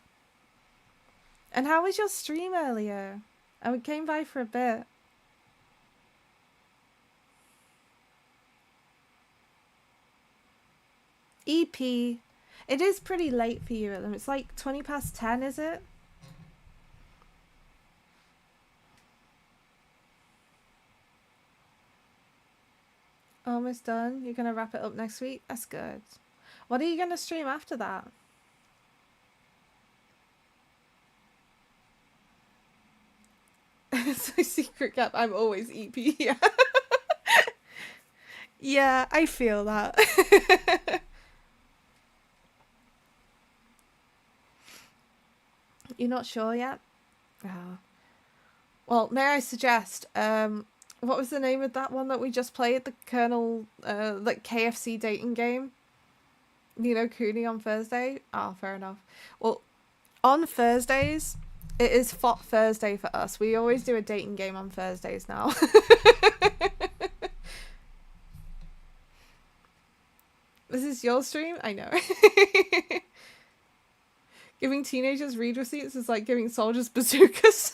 And how was your stream earlier? I came by for a bit. EP. It is pretty late for you at them. It's like 20 past 10, is it? Almost done. You're gonna wrap it up next week? That's good. What are you gonna stream after that? It's my secret gap. I'm always EP. Yeah. Yeah, I feel that. You're not sure yet? Oh. Well, may I suggest, what was the name of that one that we just played? The Colonel, like KFC dating game? You know, Cooney on Thursday? Oh, fair enough. Well, on Thursdays, it is FOT Thursday for us. We always do a dating game on Thursdays now. This is your stream? I know. Giving teenagers read receipts is like giving soldiers bazookas.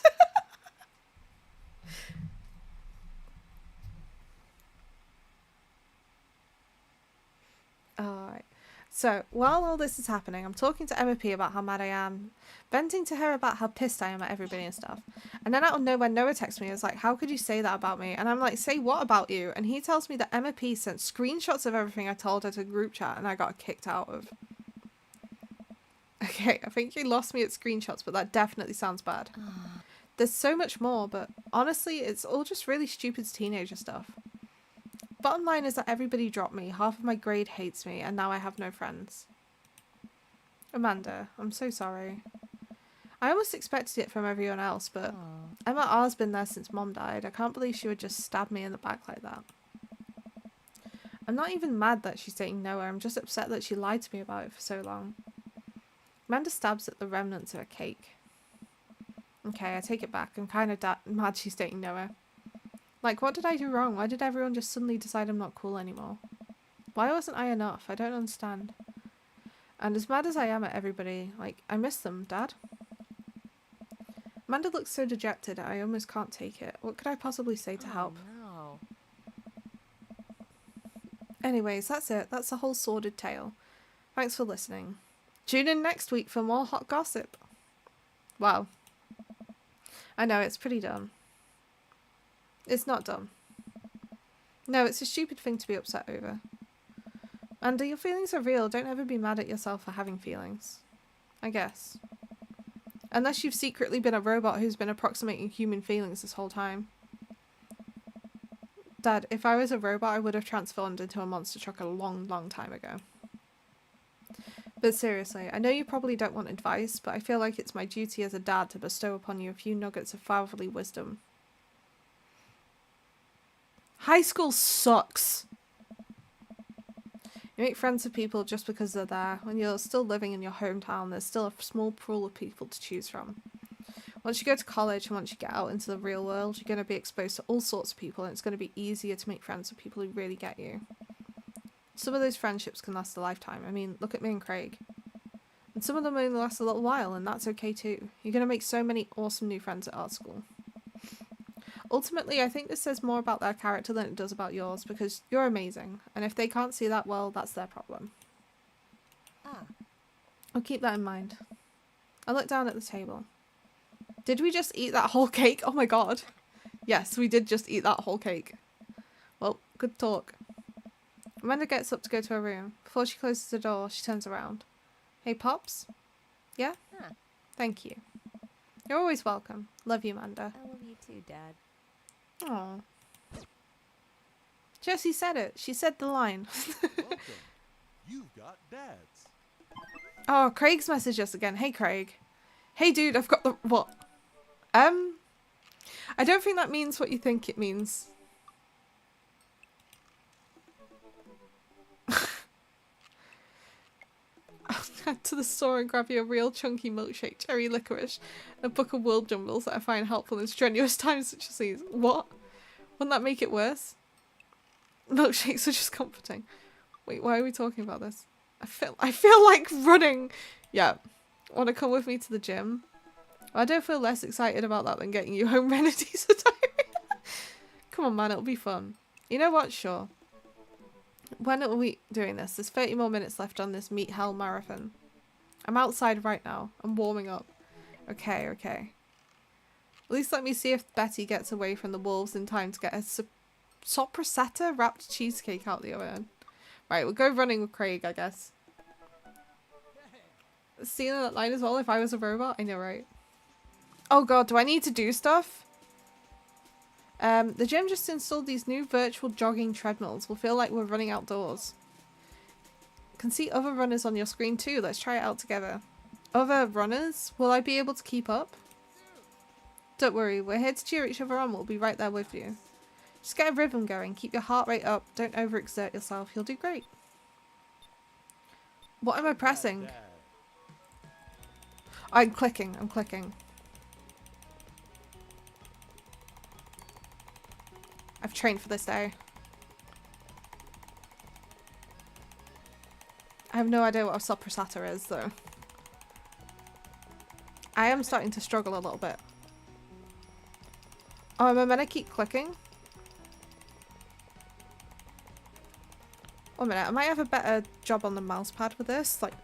Alright. So, while all this is happening, I'm talking to Emma P about how mad I am, venting to her about how pissed I am at everybody and stuff. And then out of nowhere, Noah texts me and is like, how could you say that about me? And I'm like, say what about you? And he tells me that Emma P sent screenshots of everything I told her to group chat and I got kicked out of. Okay, I think you lost me at screenshots, but that definitely sounds bad. There's so much more, but honestly, it's all just really stupid teenager stuff. Bottom line is that everybody dropped me, half of my grade hates me, and now I have no friends. Amanda, I'm so sorry. I almost expected it from everyone else, but Emma R's been there since Mom died. I can't believe she would just stab me in the back like that. I'm not even mad that she's dating Noah, I'm just upset that she lied to me about it for so long. Amanda stabs at the remnants of a cake. Okay, I take it back. I'm kind of mad she's dating Noah. Like, what did I do wrong? Why did everyone just suddenly decide I'm not cool anymore? Why wasn't I enough? I don't understand. And as mad as I am at everybody, like, I miss them, Dad. Amanda looks so dejected, I almost can't take it. What could I possibly say to help? No. Anyways, that's it. That's the whole sordid tale. Thanks for listening. Tune in next week for more hot gossip. Wow. I know, it's pretty dumb. It's not dumb. No, it's a stupid thing to be upset over. And your feelings are real. Don't ever be mad at yourself for having feelings. I guess. Unless you've secretly been a robot who's been approximating human feelings this whole time. Dad, if I was a robot, I would have transformed into a monster truck a long, long time ago. But seriously, I know you probably don't want advice, but I feel like it's my duty as a dad to bestow upon you a few nuggets of fatherly wisdom. High school sucks. You make friends with people just because they're there. When you're still living in your hometown, there's still a small pool of people to choose from. Once you go to college and once you get out into the real world, you're going to be exposed to all sorts of people and it's going to be easier to make friends with people who really get you. Some of those friendships can last a lifetime. I mean, look at me and Craig. And some of them only last a little while, and that's okay too. You're going to make so many awesome new friends at art school. Ultimately, I think this says more about their character than it does about yours, because you're amazing. And if they can't see that, well, that's their problem. Ah, I'll keep that in mind. I look down at the table. Did we just eat that whole cake? Oh my god. Yes, we did just eat that whole cake. Well, good talk. Amanda gets up to go to her room. Before she closes the door, she turns around. Hey, Pops? Yeah? huh. Thank you. You're always welcome. Love you, Amanda. I love you too, Dad. Aww. Josie said it. She said the line. Welcome. You've got dads. Oh, Craig's messaged us again. Hey, Craig. Hey, dude, I've got the... What? I don't think that means what you think it means. I'll head to the store and grab you a real chunky milkshake, cherry licorice, and a book of world jumbles that I find helpful in strenuous times such as these. What? Wouldn't that make it worse? Milkshakes are just comforting. Wait, why are we talking about this? I feel like running. Yeah. Want to come with me to the gym? I don't feel less excited about that than getting you home remedies. Come on, man, it'll be fun. You know what? Sure. When are we doing this? There's 30 more minutes left on this Meat Hell marathon. I'm outside right now. I'm warming up. Okay, okay. At least let me see if Betty gets away from the wolves in time to get a sopressata wrapped cheesecake out the oven. Right, we'll go running with Craig, I guess. Stealing that line as well, if I was a robot? I know, right? Oh god, do I need to do stuff? The gym just installed these new virtual jogging treadmills. We'll feel like we're running outdoors. Can see other runners on your screen too. Let's try it out together. Other runners? Will I be able to keep up? Don't worry, we're here to cheer each other on. We'll be right there with you. Just get a rhythm going. Keep your heart rate up. Don't overexert yourself. You'll do great. What am I pressing? Dad. I'm clicking. I'm clicking. I've trained for this day. I have no idea what a sopressata is, though. I am starting to struggle a little bit. Oh, am I meant to keep clicking? One minute, I might have a better job on the mouse pad with this. Like,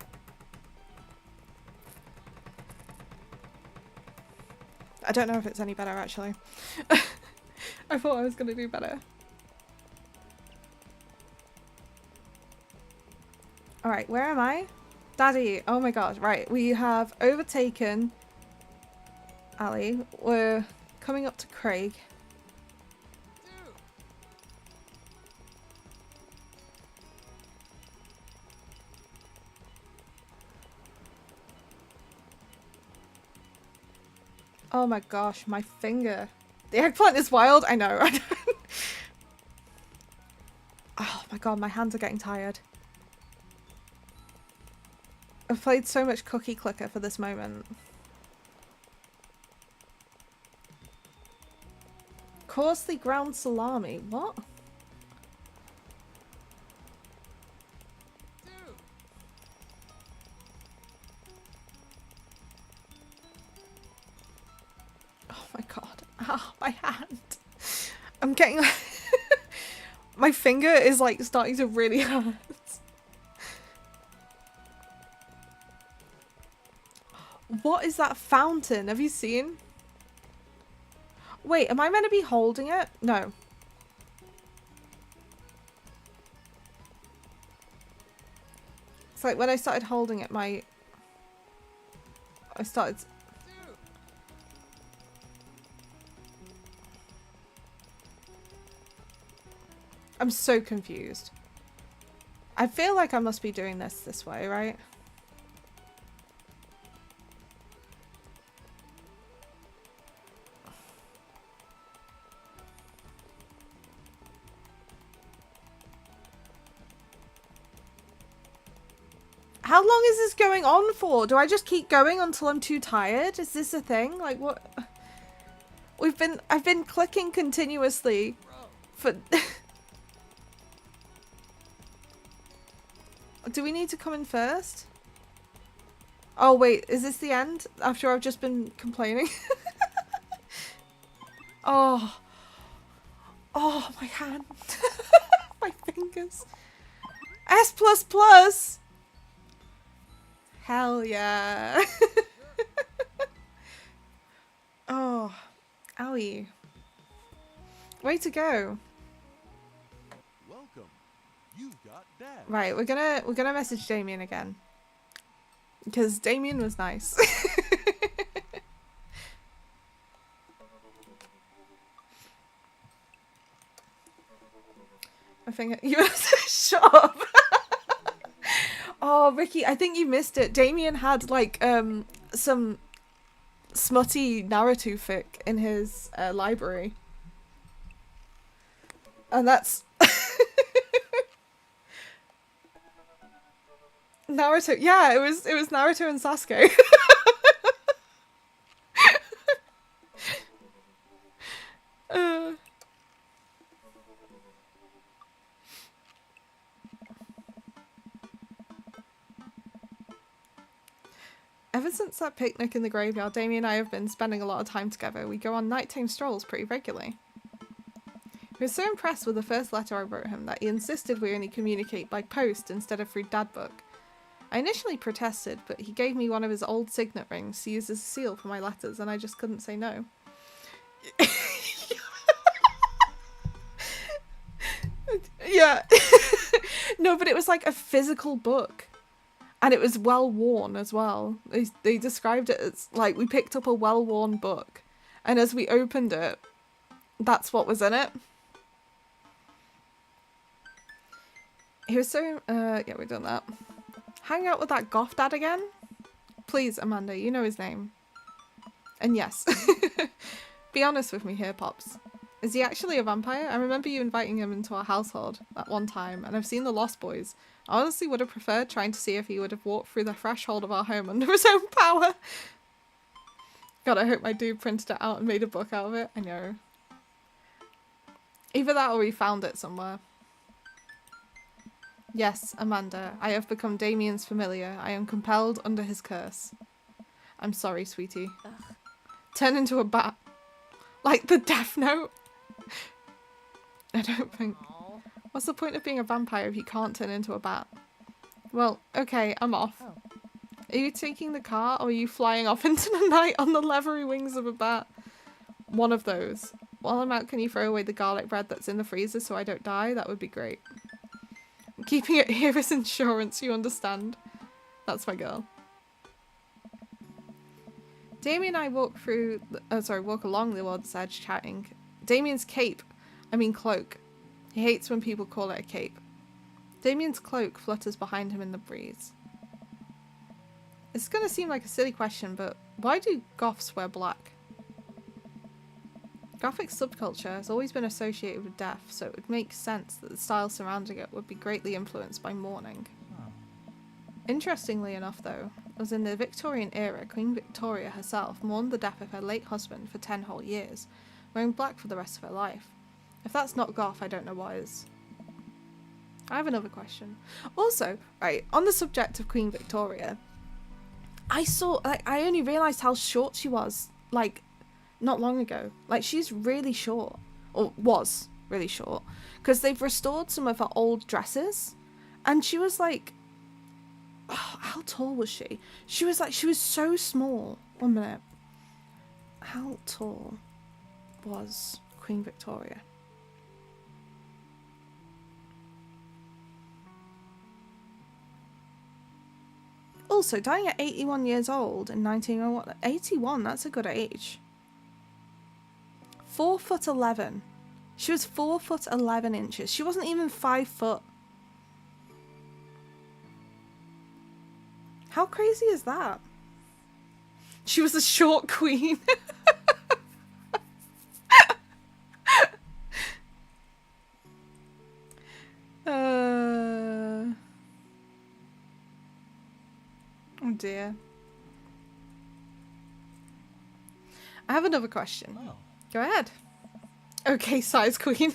I don't know if it's any better, actually. I thought I was going to do better. Alright, where am I? Daddy, oh my god, right. We have overtaken Ali. We're coming up to Craig. Oh my gosh, my finger. The eggplant is wild, I know. Oh my god, my hands are getting tired. I've played so much Cookie Clicker for this moment. Coarsely ground salami. What? Oh my god. Ah, my hand. I'm getting... My finger is like starting to really hurt. What is that fountain? Have you seen? Wait, am I meant to be holding it? No. It's like when I started holding it, I started... I'm so confused. I feel like I must be doing this way, right? How long is this going on for? Do I just keep going until I'm too tired? Is this a thing? Like what? I've been clicking continuously for... Do we need to come in first? Oh wait, is this the end? After I've just been complaining? Oh. Oh, my hand. My fingers. S++! Hell yeah. Oh. Owie. Way to go. Welcome. You've got dads. Right, we're gonna message Damien again. Because Damien was nice. I think you shut up. Oh, Ricky, I think you missed it. Damien had like some smutty Naruto fic in his library, and that's Naruto. Yeah, it was Naruto and Sasuke. uh. Ever since that picnic in the graveyard, Damien and I have been spending a lot of time together. We go on nighttime strolls pretty regularly. He was so impressed with the first letter I wrote him that he insisted we only communicate by post instead of through Dadbook. I initially protested, but he gave me one of his old signet rings to use as a seal for my letters, and I just couldn't say no. Yeah. No, but it was like a physical book. And it was well worn as well. They described it as like we picked up a well worn book, and as we opened it, that's what was in it. He was so yeah, we've done that. Hang out with that goth dad again? Please, Amanda, you know his name. And yes. Be honest with me here, Pops. Is he actually a vampire? I remember you inviting him into our household at one time, and I've seen The Lost Boys. I honestly would have preferred trying to see if he would have walked through the threshold of our home under his own power. God, I hope my dude printed it out and made a book out of it. I know. Either that or we found it somewhere. Yes, Amanda, I have become Damien's familiar. I am compelled under his curse. I'm sorry, sweetie. Ugh. Turn into a bat. Like the Death Note. I don't think... Aw. What's the point of being a vampire if you can't turn into a bat? Well, okay, I'm off. Oh. Are you taking the car or are you flying off into the night on the leathery wings of a bat? One of those. While I'm out, can you throw away the garlic bread that's in the freezer so I don't die? That would be great. Keeping it here is insurance, you understand? That's my girl. Damien and I walk along the water's edge chatting. Damien's cape, I mean cloak. He hates when people call it a cape. Damien's cloak flutters behind him in the breeze. It's gonna seem like a silly question, but why do goths wear black? Gothic subculture has always been associated with death, so it would make sense that the style surrounding it would be greatly influenced by mourning. Oh. Interestingly enough though, as in the Victorian era, Queen Victoria herself mourned the death of her late husband for 10 whole years, wearing black for the rest of her life. If that's not goth, I don't know what is. I have another question. Also, right, on the subject of Queen Victoria, I only realised how short she was, like, not long ago. Like, she's really short. Or was really short. Because they've restored some of her old dresses. And she was like... Oh, how tall was she? She was so small. 1 minute. How tall was Queen Victoria? Also, dying at 81 years old in 1901. 81, that's a good age. 4'11". She was 4'11". She wasn't even 5 foot. How crazy is that? She was a short queen. Oh dear. I have another question. Oh. Go ahead. Okay, size queen.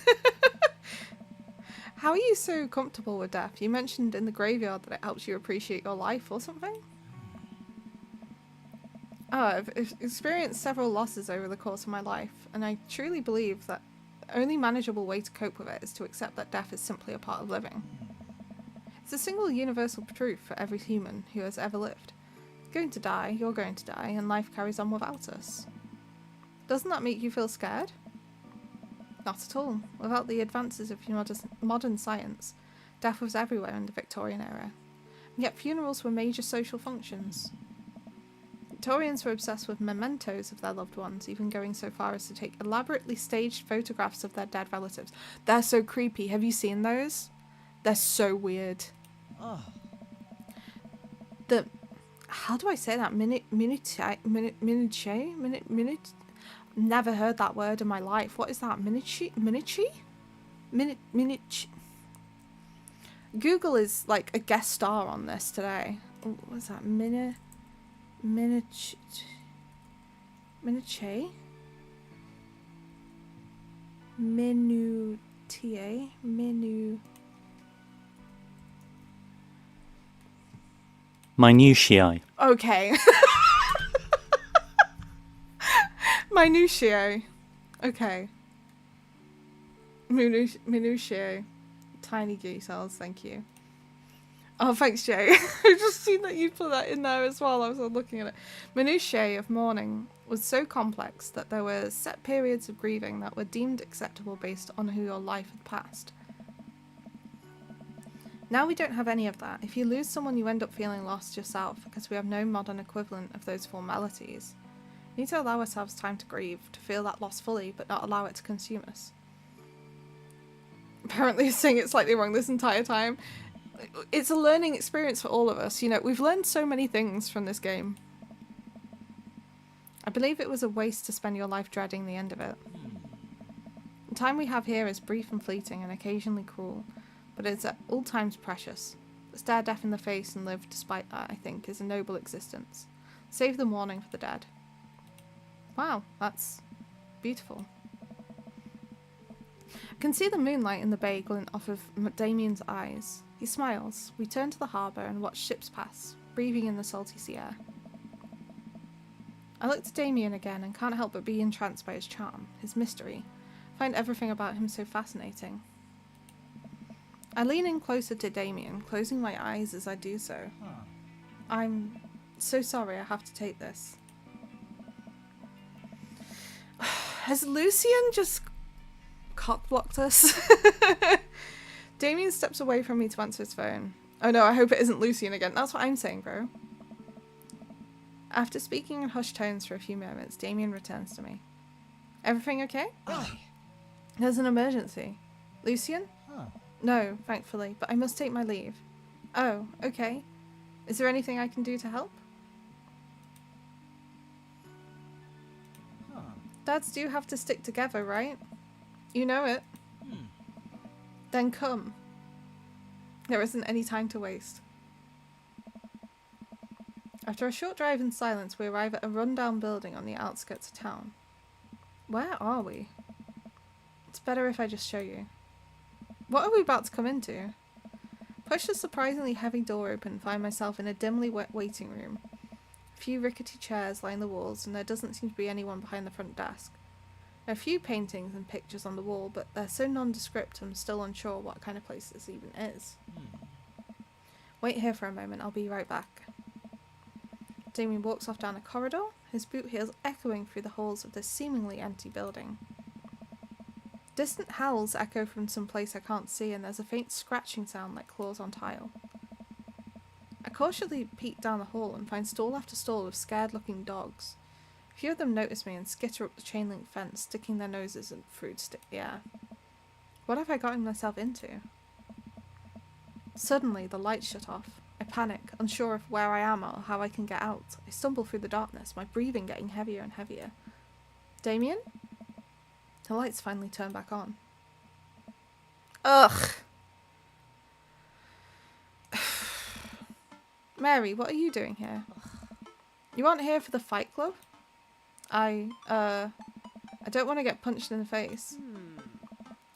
How are you so comfortable with death? You mentioned in the graveyard that it helps you appreciate your life or something? Oh, I've experienced several losses over the course of my life, and I truly believe that the only manageable way to cope with it is to accept that death is simply a part of living. It's a single universal truth for every human who has ever lived. Going to die, you're going to die, and life carries on without us. Doesn't that make you feel scared? Not at all. Without the advances of modern science, death was everywhere in the Victorian era. And yet funerals were major social functions. Victorians were obsessed with mementos of their loved ones, even going so far as to take elaborately staged photographs of their dead relatives. They're so creepy. Have you seen those? They're so weird. Oh, How do I say that? Never heard that word in my life. What is that? Google is like a guest star on this today. What's that? Miniche? Minutiae? Minutiae. Okay. Minutiae. Okay. Minutiae. Tiny details, thank you. Oh, thanks, Jay. I've just seen that you put that in there as well. I was looking at it. Minutiae of mourning was so complex that there were set periods of grieving that were deemed acceptable based on who your life had passed. Now we don't have any of that. If you lose someone, you end up feeling lost yourself because we have no modern equivalent of those formalities. We need to allow ourselves time to grieve, to feel that loss fully, but not allow it to consume us. Apparently saying it slightly wrong this entire time. It's a learning experience for all of us. You know, we've learned so many things from this game. I believe it was a waste to spend your life dreading the end of it. The time we have here is brief and fleeting and occasionally cruel, but it's at all times precious. To stare death in the face and live despite that, I think, is a noble existence. Save the mourning for the dead. Wow, that's beautiful. I can see the moonlight in the bay glint off of Damien's eyes. He smiles. We turn to the harbour and watch ships pass, breathing in the salty sea air. I look to Damien again and can't help but be entranced by his charm, his mystery. I find everything about him so fascinating. I lean in closer to Damien, closing my eyes as I do so. I'm so sorry I have to take this. Has Lucian just cock-blocked us? Damien steps away from me to answer his phone. Oh no, I hope it isn't Lucian again. That's what I'm saying, bro. After speaking in hushed tones for a few moments, Damien returns to me. Everything okay? really? There's an emergency. Lucian? Huh. No, thankfully, but I must take my leave. Oh, okay. Is there anything I can do to help? Huh. Dads do have to stick together, right? You know it. Then come. There isn't any time to waste. After a short drive in silence, we arrive at a rundown building on the outskirts of town. Where are we? It's better if I just show you. What are we about to come into? Push the surprisingly heavy door open and find myself in a dimly wet waiting room. A few rickety chairs line the walls, and there doesn't seem to be anyone behind the front desk. There are a few paintings and pictures on the wall, but they're so nondescript I'm still unsure what kind of place this even is. Wait here for a moment, I'll be right back. Damien walks off down a corridor, his boot heels echoing through the halls of this seemingly empty building. Distant howls echo from some place I can't see, and there's a faint scratching sound like claws on tile. I cautiously peek down the hall and find stall after stall of scared-looking dogs. A few of them notice me and skitter up the chain-link fence, sticking their noses through the air. What have I gotten myself into? Suddenly, the lights shut off. I panic, unsure of where I am or how I can get out. I stumble through the darkness, my breathing getting heavier and heavier. Damien? The lights finally turn back on. Ugh! Mary, what are you doing here? You aren't here for the fight club? I don't want to get punched in the face.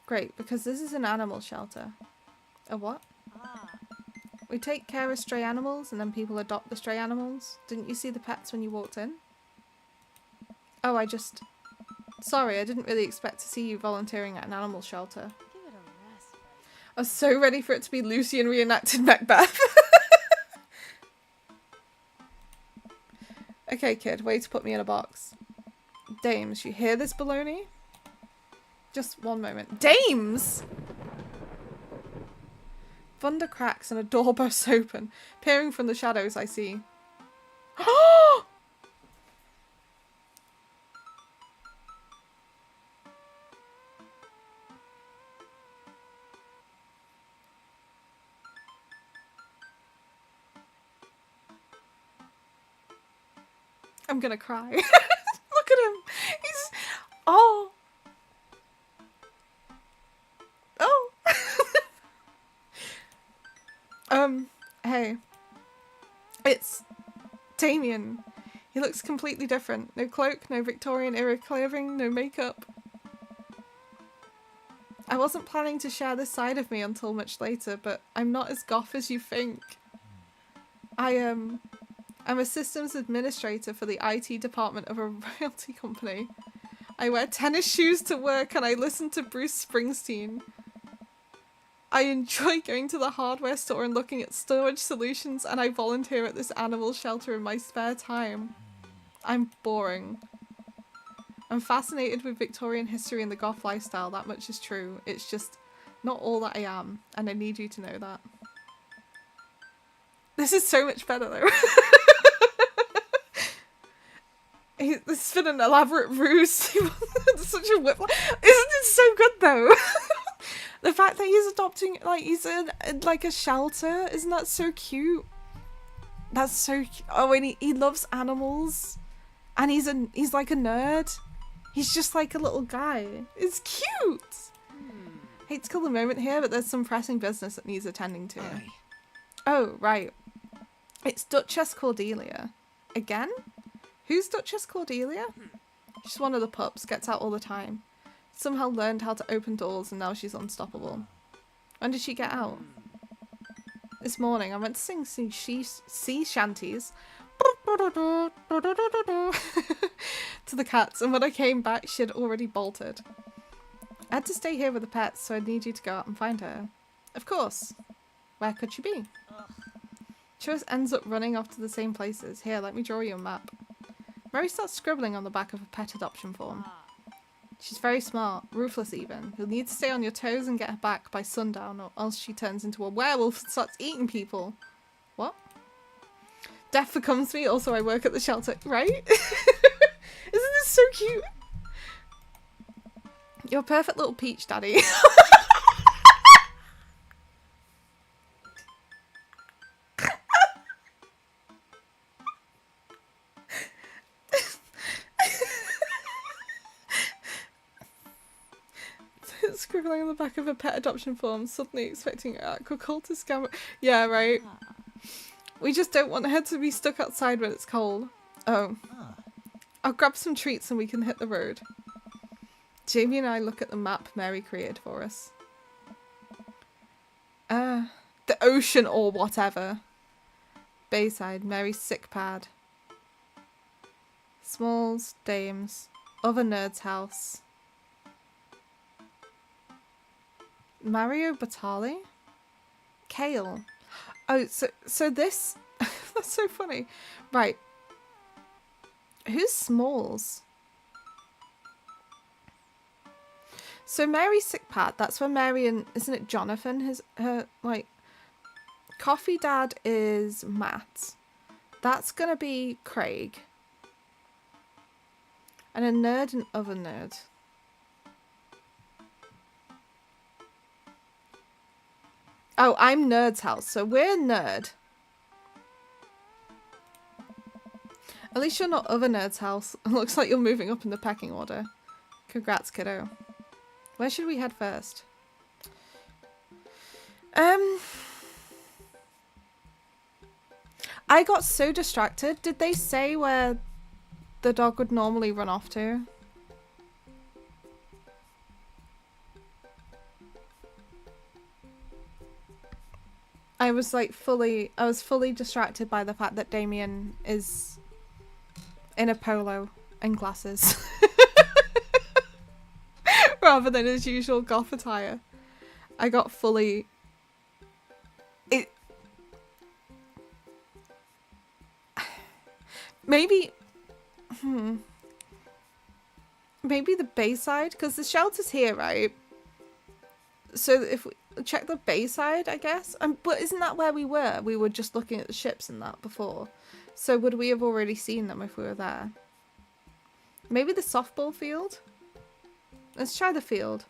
Great, because this is an animal shelter. A what? We take care of stray animals and then people adopt the stray animals. Didn't you see the pets when you walked in? Oh, sorry, I didn't really expect to see you volunteering at an animal shelter. Give it a rest, buddy. I was so ready for it to be Lucian reenacted Macbeth. Okay, kid, way to put me in a box. Dames, you hear this baloney? Just one moment. Dames! Thunder cracks and a door bursts open. Peering from the shadows, I see. I'm gonna cry. Look at him. He's... Oh. Oh. Hey. It's Damien. He looks completely different. No cloak, no Victorian era clothing, no makeup. I wasn't planning to share this side of me until much later, but I'm not as goth as you think. I'm a systems administrator for the IT department of a royalty company. I wear tennis shoes to work and I listen to Bruce Springsteen. I enjoy going to the hardware store and looking at storage solutions, and I volunteer at this animal shelter in my spare time. I'm boring. I'm fascinated with Victorian history and the goth lifestyle, that much is true. It's just not all that I am, and I need you to know that. This is so much better though. This has been an elaborate ruse. Such a whip. Isn't it so good though? The fact that he's adopting, like, he's in like a shelter, isn't that so cute? That's so cute. Oh, and he loves animals, and he's like a nerd. He's just like a little guy. It's cute. Hate to kill the moment here, but there's some pressing business that needs attending to. Aye. Oh, right. It's Duchess Cordelia. Again? Who's Duchess Cordelia? She's one of the pups, gets out all the time. Somehow learned how to open doors and now she's unstoppable. When did she get out? This morning I went to sing some sea shanties to the cats, and when I came back she had already bolted. I had to stay here with the pets, so I need you to go out and find her. Of course. Where could she be? She always ends up running off to the same places. Here, let me draw you a map. Mary starts scribbling on the back of a pet adoption form. She's very smart, ruthless even. You'll need to stay on your toes and get her back by sundown, or else she turns into a werewolf and starts eating people. What? Death becomes me, also I work at the shelter. Right? Isn't this so cute? You're a perfect little peach, Daddy. Scribbling on the back of a pet adoption form, suddenly expecting aquaculture scam. Yeah, right. We just don't want her to be stuck outside when it's cold. Oh. I'll grab some treats and we can hit the road. Jamie and I look at the map Mary created for us. The ocean or whatever. Bayside, Mary's sick pad. Smalls, Dames, other nerd's house. Mario Batali? Kale. Oh, so this... That's so funny. Right. Who's Smalls? So Mary's sick pad, that's where Mary and... Isn't it Jonathan? Her, like... Coffee Dad is Matt. That's gonna be Craig. And a nerd and other nerd. Oh, I'm Nerd's house, so we're Nerd. At least you're not other Nerd's house. It looks like you're moving up in the pecking order. Congrats, kiddo. Where should we head first? I got so distracted. Did they say where the dog would normally run off to? I was fully distracted by the fact that Damien is in a polo and glasses. Rather than his usual goth attire. I got fully... Maybe... Maybe the Bayside? Because the shelter's here, right? So if we check the Bayside, I guess? But isn't that where we were? We were just looking at the ships and that before. So would we have already seen them if we were there? Maybe the softball field? Let's try the field.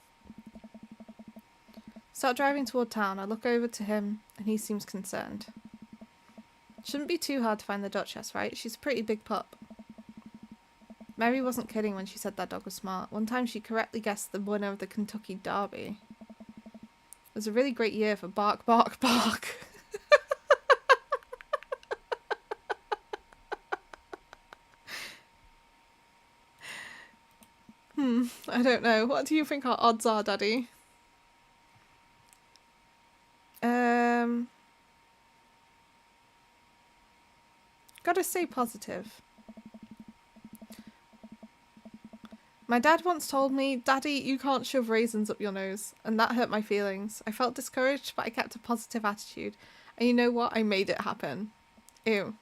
Start driving toward town. I look over to him and he seems concerned. Shouldn't be too hard to find the Duchess, right? She's a pretty big pup. Mary wasn't kidding when she said that dog was smart. One time she correctly guessed the winner of the Kentucky Derby. It was a really great year for Bark, Bark, Bark. I don't know. What do you think our odds are, Daddy? Gotta stay positive. My dad once told me, Daddy, you can't shove raisins up your nose. And that hurt my feelings. I felt discouraged, but I kept a positive attitude. And you know what? I made it happen. Ew.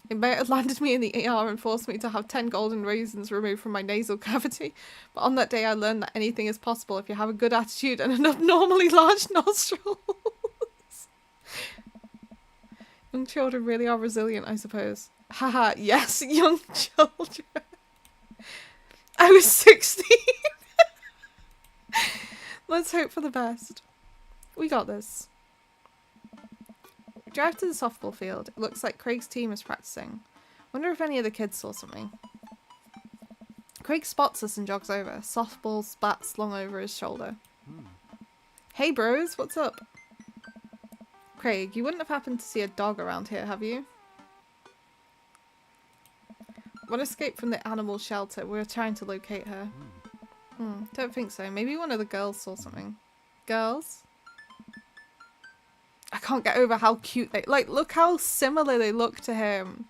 It might have landed me in the ER and forced me to have 10 golden raisins removed from my nasal cavity. But on that day I learned that anything is possible if you have a good attitude and an abnormally large nostrils. Young children really are resilient, I suppose. Haha, yes, young children. I was 16. Let's hope for the best. We got this. We drive to the softball field. It looks like Craig's team is practicing. Wonder if any of the kids saw something. Craig spots us and jogs over. Softball bat slung over his shoulder. Hey bros, what's up? Craig, you wouldn't have happened to see a dog around here, have you? One escaped from the animal shelter. We were trying to locate her. Don't think so. Maybe one of the girls saw something. Girls? I can't get over how cute they... Like, look how similar they look to him.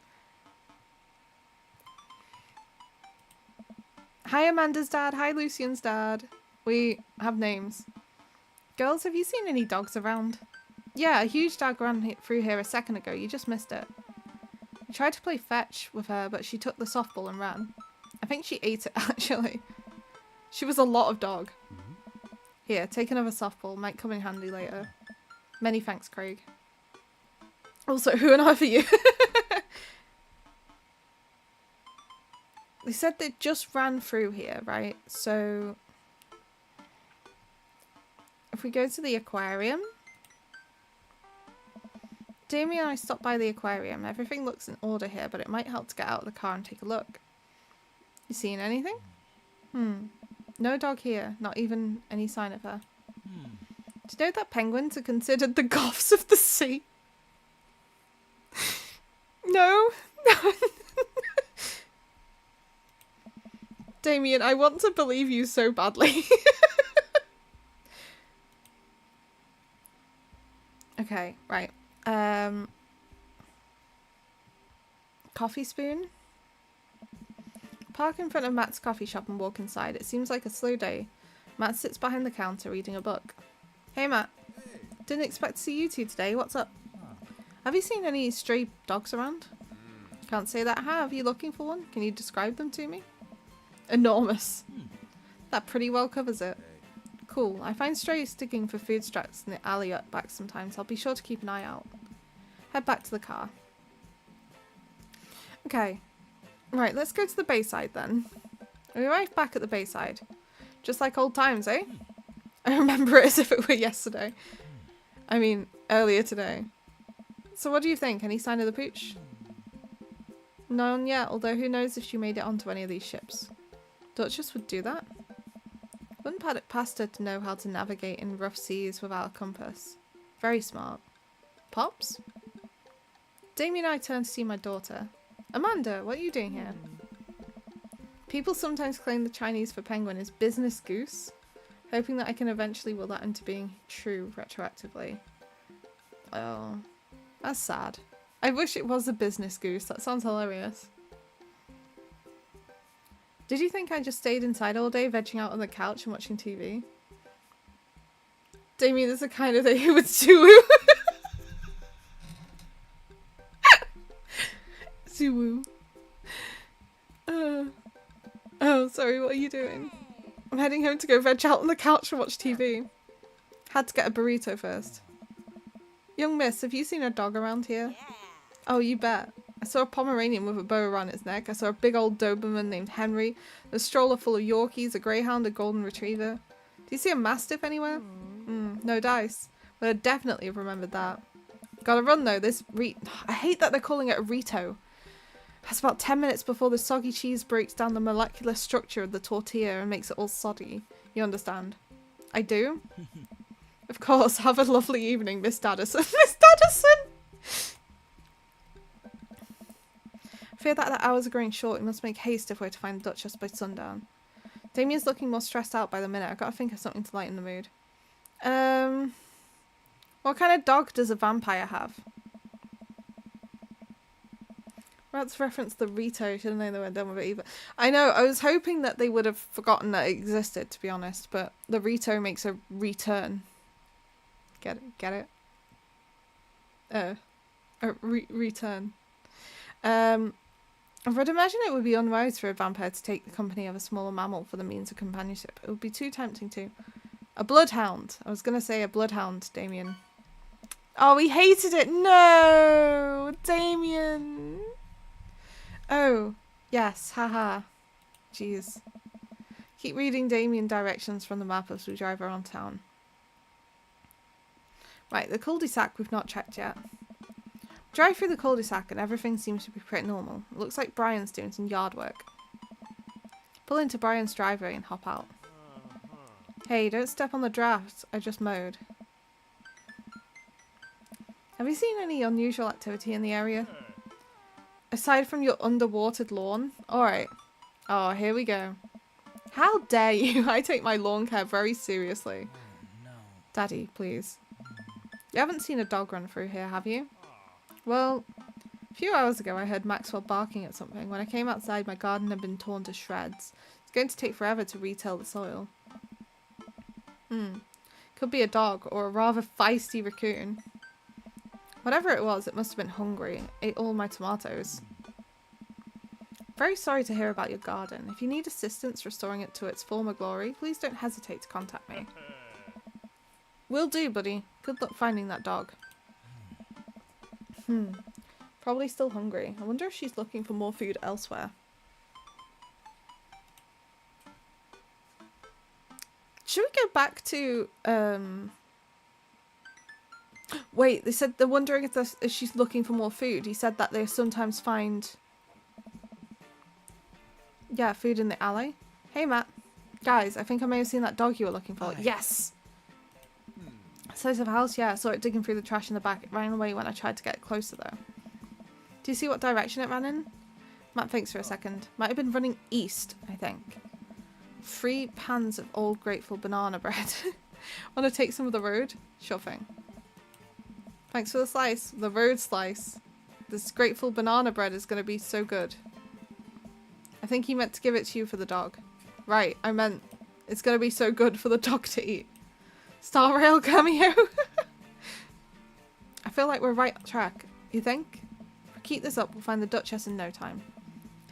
Hi, Amanda's dad. Hi, Lucian's dad. We have names. Girls, have you seen any dogs around? Yeah, a huge dog ran through here a second ago. You just missed it. I tried to play fetch with her, but she took the softball and ran. I think she ate it, actually. She was a lot of dog. Here, take another softball. Might come in handy later. Many thanks, Craig. Also, who and I for you? They said they just ran through here, right? So, if we go to the aquarium... Damien and I stopped by the aquarium. Everything looks in order here, but it might help to get out of the car and take a look. You seen anything? No dog here. Not even any sign of her. Do you know that penguins are considered the goths of the sea? No. Damien, I want to believe you so badly. Okay, right. Coffee spoon? Park in front of Matt's coffee shop and walk inside. It seems like a slow day. Matt sits behind the counter reading a book. Hey Matt. Didn't expect to see you two today. What's up? Have you seen any stray dogs around? Can't say that I have. You looking for one? Can you describe them to me? Enormous. That pretty well covers it. Cool. I find strays sticking for food scraps in the alley up back sometimes. I'll be sure to keep an eye out. Head back to the car. Okay. Right, let's go to the Bayside then. We arrived back at the Bayside. Just like old times, eh? I remember it as if it were yesterday. I mean, earlier today. So what do you think? Any sign of the pooch? None yet, although who knows if she made it onto any of these ships. Duchess would do that. Wouldn't put it past her to know how to navigate in rough seas without a compass. Very smart. Pops? Damien and I turned to see my daughter. Amanda, what are you doing here? People sometimes claim the Chinese for penguin is business goose, hoping that I can eventually will that into being true retroactively. Oh, that's sad. I wish it was a business goose. That sounds hilarious. Did you think I just stayed inside all day, vegging out on the couch and watching TV? Damien is the kind of day with Suwoo. Suwoo. Oh, sorry, what are you doing? I'm heading home to go veg out on the couch and watch TV. Had to get a burrito first. Young miss, have you seen a dog around here? Oh, you bet. I saw a Pomeranian with a bow around its neck. I saw a big old Doberman named Henry. A stroller full of Yorkies, a Greyhound, a Golden Retriever. Do you see a Mastiff anywhere? No dice. But I definitely have remembered that. Gotta run though, I hate that they're calling it a Rito. That's about 10 minutes before the soggy cheese breaks down the molecular structure of the tortilla and makes it all soddy. You understand? I do? Of course, have a lovely evening, Miss Daddison. Miss Daddison! I fear that the hours are growing short. We must make haste if we're to find the Duchess by sundown. Damien's looking more stressed out by the minute. I've got to think of something to lighten the mood. What kind of dog does a vampire have? Let's reference the Rito. Should have known they weren't done with it either. I know, I was hoping that they would have forgotten that it existed, to be honest, but the Rito makes a return. Get it? Return. I would imagine it would be unwise for a vampire to take the company of a smaller mammal for the means of companionship. It would be too tempting to. A bloodhound. I was going to say a bloodhound, Damien. Oh, he hated it. No, Damien. Oh, yes. Haha. Jeez. Keep reading Damien directions from the map as we drive around town. Right, the cul-de-sac we've not checked yet. Drive through the cul-de-sac and everything seems to be pretty normal. It looks like Brian's doing some yard work. Pull into Brian's driveway and hop out. Hey, don't step on the draft. I just mowed. Have you seen any unusual activity in the area? Aside from your underwatered lawn? Alright. Oh, here we go. How dare you? I take my lawn care very seriously. No. Daddy, please. You haven't seen a dog run through here, have you? Well, a few hours ago I heard Maxwell barking at something. When I came outside, my garden had been torn to shreds. It's going to take forever to retill the soil. Could be a dog, or a rather feisty raccoon. Whatever it was, it must have been hungry. Ate all my tomatoes. Very sorry to hear about your garden. If you need assistance restoring it to its former glory, please don't hesitate to contact me. Will do, buddy. Good luck finding that dog. Probably still hungry. I wonder if she's looking for more food elsewhere. Should we go back to, Wait, they said they're wondering if she's looking for more food. He said that they sometimes find... Yeah, food in the alley. Hey, Matt. Guys, I think I may have seen that dog you were looking for. Hi. Yes! Size of a house? Yeah, I saw it digging through the trash in the back. It ran away when I tried to get closer, though. Do you see what direction it ran in? Matt thinks for a second. Might have been running east, I think. 3 pans of old grateful banana bread. Want to take some of the road? Sure thing. Thanks for the slice. The road slice. This grateful banana bread is going to be so good. I think he meant to give it to you for the dog. Right, I meant it's going to be so good for the dog to eat. Star Rail cameo. I feel like we're right on track. You think? If we keep this up, we'll find the Duchess in no time.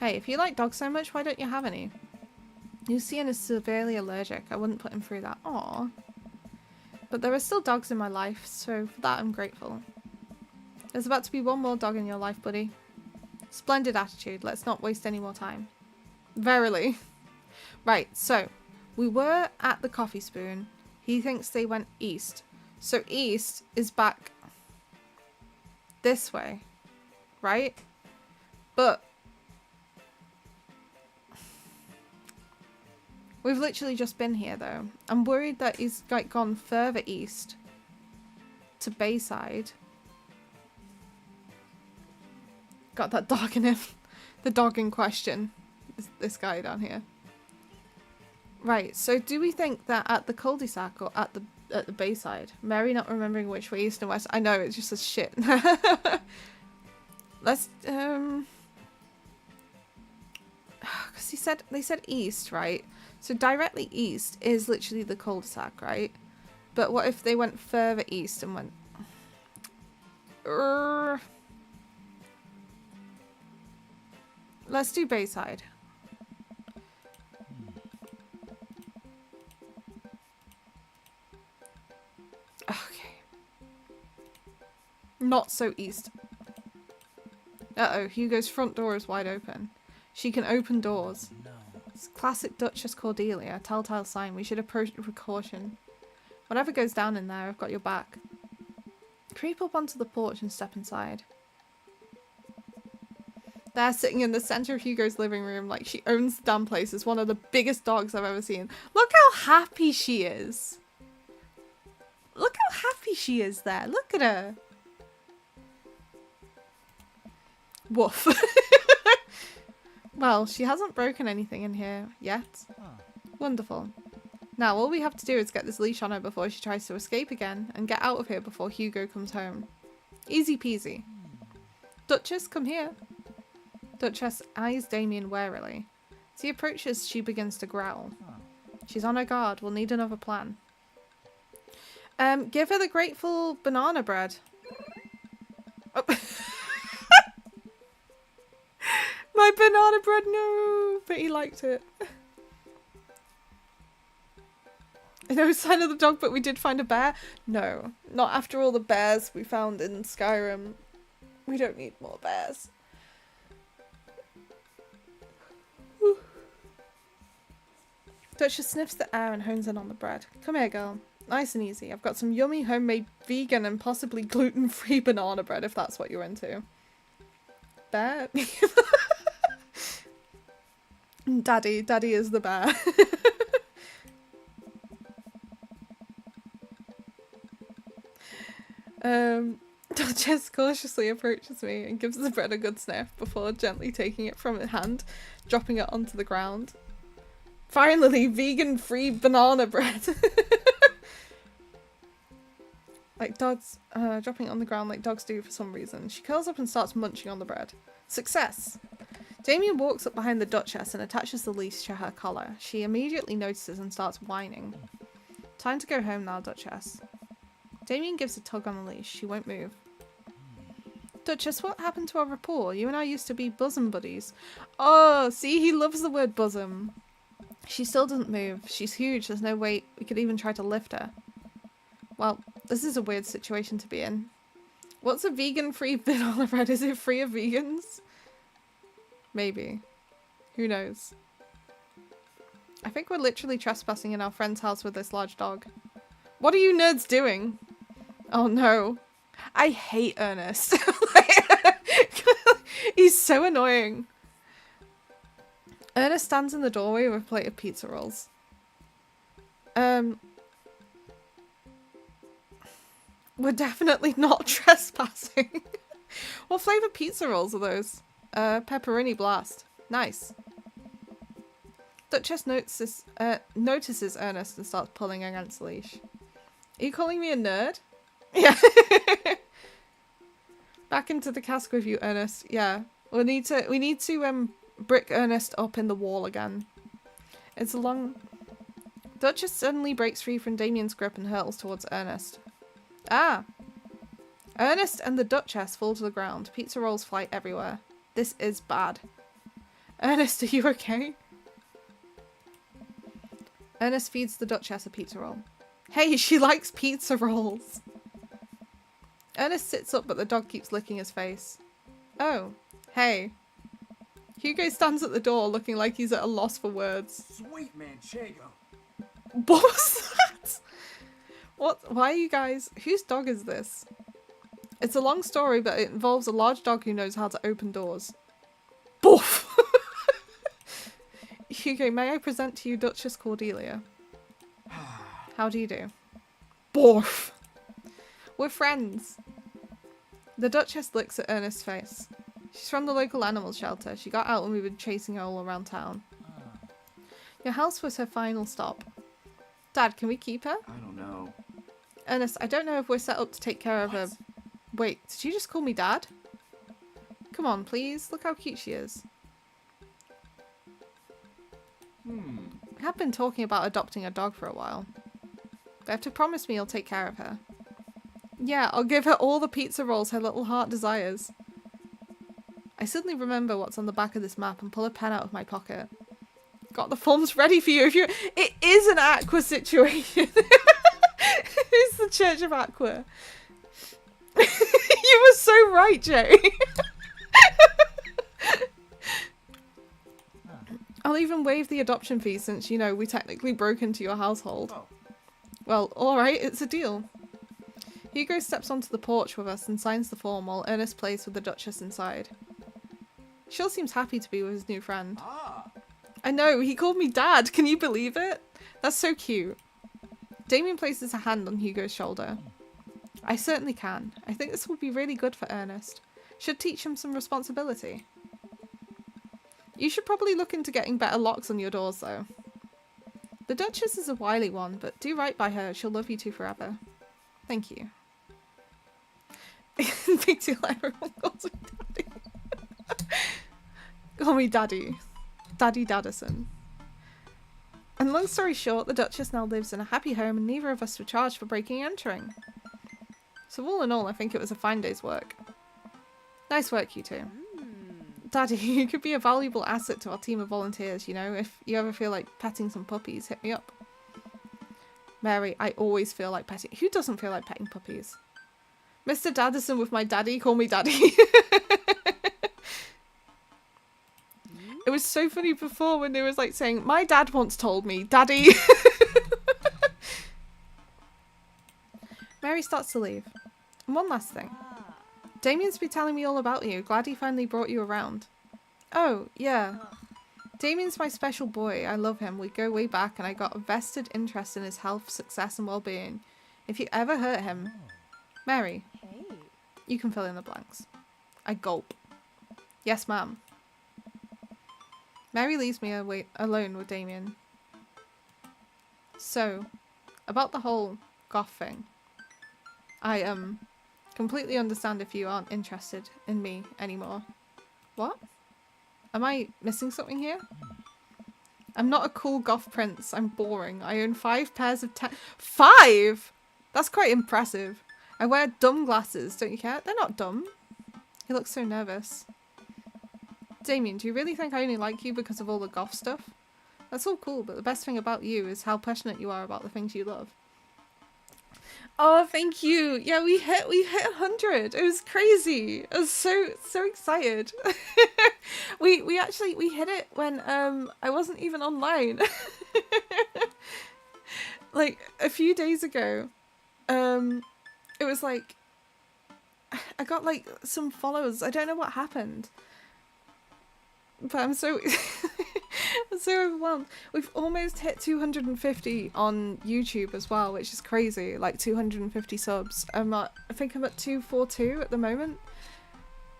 Hey, if you like dogs so much, why don't you have any? Lucian is severely allergic. I wouldn't put him through that. Aww. But there are still dogs in my life, so for that I'm grateful. There's about to be one more dog in your life, buddy. Splendid attitude. Let's not waste any more time. Verily. Right, so we were at the Coffee Spoon. He thinks they went east. So east is back this way, right? But we've literally just been here though. I'm worried that he's like gone further east to Bayside. Got that dog in him. The dog in question. This guy down here. Right, so do we think that at the cul-de-sac or at the Bayside? Mary not remembering which way east and west. I know, it's just a shit. Let's, because they said east, right? So directly east is literally the cul-de-sac, right? But what if they went further east and went... Let's do Bayside. Okay. Not so east. Uh-oh, Hugo's front door is wide open. She can open doors. No. It's classic Duchess Cordelia, telltale sign. We should approach with caution. Whatever goes down in there, I've got your back. Creep up onto the porch and step inside. There, sitting in the center of Hugo's living room, like she owns the damn place, is one of the biggest dogs I've ever seen. Look how happy she is. Look how happy she is there. Look at her. Woof. Well, she hasn't broken anything in here yet. Huh. Wonderful. Now, all we have to do is get this leash on her before she tries to escape again and get out of here before Hugo comes home. Easy peasy. Duchess, come here. Duchess eyes Damien warily. As he approaches, she begins to growl. Huh. She's on her guard. We'll need another plan. Give her the grateful banana bread. Oh. My banana bread, no! But he liked it. No sign of the dog, but we did find a bear. No, not after all the bears we found in Skyrim. We don't need more bears. Whew. Duchess sniffs the air and hones in on the bread. Come here, girl. Nice and easy. I've got some yummy homemade vegan and possibly gluten-free banana bread if that's what you're into. Bear? Daddy is the bear. Duchess cautiously approaches me and gives the bread a good sniff before gently taking it from her hand, dropping it onto the ground. Finally, vegan-free banana bread. Like dogs, dropping it on the ground like dogs do for some reason. She curls up and starts munching on the bread. Success! Damien walks up behind the Duchess and attaches the leash to her collar. She immediately notices and starts whining. Time to go home now, Duchess. Damien gives a tug on the leash. She won't move. Duchess, what happened to our rapport? You and I used to be bosom buddies. Oh, see, he loves the word bosom. She still doesn't move. She's huge. There's no way we could even try to lift her. Well, this is a weird situation to be in. What's a vegan-free banana bread? Is it free of vegans? Maybe. Who knows? I think we're literally trespassing in our friend's house with this large dog. What are you nerds doing? Oh no. I hate Ernest. He's so annoying. Ernest stands in the doorway with a plate of pizza rolls. We're definitely not trespassing. What flavour pizza rolls are those? Pepperoni blast. Nice. Duchess notices Ernest and starts pulling against the leash. Are you calling me a nerd? Yeah. Back into the cask with you, Ernest. Yeah. We need to brick Ernest up in the wall again. It's a long... Duchess suddenly breaks free from Damien's grip and hurtles towards Ernest. Ah! Ernest and the Duchess fall to the ground. Pizza rolls fly everywhere. This is bad. Ernest, are you okay? Ernest feeds the Duchess a pizza roll. Hey, she likes pizza rolls! Ernest sits up, but the dog keeps licking his face. Oh, hey. Hugo stands at the door looking like he's at a loss for words. Sweet manchego. What was that? What? Why are you guys... Whose dog is this? It's a long story, but it involves a large dog who knows how to open doors. Boof! Hugo, may I present to you Duchess Cordelia? How do you do? Boof! We're friends. The Duchess looks at Ernest's face. She's from the local animal shelter. She got out when we were chasing her all around town. Your house was her final stop. Dad, can we keep her? I don't know. Ernest, I don't know if we're set up to take care of her. Wait, did you just call me Dad? Come on, please. Look how cute she is. I have been talking about adopting a dog for a while. But you have to promise me you'll take care of her. Yeah, I'll give her all the pizza rolls her little heart desires. I suddenly remember what's on the back of this map and pull a pen out of my pocket. Got the forms ready for you if you. It is an Aqua situation. It's the Church of Aqua. You were so right, Jay. I'll even waive the adoption fee since, you know, we technically broke into your household. Oh. Well, alright, it's a deal. Hugo steps onto the porch with us and signs the form while Ernest plays with the Duchess inside. Shill seems happy to be with his new friend. Ah. I know, he called me Dad, can you believe it? That's so cute. Damien places a hand on Hugo's shoulder. I certainly can. I think this will be really good for Ernest. Should teach him some responsibility. You should probably look into getting better locks on your doors though. The Duchess is a wily one, but do right by her, she'll love you two forever. Thank you. Big deal, everyone calls me Daddy. Call me Daddy. Daddy Daddison. And long story short, the Duchess now lives in a happy home and neither of us were charged for breaking and entering. So all in all, I think it was a fine day's work. Nice work, you two. Daddy, you could be a valuable asset to our team of volunteers, you know. If you ever feel like petting some puppies, hit me up. Mary, I always feel like petting. Who doesn't feel like petting puppies? Mr. Daddison with my daddy, call me Daddy. It was so funny before when they was like saying, my dad once told me, Daddy. Mary starts to leave. And one last thing. Damien's been telling me all about you. Glad he finally brought you around. Oh, yeah. Damien's my special boy. I love him. We go way back and I got a vested interest in his health, success and well-being. If you ever hurt him... Mary, Hey. you can fill in the blanks. I gulp. Yes, ma'am. Mary leaves me alone with Damien. So, about the whole goth thing. I, completely understand if you aren't interested in me anymore. What? Am I missing something here? I'm not a cool goth prince. I'm boring. I own 5 pairs of 5?! That's quite impressive. I wear dumb glasses. Don't you care? They're not dumb. He looks so nervous. Damien, do you really think I only like you because of all the goth stuff? That's all cool, but the best thing about you is how passionate you are about the things you love. Oh, thank you. Yeah, we hit 100. It was crazy. I was so excited. we hit it when I wasn't even online. Like a few days ago. It was like I got like some followers. I don't know what happened. But I'm so I'm so overwhelmed. We've almost hit 250 on YouTube as well, which is crazy. Like 250 subs. I think I'm at 242 at the moment.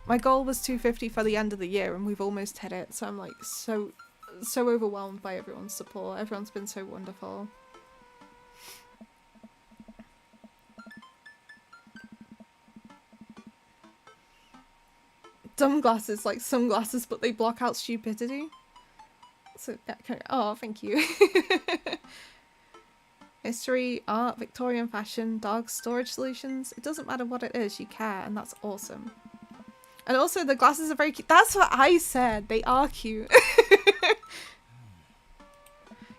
My goal was 250 for the end of the year, and we've almost hit it. So I'm like so overwhelmed by everyone's support. Everyone's been so wonderful. Dumb glasses, like sunglasses, but they block out stupidity. So, okay. Oh, thank you. History, art, Victorian fashion, dogs, storage solutions. It doesn't matter what it is, you care, and that's awesome. And also, the glasses are very cute. That's what I said. They are cute.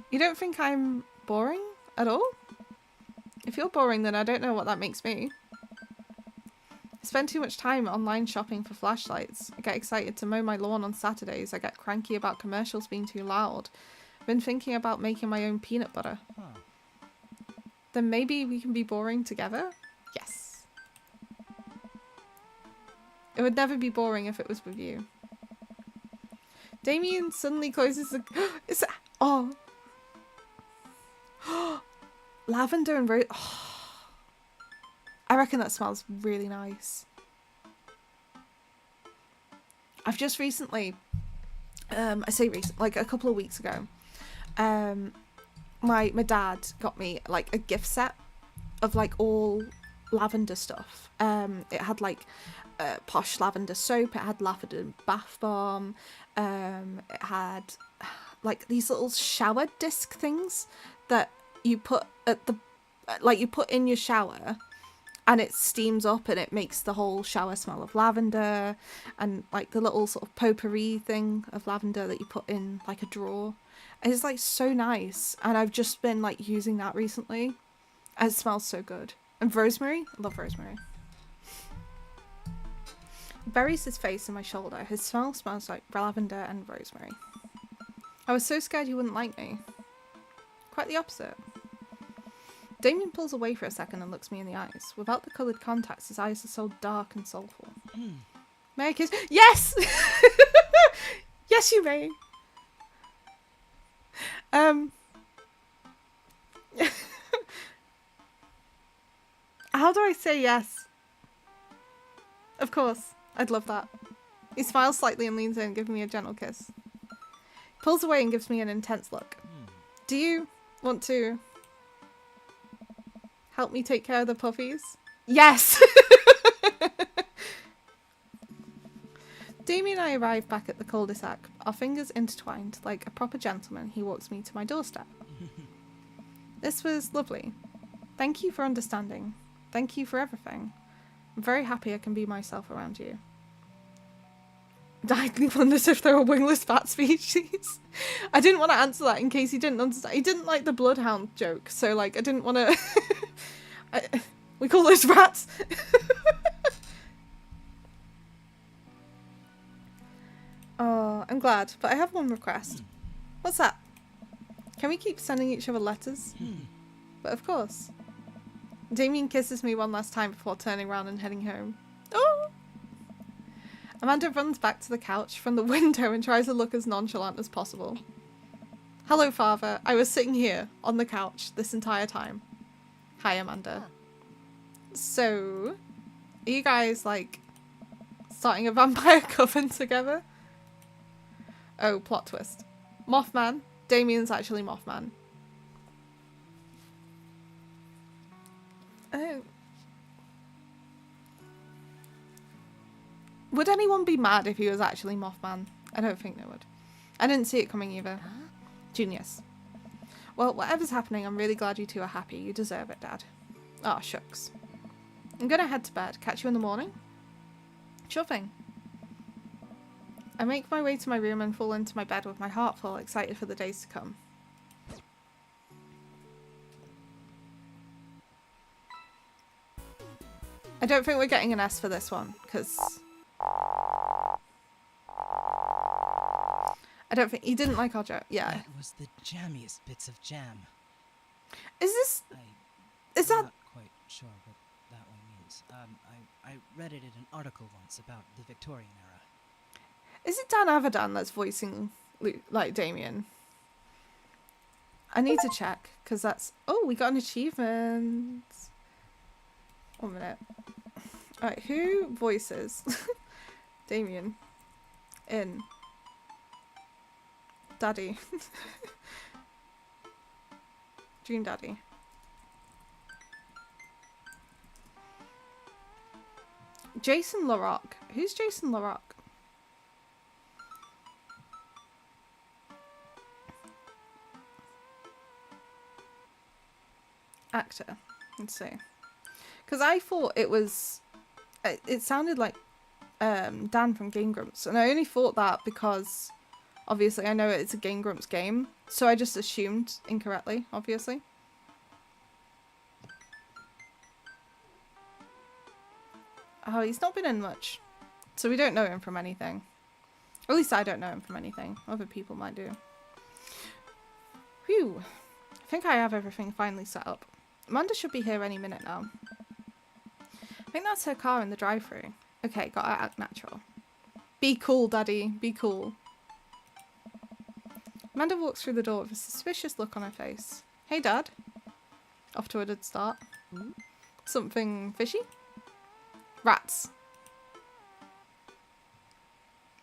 You don't think I'm boring at all? If you're boring, then I don't know what that makes me. I spend too much time online shopping for flashlights. I get excited to mow my lawn on Saturdays. I get cranky about commercials being too loud. I've been thinking about making my own peanut butter. Then maybe we can be boring together? Yes. It would never be boring if it was with you. Damien suddenly closes the... It's... Oh. Lavender and rose... Oh. I reckon that smells really nice. I've just recently, I say recent, like a couple of weeks ago, my dad got me like a gift set of like all lavender stuff. It had like Posh lavender soap, it had lavender bath bomb, it had like these little shower disc things that you put at the, like you put in your shower, and it steams up and it makes the whole shower smell of lavender, and like the little sort of potpourri thing of lavender that you put in like a drawer. It's like so nice, and I've just been like using that recently. And it smells so good. And rosemary, I love rosemary. He buries his face in my shoulder. His smell smells like lavender and rosemary. I was so scared he wouldn't like me. Quite the opposite. Damien pulls away for a second and looks me in the eyes. Without the coloured contacts, his eyes are so dark and soulful. May I kiss? Yes! Yes, you may. How do I say yes? Of course. I'd love that. He smiles slightly and leans in, giving me a gentle kiss. He pulls away and gives me an intense look. Do you want to help me take care of the puppies? Yes! Damien and I arrive back at the cul-de-sac, our fingers intertwined. Like a proper gentleman, he walks me to my doorstep. This was lovely. Thank you for understanding. Thank you for everything. I'm very happy I can be myself around you. I wonders if they're a wingless bat species. I didn't want to answer that in case he didn't understand. He didn't like the bloodhound joke, so like I didn't want to... we call those rats. Oh, I'm glad, but I have one request. What's that? Can we keep sending each other letters? But of course. Damien kisses me one last time before turning around and heading home. Oh! Amanda runs back to the couch from the window and tries to look as nonchalant as possible. Hello, Father. I was sitting here on the couch this entire time. Hi, Amanda. So, are you guys, like, starting a vampire coven together? Oh, plot twist. Mothman. Damien's actually Mothman. Oh. Would anyone be mad if he was actually Mothman? I don't think they would. I didn't see it coming either. Huh? Genius. Well, whatever's happening, I'm really glad you two are happy. You deserve it, Dad. Oh, shucks. I'm gonna head to bed. Catch you in the morning? Sure thing. I make my way to my room and fall into my bed with my heart full, excited for the days to come. I don't think we're getting an S for this one, because... I don't think... He didn't like our joke. Yeah. That was the jammiest bits of jam. Is this... Is I'm that... not quite sure what that one means. I read it in an article once about the Victorian era. Is it Dan Avidan that's voicing, like, Damien? I need to check, because that's... Oh, we got an achievement. 1 minute. Alright, who voices Damien in Daddy? Dream Daddy. Jason LaRock. Who's Jason LaRock? Actor. Let's see. Because I thought it was... It sounded like Dan from Game Grumps. And I only thought that because... Obviously, I know it's a Game Grumps game. So I just assumed incorrectly, obviously. Oh, he's not been in much. So we don't know him from anything. At least I don't know him from anything. Other people might do. Phew. I think I have everything finally set up. Amanda should be here any minute now. I think that's her car in the drive-thru. Okay, gotta act natural. Be cool, Daddy. Be cool. Amanda walks through the door with a suspicious look on her face. Hey, Dad. Off to a good start. Something fishy? Rats.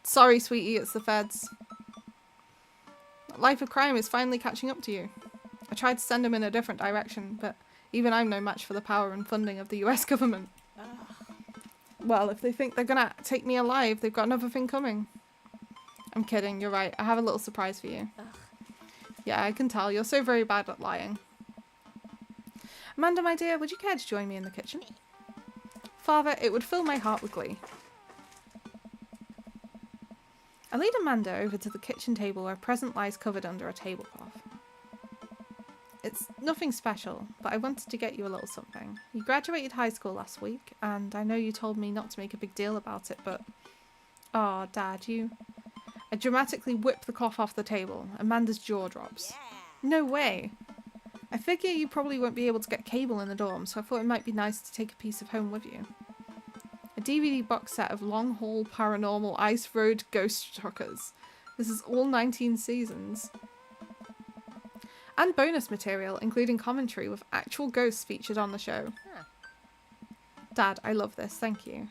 Sorry, sweetie, it's the feds. Life of crime is finally catching up to you. I tried to send him in a different direction, but even I'm no match for the power and funding of the US government. Well, if they think they're gonna take me alive, they've got another thing coming. I'm kidding, you're right. I have a little surprise for you. Ugh. Yeah, I can tell. You're so very bad at lying. Amanda, my dear, would you care to join me in the kitchen? Father, it would fill my heart with glee. I lead Amanda over to the kitchen table where a present lies covered under a tablecloth. It's nothing special, but I wanted to get you a little something. You graduated high school last week, and I know you told me not to make a big deal about it, but... Oh, Dad, you... I dramatically whip the cloth off the table. Amanda's jaw drops. No way! I figure you probably won't be able to get cable in the dorm, so I thought it might be nice to take a piece of home with you. A DVD box set of Long Haul Paranormal Ice Road Ghost Truckers. This is all 19 seasons. And bonus material, including commentary with actual ghosts featured on the show. Huh. Dad, I love this, thank you.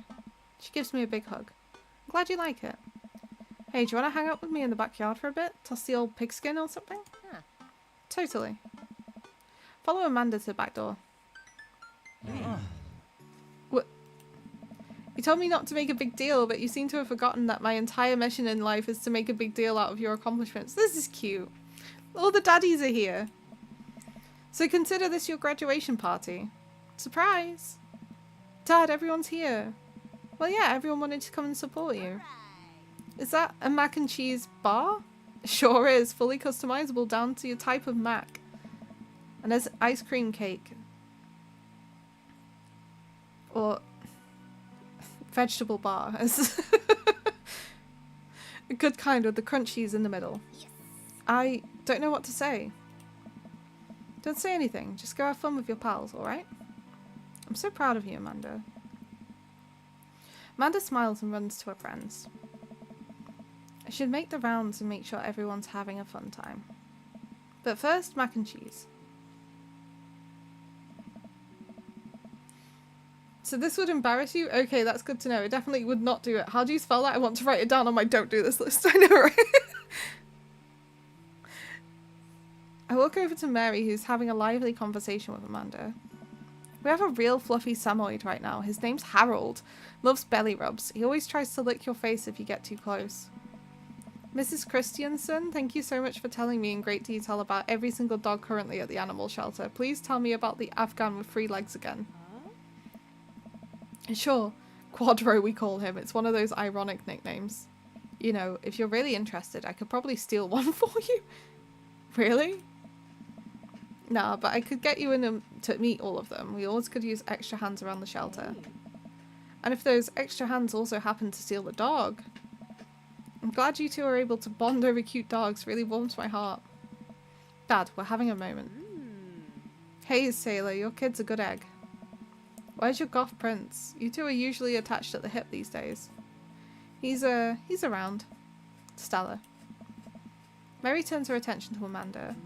She gives me a big hug. I'm glad you like it. Hey, do you want to hang out with me in the backyard for a bit? Toss the old pigskin or something? Huh. Totally. Follow Amanda to the back door. Oh. What? You told me not to make a big deal, but you seem to have forgotten that my entire mission in life is to make a big deal out of your accomplishments. This is cute. All the daddies are here. So consider this your graduation party. Surprise! Dad, everyone's here. Well, yeah, everyone wanted to come and support you. Is that a mac and cheese bar? Sure is. Fully customizable down to your type of mac. And there's ice cream cake. Or vegetable bar. A good kind with the crunchies in the middle. I don't know what to say. Don't say anything. Just go have fun with your pals, alright? I'm so proud of you, Amanda. Amanda smiles and runs to her friends. I should make the rounds and make sure everyone's having a fun time. But first, mac and cheese. So this would embarrass you? Okay, that's good to know. It definitely would not do it. How do you spell that? I want to write it down on my don't do this list. I know, right? I walk over to Mary, who's having a lively conversation with Amanda. We have a real fluffy Samoyed right now. His name's Harold. Loves belly rubs. He always tries to lick your face if you get too close. Mrs. Christiansen, thank you so much for telling me in great detail about every single dog currently at the animal shelter. Please tell me about the Afghan with 3 legs again. Sure. Quadro, we call him. It's one of those ironic nicknames. You know, if you're really interested, I could probably steal one for you. Really? Nah, but I could get you in to meet all of them. We always could use extra hands around the shelter. And if those extra hands also happen to steal the dog... I'm glad you two are able to bond over cute dogs. Really warms my heart. Dad, we're having a moment. Hey, Sailor, your kid's a good egg. Where's your goth prince? You two are usually attached at the hip these days. He's around. Stella. Mary turns her attention to Amanda.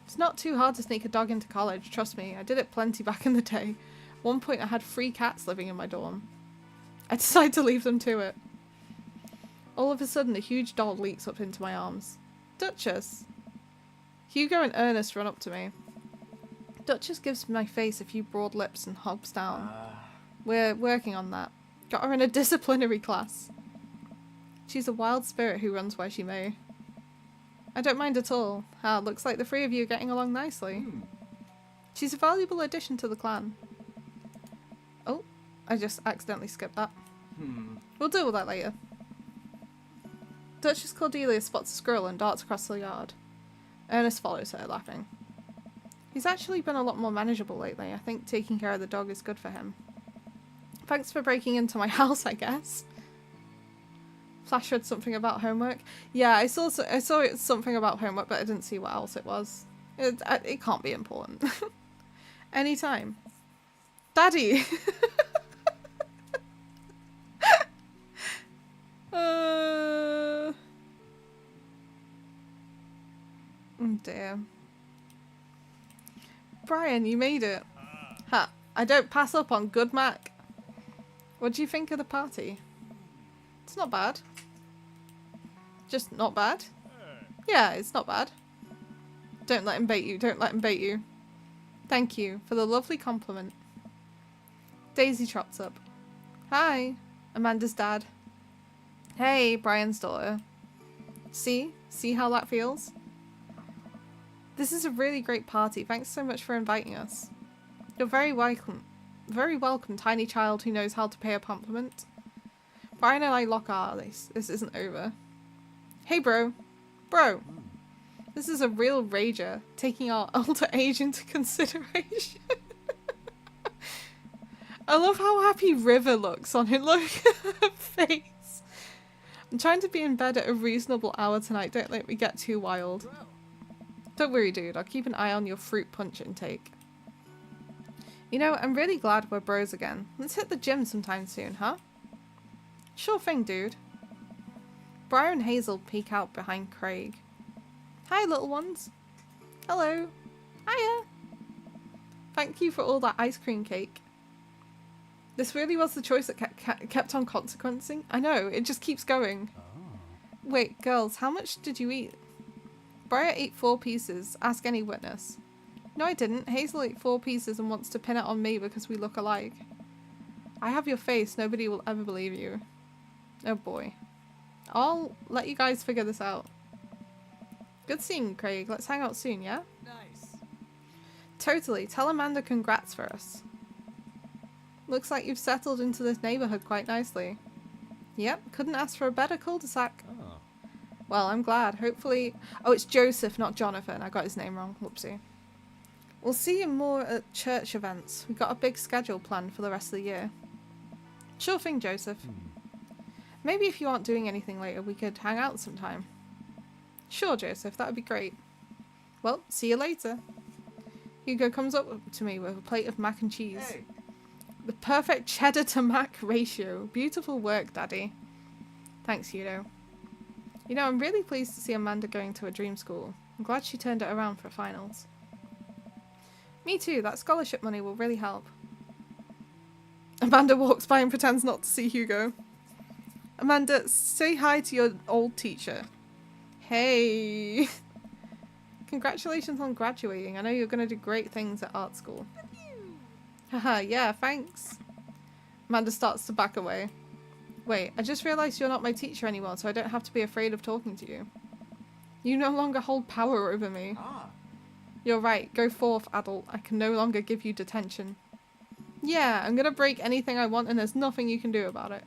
It's not too hard to sneak a dog into college, trust me. I did it plenty back in the day. At one point I had 3 cats living in my dorm. I decided to leave them to it. All of a sudden a huge doll leaps up into my arms. Duchess! Hugo and Ernest run up to me. Duchess gives my face a few broad lips and hops down. We're working on that. Got her in a disciplinary class. She's a wild spirit who runs where she may. I don't mind at all. Looks like the 3 of you are getting along nicely. She's a valuable addition to the clan. Oh, I just accidentally skipped that. We'll deal with that later. Duchess Cordelia spots a squirrel and darts across the yard. Ernest follows her, laughing. He's actually been a lot more manageable lately. I think taking care of the dog is good for him. Thanks for breaking into my house, I guess. Flash read something about homework. Yeah, I saw something about homework, but I didn't see what else it was. It can't be important. Anytime. Daddy! Oh dear. Brian, you made it. Ha, I don't pass up on good Mac. What do you think of the party? It's not bad. Just not bad? Yeah, it's not bad. Don't let him bait you, don't let him bait you. Thank you for the lovely compliment. Daisy trots up. Hi, Amanda's dad. Hey, Brian's daughter. See how that feels? This is a really great party. Thanks so much for inviting us. You're very welcome. Very welcome, tiny child who knows how to pay a compliment. Brian and I lock eyes. This isn't over. Hey, bro. Bro. This is a real rager, taking our older age into consideration. I love how happy River looks on it. Look at her face. I'm trying to be in bed at a reasonable hour tonight. Don't let me get too wild. Don't worry, dude. I'll keep an eye on your fruit punch intake. You know, I'm really glad we're bros again. Let's hit the gym sometime soon, huh? Sure thing, dude. Briar and Hazel peek out behind Craig. Hi, little ones. Hello. Hiya. Thank you for all that ice cream cake. This really was the choice that kept on consequencing. I know, it just keeps going. Oh. Wait, girls, how much did you eat? Briar ate 4 pieces. Ask any witness. No, I didn't. Hazel ate 4 pieces and wants to pin it on me because we look alike. I have your face. Nobody will ever believe you. Oh boy. I'll let you guys figure this out. Good seeing you, Craig. Let's hang out soon, yeah? Nice. Totally. Tell Amanda congrats for us. Looks like you've settled into this neighborhood quite nicely. Yep, couldn't ask for a better cul-de-sac. Oh. Well, I'm glad. Hopefully... Oh, it's Joseph, not Jonathan. I got his name wrong. Whoopsie. We'll see you more at church events. We've got a big schedule planned for the rest of the year. Sure thing, Joseph. Maybe if you aren't doing anything later, we could hang out sometime. Sure, Joseph. That would be great. Well, see you later. Hugo comes up to me with a plate of mac and cheese. Hey, The perfect cheddar to mac ratio. Beautiful work, Daddy. Thanks, Hugo. You know, I'm really pleased to see Amanda going to a dream school. I'm glad she turned it around for finals. Me too. That scholarship money will really help. Amanda walks by and pretends not to see Hugo. Amanda, say hi to your old teacher. Hey. Congratulations on graduating. I know you're going to do great things at art school. Haha, yeah, thanks. Amanda starts to back away. Wait, I just realised you're not my teacher anymore, so I don't have to be afraid of talking to you. You no longer hold power over me. ah, You're right. Go forth, adult. I can no longer give you detention. Yeah, I'm gonna break anything I want and there's nothing you can do about it.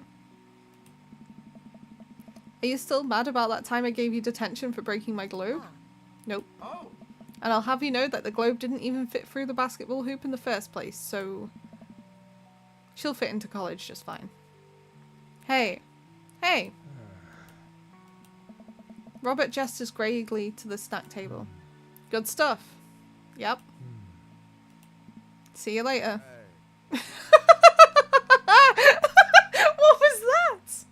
Are you still mad about that time I gave you detention for breaking my globe? Ah. Nope. oh, And I'll have you know that the globe didn't even fit through the basketball hoop in the first place, so... She'll fit into college just fine. Hey. Hey. Robert gestures gravely to the snack table. Good stuff. Yep. See you later. hey. What was that?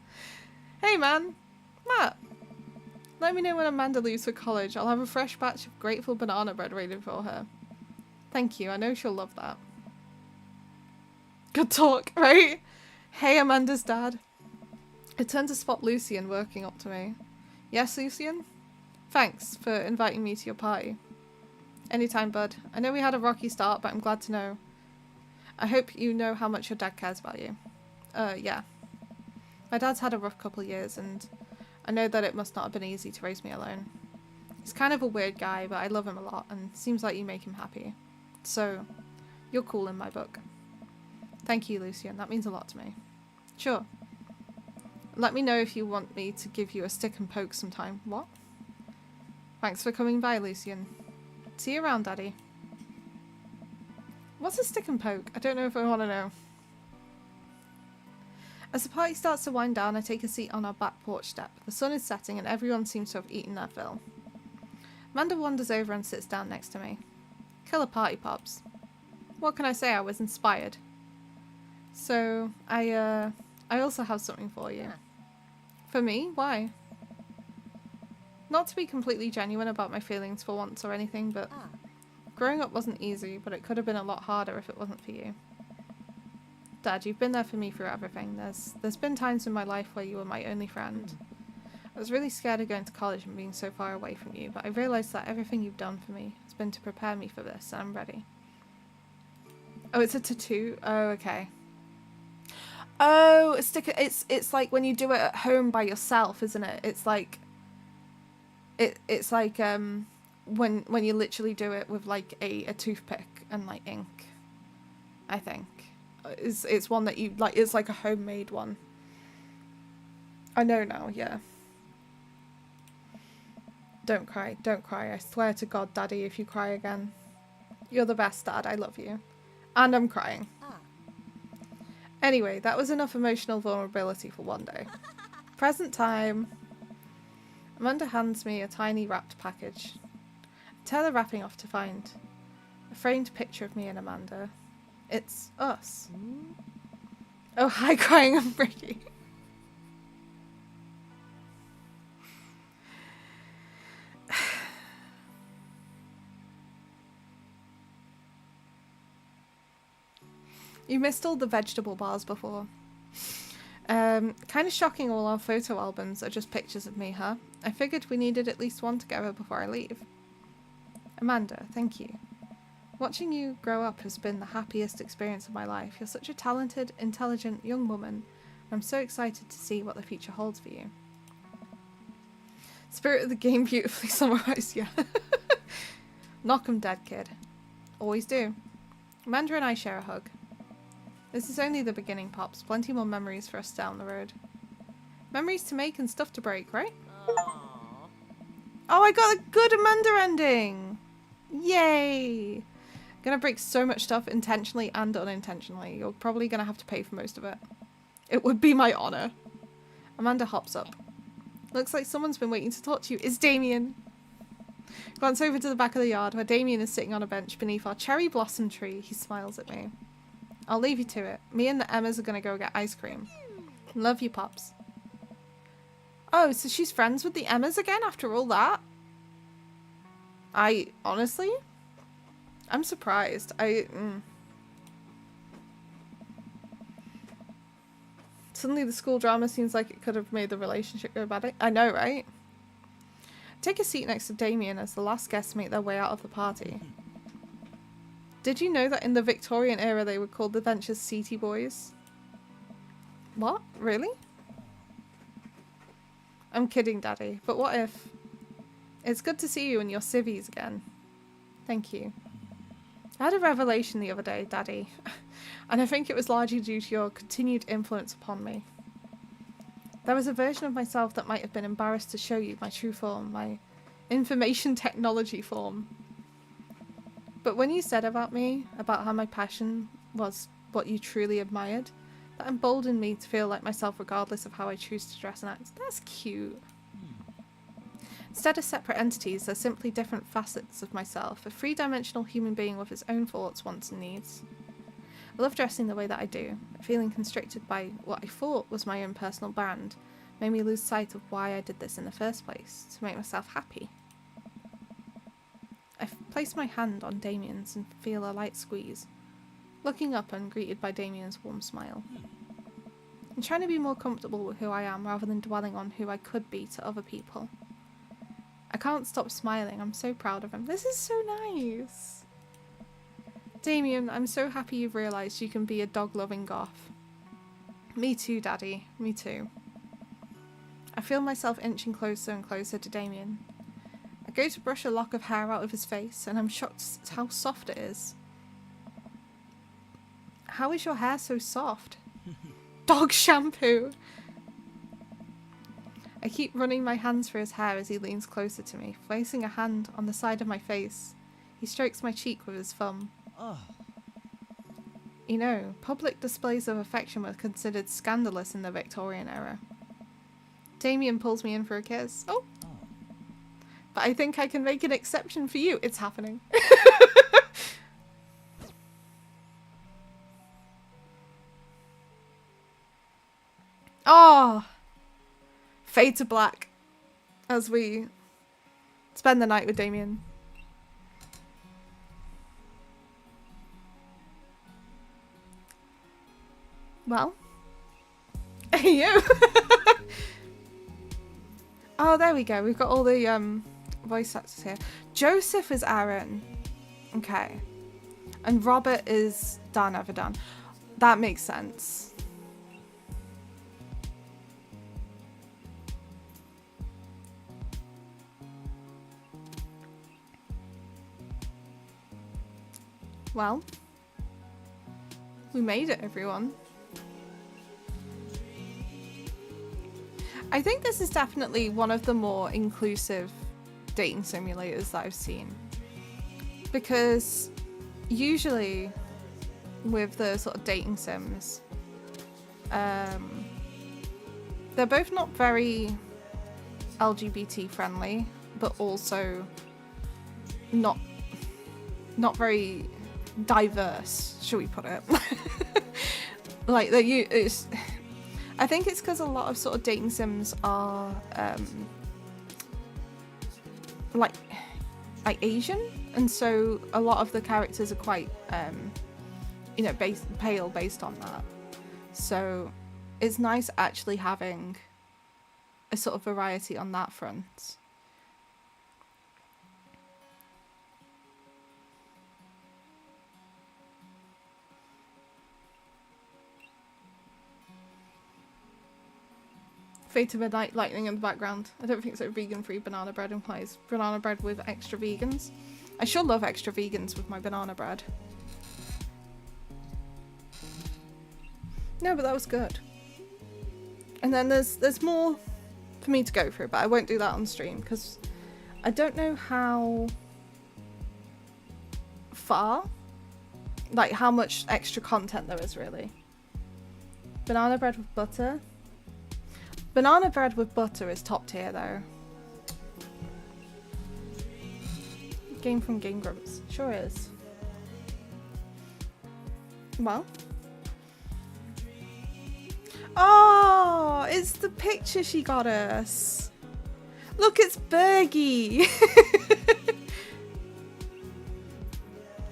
Hey man. Matt. Let me know when Amanda leaves for college. I'll have a fresh batch of grateful banana bread ready for her. Thank you. I know she'll love that. Good talk, right? Hey, Amanda's dad. I turned to spot Lucian working up to me. Yes, Lucian? Thanks for inviting me to your party. Anytime, bud. I know we had a rocky start, but I'm glad to know. I hope you know how much your dad cares about you. Yeah. My dad's had a rough couple of years, and I know that it must not have been easy to raise me alone. He's kind of a weird guy, but I love him a lot, and seems like you make him happy. So, you're cool in my book. Thank you, Lucian. That means a lot to me. Sure. Let me know if you want me to give you a stick and poke sometime. What? Thanks for coming by, Lucian. See you around, Daddy. What's a stick and poke? I don't know if I want to know. As the party starts to wind down, I take a seat on our back porch step. The sun is setting and everyone seems to have eaten their fill. Amanda wanders over and sits down next to me. Killer party pops. What can I say? I was inspired. So, I also have something for you. For me? Why? Not to be completely genuine about my feelings for once or anything, but Ah. growing up wasn't easy, but it could have been a lot harder if it wasn't for you. Dad, you've been there for me through everything. There's been times in my life where you were my only friend. I was really scared of going to college and being so far away from you, but I realised that everything you've done for me has been to prepare me for this, and I'm ready. Oh, it's a tattoo? Oh, okay. Oh, a sticker. It's like when you do it at home by yourself, isn't it? It's like when you literally do it with like a toothpick and like ink. I think it's one that you like. It's like a homemade one. I know now. Yeah. Don't cry. Don't cry. I swear to God, Daddy, if you cry again, you're the best, Dad. I love you, and I'm crying. Ah. Anyway, that was enough emotional vulnerability for one day. Present time. Amanda hands me a tiny wrapped package. I tear the wrapping off to find a framed picture of me and Amanda. It's us. Oh, hi, crying and Ricky. You missed all the vegetable bars before. Kind of shocking all our photo albums are just pictures of me, huh? I figured we needed at least one together before I leave. Amanda, thank you. Watching you grow up has been the happiest experience of my life. You're such a talented, intelligent young woman. I'm so excited to see what the future holds for you. Spirit of the game beautifully summarised, yeah. Knock 'em dead, kid. Always do. Amanda and I share a hug. This is only the beginning, Pops. Plenty more memories for us down the road. Memories to make and stuff to break, right? Oh, I got a good Amanda ending! Yay! Gonna break so much stuff intentionally and unintentionally. You're probably gonna have to pay for most of it. It would be my honour. Amanda hops up. Looks like someone's been waiting to talk to you. It's Damien. Glance over to the back of the yard where Damien is sitting on a bench beneath our cherry blossom tree. He smiles at me. I'll leave you to it. Me and the Emmas are gonna go get ice cream. Love you, Pops. Oh, so she's friends with the Emmas again after all that? Honestly, I'm surprised. Suddenly the school drama seems like it could have made the relationship go bad. I know, right? Take a seat next to Damien as the last guests make their way out of the party. Did you know that in the Victorian era they were called the Ventures Seaty Boys? What? Really? I'm kidding, Daddy, but what if? It's good to see you in your civvies again. Thank you. I had a revelation the other day, Daddy, and I think it was largely due to your continued influence upon me. There was a version of myself that might have been embarrassed to show you my true form, my information technology form. But when you said about me, about how my passion was what you truly admired, that emboldened me to feel like myself regardless of how I choose to dress and act. That's cute. Instead of separate entities, they're simply different facets of myself, a three-dimensional human being with his own thoughts, wants and needs. I love dressing the way that I do. Feeling constricted by what I thought was my own personal brand made me lose sight of why I did this in the first place, to make myself happy. I place my hand on Damien's and feel a light squeeze. Looking up, I'm greeted by Damien's warm smile. I'm trying to be more comfortable with who I am rather than dwelling on who I could be to other people. I can't stop smiling. I'm so proud of him. This is so nice. Damien, I'm so happy you've realised you can be a dog-loving goth. Me too, Daddy. Me too. I feel myself inching closer and closer to Damien. I go to brush a lock of hair out of his face, and I'm shocked at how soft it is. How is your hair so soft? Dog shampoo! I keep running my hands through his hair as he leans closer to me, placing a hand on the side of my face. He strokes my cheek with his thumb. Oh, You know, public displays of affection were considered scandalous in the Victorian era. Damien pulls me in for a kiss. Oh! But I think I can make an exception for you. It's happening. Oh! Fade to black as we spend the night with Damien. Well, you. Oh, there we go. We've got all the voice actors here. Joseph is Aaron. Okay. And Robert is Dan Everdan. That makes sense. Well, we made it, everyone. I think this is definitely one of the more inclusive dating simulators that I've seen. Because usually with the sort of dating sims, they're both not very LGBT friendly, but also not very diverse, shall we put it? Like I think it's because a lot of sort of dating sims are like Asian, and so a lot of the characters are quite you know, pale based on that. So it's nice actually having a sort of variety on that front. Fate of a Night Lightning in the background. I don't think so. Vegan-free banana bread implies banana bread with extra vegans. I sure love extra vegans with my banana bread. No, but that was good. And then there's more for me to go through, but I won't do that on stream because I don't know how far, like how much extra content there is really. Banana bread with butter. Banana bread with butter is top tier though. Game from Game Grumps. Sure is. Well. Oh, it's the picture she got us. Look, it's Bergie.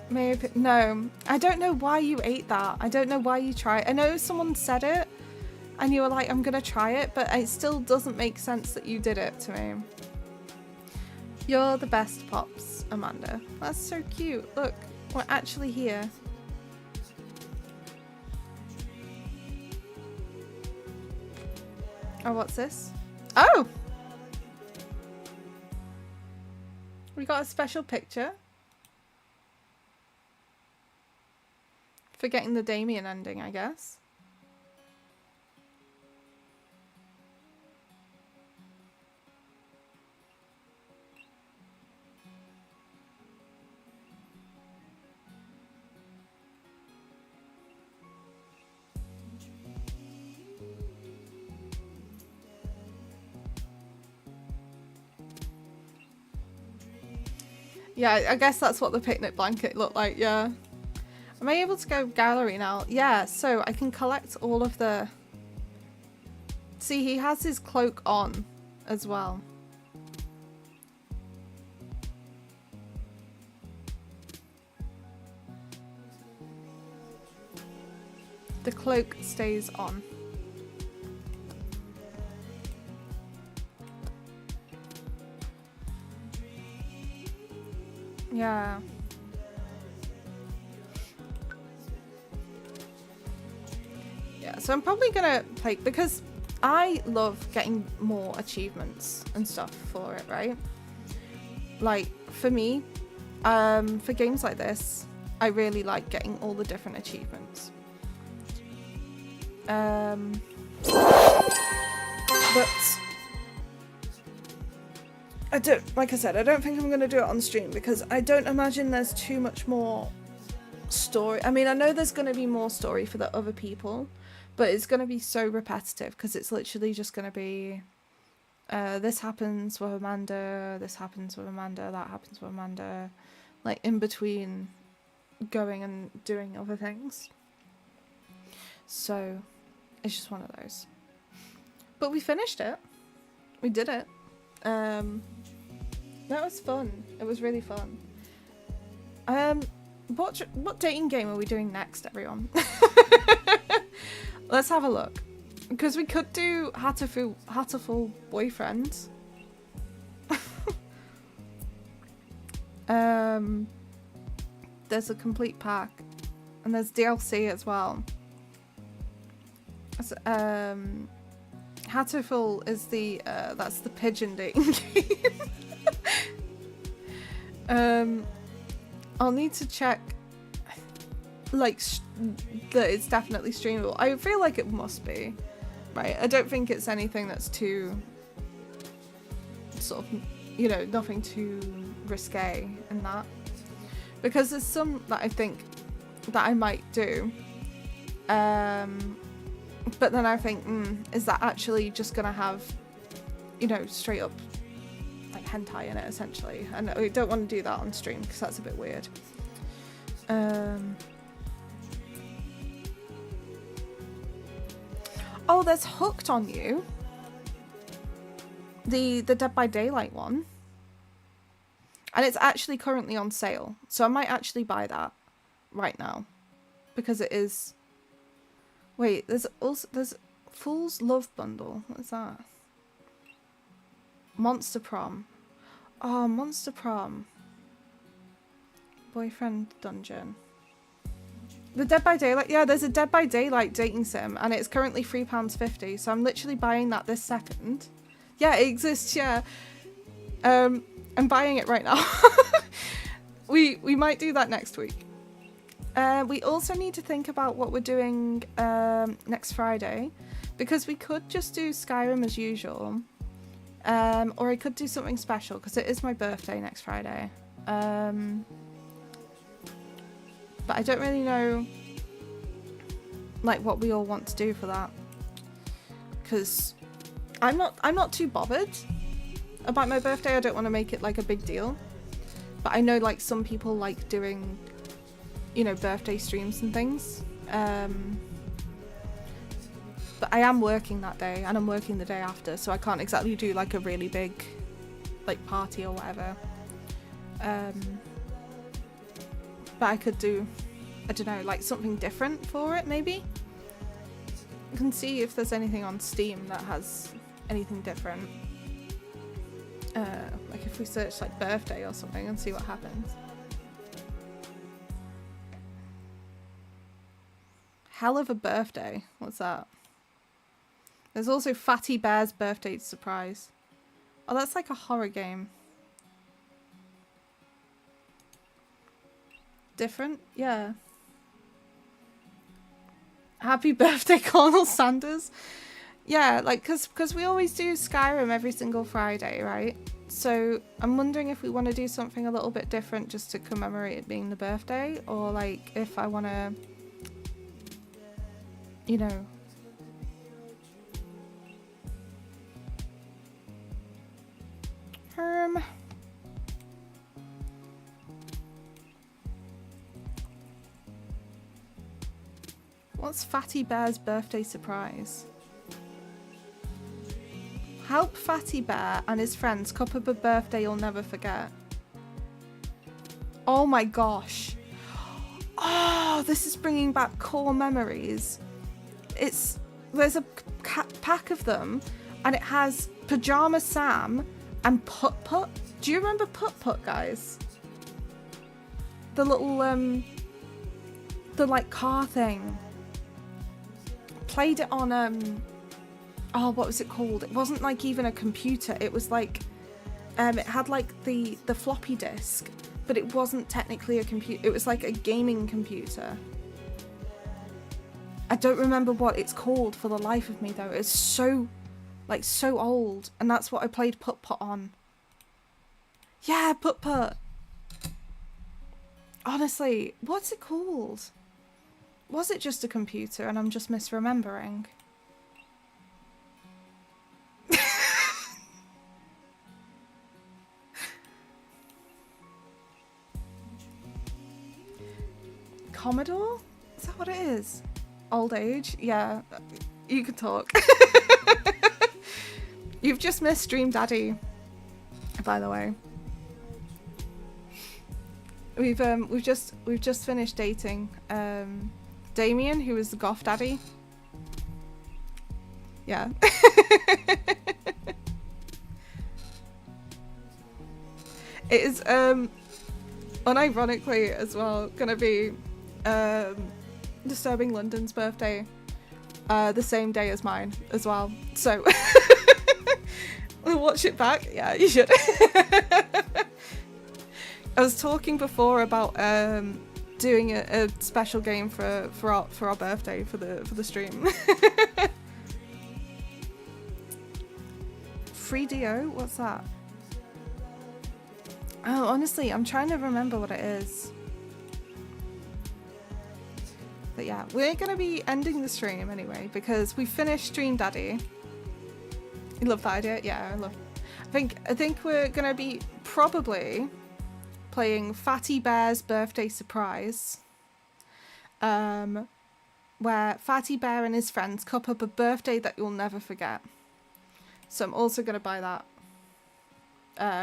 Maybe no. I don't know why you ate that. I don't know why you tried. I know someone said it. And you were like, I'm gonna try it, but it still doesn't make sense that you did it to me. You're the best, Pops, Amanda. That's so cute. Look, we're actually here. Oh, what's this? Oh! We got a special picture. For getting the Damien ending, I guess. Yeah, I guess that's what the picnic blanket looked like, yeah. Am I able to go gallery now? Yeah, so I can collect all of the... See, he has his cloak on as well. The cloak stays on. Yeah. Yeah, so I'm probably gonna play, because I love getting more achievements and stuff for it, right? Like, for me, for games like this, I really like getting all the different achievements. But I don't, like I said, I don't think I'm going to do it on stream because I don't imagine there's too much more story. I mean, I know there's going to be more story for the other people, but it's going to be so repetitive because it's literally just going to be this happens with Amanda, this happens with Amanda, that happens with Amanda, like in between going and doing other things. So it's just one of those. But we finished it. We did it. That was fun. It was really fun. What dating game are we doing next, everyone? Let's have a look. Because we could do Hatterful Boyfriend. There's a complete pack. And there's DLC as well. Hatterful is the that's the pigeon dating game. I'll need to check. I like that it's definitely streamable. I feel like it must be, right? I don't think it's anything that's too sort of, you know, nothing too risque in that, because there's some that I think that I might do, but then I think, is that actually just gonna have, you know, straight up like hentai in it essentially, and I don't want to do that on stream because that's a bit weird. Oh, there's Hooked on You, the Dead by Daylight one, and it's actually currently on sale, so I might actually buy that right now because it is. Wait, there's Fool's Love Bundle. What is that? Monster Prom. Oh, Monster Prom. Boyfriend Dungeon. The Dead by Daylight. Yeah, there's a Dead by Daylight dating sim, and it's currently £3.50. So I'm literally buying that this second. Yeah, it exists. Yeah. I'm buying it right now. we might do that next week. We also need to think about what we're doing next Friday, because we could just do Skyrim as usual, or I could do something special because it is my birthday next Friday. But I don't really know like what we all want to do for that, because I'm not too bothered about my birthday. I don't want to make it like a big deal, but I know like some people like doing, you know, birthday streams and things. But I am working that day and I'm working the day after, so I can't exactly do like a really big like party or whatever. But I could do, I don't know, like something different for it maybe. You can see if there's anything on Steam that has anything different. Like if we search like birthday or something and see what happens. Hell of a Birthday. What's that? There's also Fatty Bear's Birthday Surprise. Oh, that's like a horror game. Different? Yeah. Happy birthday, Colonel Sanders. Yeah, like, cause we always do Skyrim every single Friday, right? So I'm wondering if we want to do something a little bit different just to commemorate it being the birthday, or like if I want to, you know, what's Fatty Bear's birthday surprise? Help Fatty Bear and his friends cup up a birthday you'll never forget. Oh my gosh. Oh, this is bringing back core memories. There's a pack of them, and it has Pajama Sam and Put Put. Do you remember Put Put, guys? The little the like car thing. Played it on oh, what was it called? It wasn't like even a computer. It was like it had like the floppy disk, but it wasn't technically a computer. It was like a gaming computer. I don't remember what it's called for the life of me though. It's so old, and that's what I played Put Put on. Yeah, Put Put. Honestly, what's it called? Was it just a computer and I'm just misremembering? Commodore? Is that what it is? Old age? Yeah, you can talk. You've just missed Stream Daddy, by the way. We've just finished dating Damien, who is the goth daddy. Yeah. It is unironically as well gonna be Disturbing London's birthday the same day as mine as well, so we'll watch it back. Yeah, you should. I was talking before about doing a special game for our birthday for the stream. 3DO? What's that? Oh, honestly, I'm trying to remember what it is. But yeah, we're gonna be ending the stream anyway because we finished Dream Daddy. You love that idea? Yeah, I love. I think we're gonna be probably playing Fatty Bear's Birthday Surprise, where Fatty Bear and his friends cup up a birthday that you'll never forget. So I'm also gonna buy that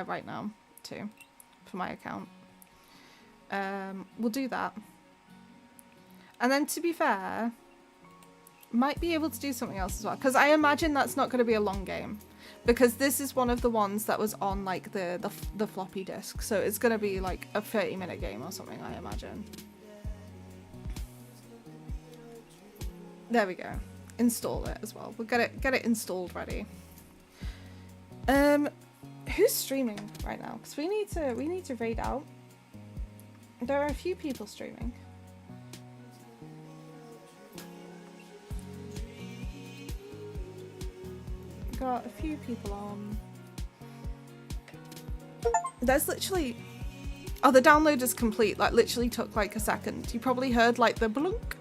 right now too for my account. We'll do that. And then, to be fair, might be able to do something else as well. Because I imagine that's not going to be a long game. Because this is one of the ones that was on, like, the floppy disk. So it's going to be, like, a 30-minute game or something, I imagine. There we go. Install it as well. We'll get it installed ready. Who's streaming right now? Because we need to raid out. There are a few people streaming. Got a few people on. There's literally... Oh, the download is complete. Like, literally took like a second. You probably heard like the blunk.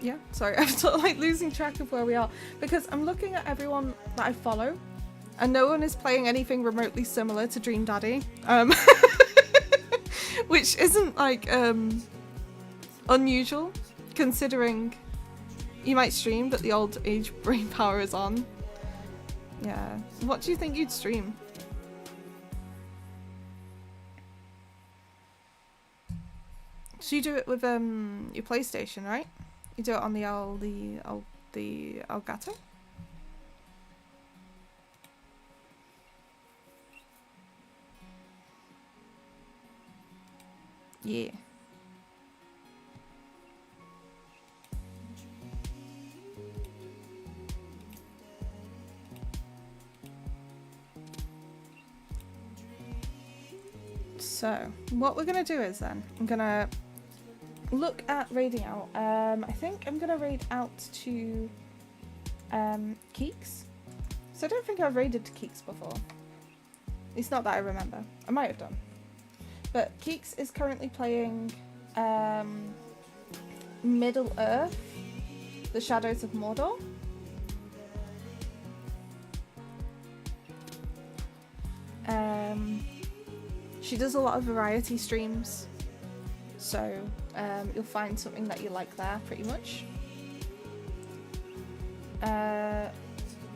Yeah, sorry. I'm sort of like losing track of where we are. Because I'm looking at everyone that I follow. And no one is playing anything remotely similar to Dream Daddy. Which isn't like unusual considering you might stream but the old age brain power is on. Yeah. What do you think you'd stream? So you do it with your PlayStation, right? You do it on the Elgato? Yeah. So, what we're gonna do is then, I'm gonna look at raiding out. I think I'm gonna raid out to Keeks. So I don't think I've raided to Keeks before. It's not that I remember. I might have done. But Keeks is currently playing Middle Earth, The Shadows of Mordor. She does a lot of variety streams, so you'll find something that you like there pretty much.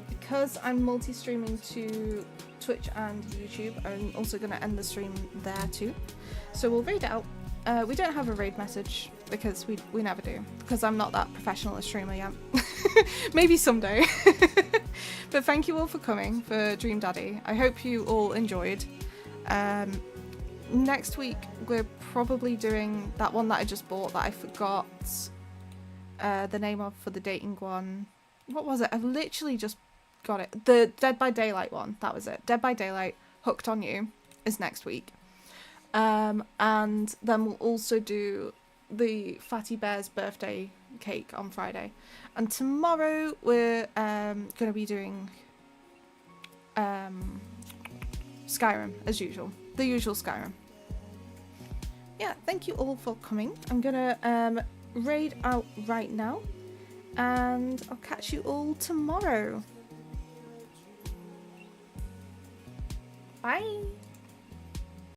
Because I'm multi-streaming to Twitch and YouTube, I'm also going to end the stream there too. So we'll raid out. We don't have a raid message because we never do, because I'm not that professional a streamer yet. Maybe someday. But thank you all for coming for Dream Daddy. I hope you all enjoyed. Next week we're probably doing that one that I just bought that I forgot the name of for the dating one. What was it? I've literally just got it. The Dead by Daylight one. That was it. Dead by Daylight, Hooked on You is next week. And then we'll also do the Fatty Bear's birthday cake on Friday. And tomorrow we're going to be doing Skyrim as usual. The usual Skyrim. Yeah, thank you all for coming. I'm going to raid out right now. And I'll catch you all tomorrow. Bye.